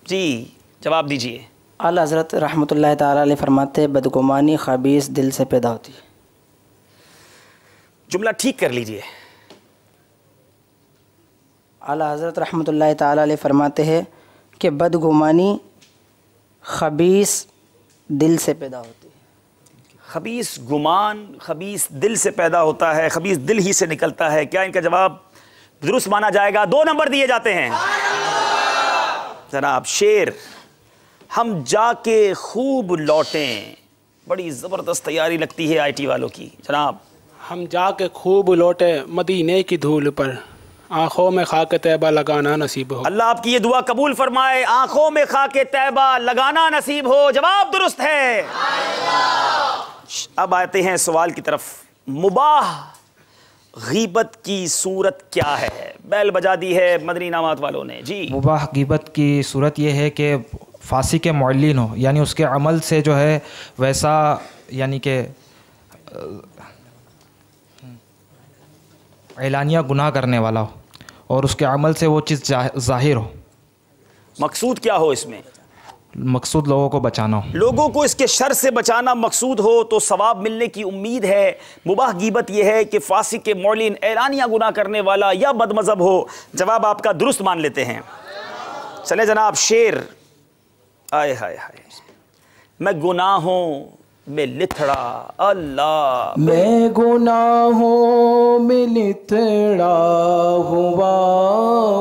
जी, जवाब दीजिए। आला हज़रत रहमतुल्लाह ताला अलैह फरमाते, बदगुमानी खबीस दिल से पैदा होती है। जुमला ठीक कर लीजिए। आला हज़रत रहमतुल्लाह ताला अलैह फरमाते हैं कि बदगुमानी खबीस दिल से पैदा होती है। खबीस गुमान खबीस दिल से पैदा होता है, खबीस दिल ही से निकलता है। क्या इनका जवाब दुरुस्त माना जाएगा? 2 नंबर दिए जाते हैं। जनाब, शेर। हम जाके खूब लौटें, बड़ी ज़बरदस्त तैयारी लगती है आईटी वालों की। जनाब, हम जाके खूब लौटे मदीने की धूल पर, आँखों में खाके तैबा लगाना नसीब हो। अल्लाह आपकी ये दुआ कबूल फरमाए, आँखों में खाके तैबा लगाना नसीब हो। जवाब दुरुस्त है। अब आते हैं सवाल की तरफ। मुबाह गीबत की सूरत क्या है? बैल बजा दी है मदनी इनामात वालों ने। जी, मुबाह गीबत की सूरत यह है कि फासी के मुअल्लिन हो, यानी उसके अमल से जो है वैसा, यानी कि एलानिया गुनाह करने वाला हो और उसके अमल से वो चीज़ ज़ाहिर हो। मकसूद क्या हो इसमें? मकसूद लोगों को बचाना हो, लोगों को इसके शर से बचाना मकसूद हो तो सवाब मिलने की उम्मीद है। मुबाह गीबत यह है कि फासिक के मौलिन, एलानिया गुनाह करने वाला या बदमज़हब हो। जवाब आपका दुरुस्त मान लेते हैं। चले जनाब, शेर। आए हाय हाय, मैं गुनाहों में लिथड़ा, अल्लाह, मैं गुनाहों में लिथड़ा हुआ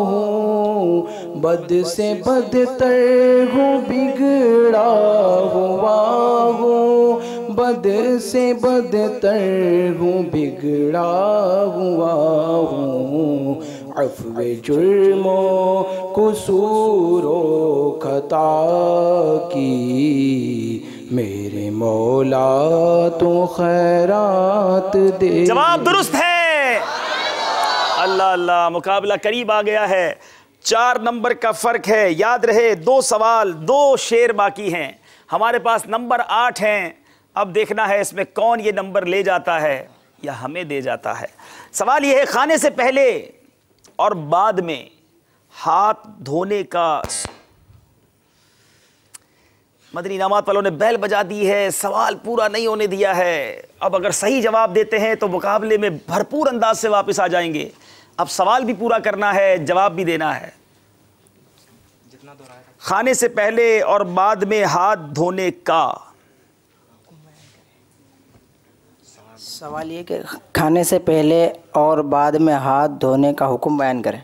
हूँ, बद से बदतर हूँ, बिगड़ा हुआ हूँ, बद से बदतर हूँ, बिगड़ा हुआ हूँ। अफ़्वे जुर्मों कुसूरो खता की, मेरे मौला तो खैरात दे। जवाब दुरुस्त है। अल्लाह अल्लाह, मुकाबला करीब आ गया है। 4 नंबर का फ़र्क है। याद रहे, 2 सवाल, 2 शेर बाकी हैं। हमारे पास नंबर 8 हैं। अब देखना है इसमें कौन ये नंबर ले जाता है या हमें दे जाता है। सवाल ये है, खाने से पहले और बाद में हाथ धोने का। मदनी इनामात वालों ने बैल बजा दी है, सवाल पूरा नहीं होने दिया है। अब अगर सही जवाब देते हैं तो मुकाबले में भरपूर अंदाज से वापस आ जाएंगे। अब सवाल भी पूरा करना है, जवाब भी देना है। खाने से पहले और बाद में हाथ धोने का। सवाल ये कि खाने से पहले और बाद में हाथ धोने का हुक्म बयान करें।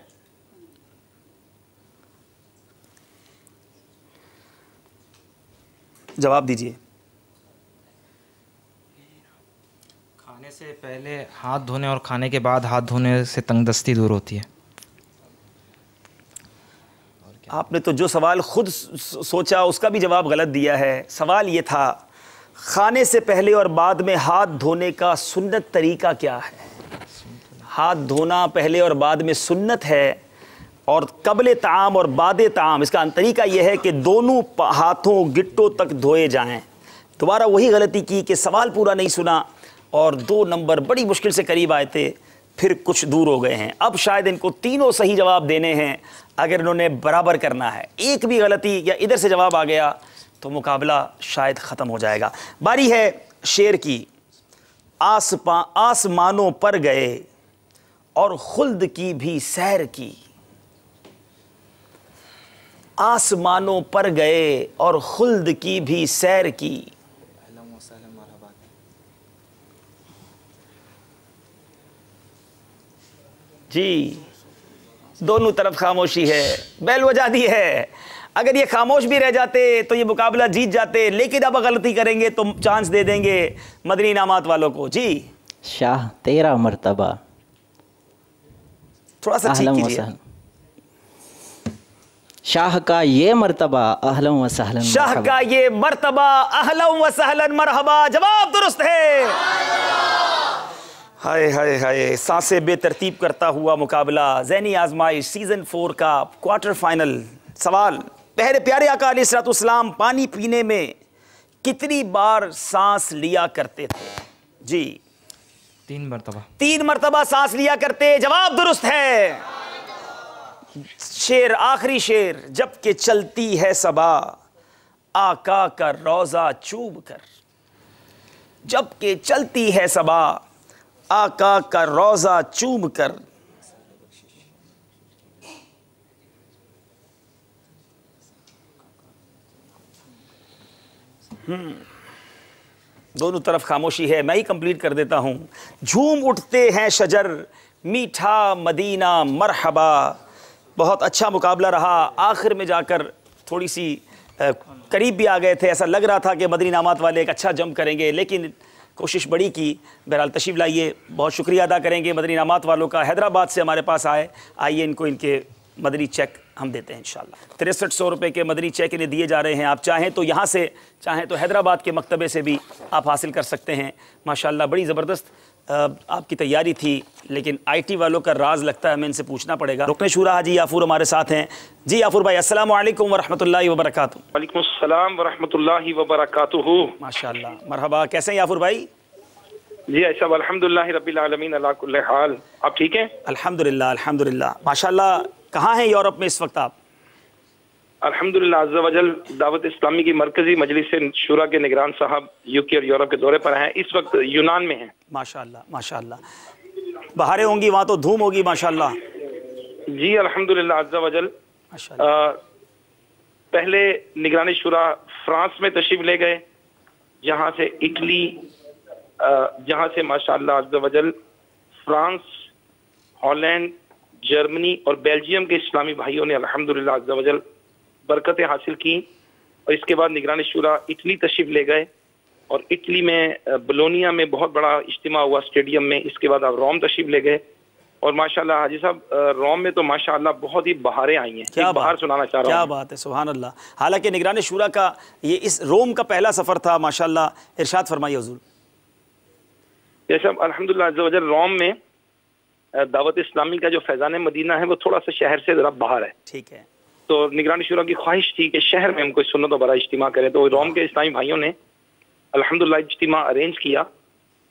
जवाब दीजिए। खाने से पहले हाथ धोने और खाने के बाद हाथ धोने से तंगदस्ती दूर होती है। आपने तो जो सवाल खुद सोचा उसका भी जवाब गलत दिया है। सवाल ये था खाने से पहले और बाद में हाथ धोने का सुन्नत तरीका क्या है। हाथ धोना पहले और बाद में सुन्नत है, और कबले ताम और बादे ताम इसका तरीका यह है कि दोनों हाथों गिट्टों तक धोए जाएं। दोबारा वही गलती की कि सवाल पूरा नहीं सुना और 2 नंबर बड़ी मुश्किल से करीब आए थे, फिर कुछ दूर हो गए हैं। अब शायद इनको तीनों सही जवाब देने हैं अगर इन्होंने बराबर करना है। एक भी गलती या इधर से जवाब आ गया तो मुकाबला शायद ख़त्म हो जाएगा। बारी है शेर की। आसमानों पर गए और खुल्द की भी सैर की। आसमानों पर गए और खुल्द की भी सैर की। जी, दोनों तरफ खामोशी है, बैल बजा दी है। अगर ये खामोश भी रह जाते तो ये मुकाबला जीत जाते, लेकिन अब गलती करेंगे तो चांस दे देंगे मदनी इनामात वालों को। जी, शाह तेरा मर्तबा। थोड़ा सा ठीक कीजिए। शाह का ये मर्तबा अहलन व सहलन। शाह का ये मर्तबा अहलन व सहलन मरहबा। जवाब दुरुस्त है। हाय हाय हाय, सांसें बेतरतीब करता हुआ मुकाबला ज़हनी आजमाइश सीज़न 4 का क्वार्टर फाइनल। सवाल, पहले प्यारे आका अलैहिस्सलाम पानी पीने में कितनी बार सांस लिया करते थे। जी, 3 मरतबा। 3 मरतबा सांस लिया करते। जवाब दुरुस्त है। शेर, आखिरी शेर, जब के चलती है सबा आका का रोजा चूम कर। जब के चलती है सबा आका का रोजा चूम कर। दोनों तरफ खामोशी है, मैं ही कंप्लीट कर देता हूं। झूम उठते हैं शजर मीठा मदीना मरहबा। बहुत अच्छा मुकाबला रहा। आखिर में जाकर थोड़ी सी करीब भी आ गए थे। ऐसा लग रहा था कि मदनी इनामात वाले एक अच्छा जंप करेंगे, लेकिन कोशिश बड़ी की। बहरहाल तशरीफ़ लाइए, बहुत शुक्रिया अदा करेंगे मदनी इनामात वालों का। हैदराबाद से हमारे पास आए, आइए इनको इनके मदनी चेक हम देते हैं इंशाल्लाह। 6300 रुपये के मदनी चेक इन्हें दिए जा रहे हैं। आप चाहें तो यहाँ से, चाहें तो हैदराबाद के मकतबे से भी आप हासिल कर सकते हैं। माशाल्लाह बड़ी ज़बरदस्त आपकी तैयारी थी, लेकिन IT वालों का राज लगता है हमें इनसे पूछना पड़ेगा। रुकन शूरा हाजी याफूर हमारे साथ हैं। जी याफूर भाई, अस्सलाम वालेकुम वरहमतुल्लाहि वबरकातुहू। वालेकुम अस्सलाम वरहमतुल्लाहि वबरकातुहू। माशाल्लाह, मरहबा। कैसे हैं याफूर भाई? जी ऐसा अल्हम्दुलिल्लाह रब्बिल आलमीन अला कुल्ली हाल। आप ठीक हैं? अल्हम्दुलिल्लाह अल्हम्दुलिल्लाह माशाल्लाह। कहाँ हैं यूरोप में इस वक्त आप? अल्हम्दुलिल्लाह अज़्ज़ा वजल दावत इस्लामी की मरकजी मजलिस शूरा के निगरान साहब UK और यूरोप के दौरे पर हैं। इस वक्त यूनान में हैं। माशाल्लाह माशाल्लाह, बहारें होंगी वहाँ तो, धूम होगी माशाल्लाह। जी अल्हम्दुलिल्लाह अज़्ज़ा वजल। पहले निगरानी शूरा फ्रांस में तशरीफ ले गए, जहाँ से इटली, जहाँ से माशाल्लाह अज़्ज़ा वजल फ्रांस, हॉलैंड, जर्मनी और बेल्जियम के इस्लामी भाइयों ने अल्हम्दुलिल्लाह अज़्ज़ा वजल बरकतें हासिल की। और इसके बाद निगरानी शूरा इटली तशरीफ ले गए और इटली में बोलोनिया में बहुत बड़ा इज्तिमा हुआ स्टेडियम में। इसके बाद आप रोम तशरीफ ले गए और माशाल्लाह हाजी साहब रोम में तो माशाल्लाह बहुत ही बहारें आई हैं। क्या बाहर सुनाना चाह रहा हूँ। क्या बात है, सुभान अल्लाह। हालांकि निगरानी शूरा का ये इस रोम का पहला सफ़र था माशाल्लाह। इरशाद फरमाइए हुज़ूर। जैसा अल्हम्दुलिल्लाह अज़्ज़ा वजल रोम में दावत इस्लामी का जो फैज़ान मदीना है वो थोड़ा सा शहर से ज़रा बाहर है। ठीक है। तो निगरानी शूरा की ख्वाहिश थी कि शहर में हम कोई सुन्नत और बड़ा इज्तिमा करें, तो रोम के इस्लामी भाइयों ने अल्हम्दुलिल्लाह इज्तिमा अरेंज किया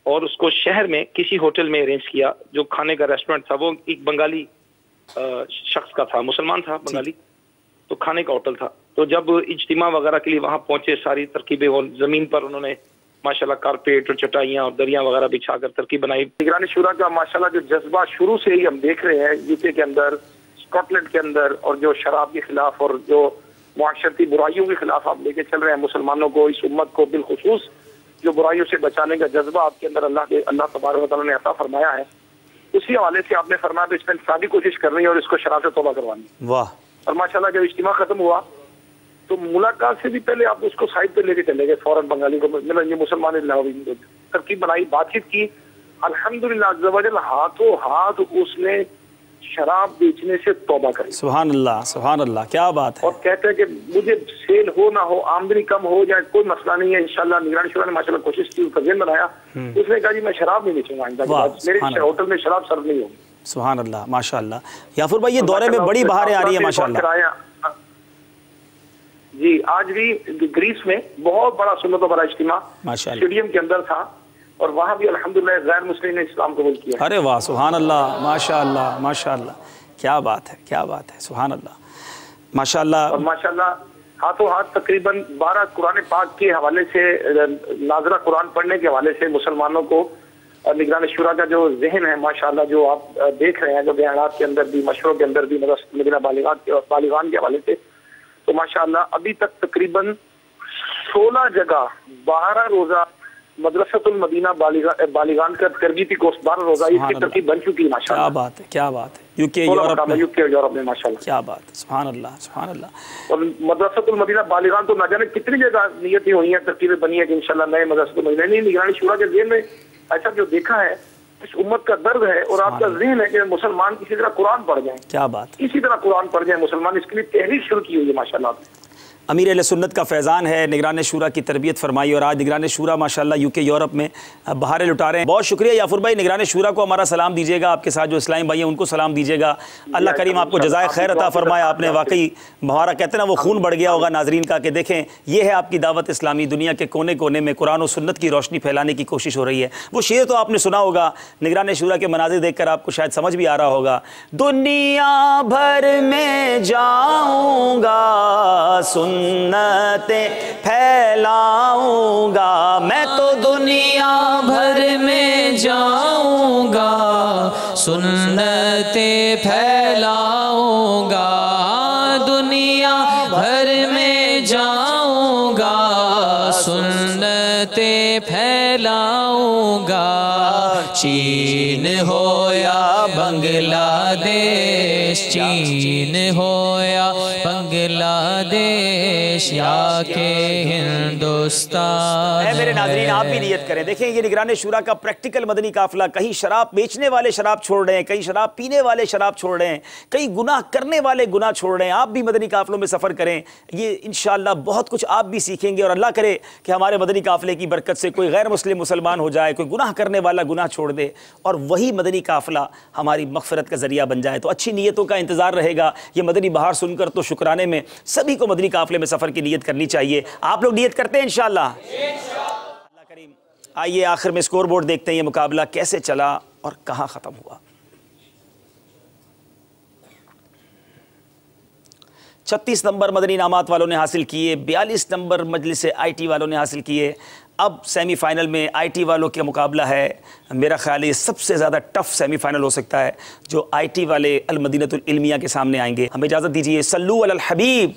और उसको शहर में किसी होटल में अरेंज किया। जो खाने का रेस्टोरेंट था वो एक बंगाली शख्स का था, मुसलमान था बंगाली, तो खाने का होटल था। तो जब इज्तिमा वगैरह के लिए वहाँ पहुंचे, सारी तरकीबें और ज़मीन पर उन्होंने माशाल्लाह कारपेट और चटाइयाँ और दरिया वगैरह बिछाकर तरकीब बनाई। निगरानी शूरा का माशाल्लाह जो जज्बा शुरू से ही हम देख रहे हैं UK के अंदर, स्कॉटलैंड के अंदर, और जो शराब के खिलाफ और जो मुआशरती बुराइयों के खिलाफ आप लेके चल रहे हैं मुसलमानों को, इस उम्मत को बिलखुसूस जो बुराइयों से बचाने का जज्बा आपके अंदर अल्लाह तबारक व तआला ने अता फरमाया है, उसी हवाले से आपने फरमाया तो इसमें सारी कोशिश करनी है और इसको शराब से तौबा करवानी। वाह। और माशाल्लाह जब इज्तिमा खत्म हुआ तो मुलाकात से भी पहले आप उसको साइड पे लेके चले गए फौरन, बंगाली को मिलन, ये मुसलमान तरकीब बनाई, बातचीत की, अल्हम्दुलिल्लाह अज़्ज़ा वजल हाथों हाथ उसने शराब बेचने से तौबा करी। सुभान अल्लाह, क्या बात है। और कहते हैं कि मुझे सेल हो ना हो, आमदनी कम हो जाए, कोई मसला नहीं है, इंशाल्लाह निगरानी शुरा ने माशाल्लाह कोशिश की, उसका ज़हन बनाया, उसने कहा जी मैं शराब नहीं बेचूंगा, मेरे होटल में शराब सर्व नहीं होगी। सुभान अल्लाह, माशाल्लाह। याफुर भाई, ये दौरे में बड़ी बहारें आ रही है माशाल्लाह। जी, आज भी ग्रीस में बहुत बड़ा सुन्नत बड़ा इज्तिमा स्टेडियम के अंदर था और वहाँ भी अल्हम्दुलिल्लाह गैर मुस्लिम ने इस्लाम कबूल किया। अरे वाह, सुभान अल्लाह, माशाअल्लाह माशाअल्लाह, क्या बात है, क्या बात है, सुभान अल्लाह, माशाअल्लाह। और माशाअल्लाह हाथों हाथ तकरीबन 12 कुरान पाक के हवाले से, नाजरा कुरान पढ़ने के हवाले से मुसलमानों को और निगरानी शुरा का जो जहन है माशाअल्लाह, जो आप देख रहे हैं, जो बयानात के अंदर भी, मशरों के अंदर भी, मदीना बालिगान के हवाले से, तो माशाअल्लाह अभी तक तकरीबन 16 जगह 12 रोजा मदरसतुल मदीना बालिगान का तरबीती कोर्स 12 रोजा इसकी तरकीब बन चुकी है माशाअल्लाह। क्या बात है, क्या बात है। यूके यूरोप में माशाअल्लाह, क्या बात है, सुभान अल्लाह, सुभान अल्लाह। और मदरसतुल मदीना बालिगान तो ना जाने कितनी जगह नियतें हुई हैं, तरकीबें बनी है कि इंशाअल्लाह नए मदरसतुल मदीना, नहीं निगरानी शुरा के ज़हन में ऐसा जो देखा है, इस उम्मत का दर्द है और आपका ज़हन है कि मुसलमान किसी तरह कुरान पढ़ जाएं। क्या बात, इसी तरह कुरान पढ़ जाए मुसलमान, इसके लिए तहरीक शुरू की हुई है माशाअल्लाह। अमीर अहले सुन्नत का फैज़ान है, निगरान शूरा की तरबियत फरमाई और आज निगरान शूरा माशाअल्लाह यूके यूरोप में बहारें लुटा रहे हैं। बहुत शुक्रिया याफुर भाई, निगरान शूरा को हमारा सलाम दीजिएगा, आपके साथ जो इस्लामी भाई हैं उनको सलाम दीजिएगा। अल्लाह करीम आपको जज़ाए खैर अता फरमाए। आपने वाकई हमारा कहते हैं ना वो खून बढ़ गया होगा नाजरीन का कि देखें ये है आपकी दावत इस्लामी, दुनिया के कोने कोने में कुरान और सुन्नत की रोशनी फैलाने की कोशिश हो रही है। वो शेर तो आपने सुना होगा, निगरान शूरा के मनाज़िर देख कर आपको शायद समझ भी आ रहा होगा, दुनिया भर में जाऊँगा सुन्नत फैलाऊंगा, मैं तो दुनिया भर में जाऊंगा सुन्नते फैलाऊंगा, दुनिया भर में जाऊंगा सुन्नते फैलाऊंगा, चीन हो या बांग्लादेश, चीन हो या बांग्लादेश या के हिंदुस्तान। मेरे नाज़रीन, आप भी नियत करें। देखें ये निगरान शूरा का प्रैक्टिकल मदनी काफिला, कहीं शराब बेचने वाले शराब छोड़ रहे हैं, कहीं शराब पीने वाले शराब छोड़ रहे हैं, कहीं गुनाह करने वाले गुनाह छोड़ रहे हैं। आप भी मदनी काफिलों में सफ़र करें, ये इंशाअल्लाह बहुत कुछ आप भी सीखेंगे और अल्लाह करे कि हमारे मदनी काफिले की बरकत से कोई गैर मुस्लिम मुसलमान हो जाए, कोई गुनाह करने वाला गुनाह छोड़ दे और वही मदनी काफिला हमारी मग़फ़िरत का ज़रिया बन जाए। तो अच्छी नीयतों का इंतज़ार रहेगा। ये मदनी बहार सुनकर तो शुक्राने में सभी को मदनी काफिले में सफ़र की नीयत करनी चाहिए। आप लोग नीयत करते हैं इंशाअल्लाह? अल्लाह करीम। आइए आखिर में स्कोर बोर्ड देखते हैं, ये मुकाबला कैसे चला और कहाँ ख़त्म हुआ। 36 नंबर मदनी इनामात वालों ने हासिल किए, 42 नंबर मजलिस IT वालों ने हासिल किए। अब सेमीफ़ाइनल में IT वालों का मुकाबला है। मेरा ख्याल है सबसे ज़्यादा टफ सेमीफ़ाइनल हो सकता है जो IT वाले अल मदीनतुल इल्मिया के सामने आएंगे। हमें इजाज़त दीजिए। सल्लू अलल हबीब।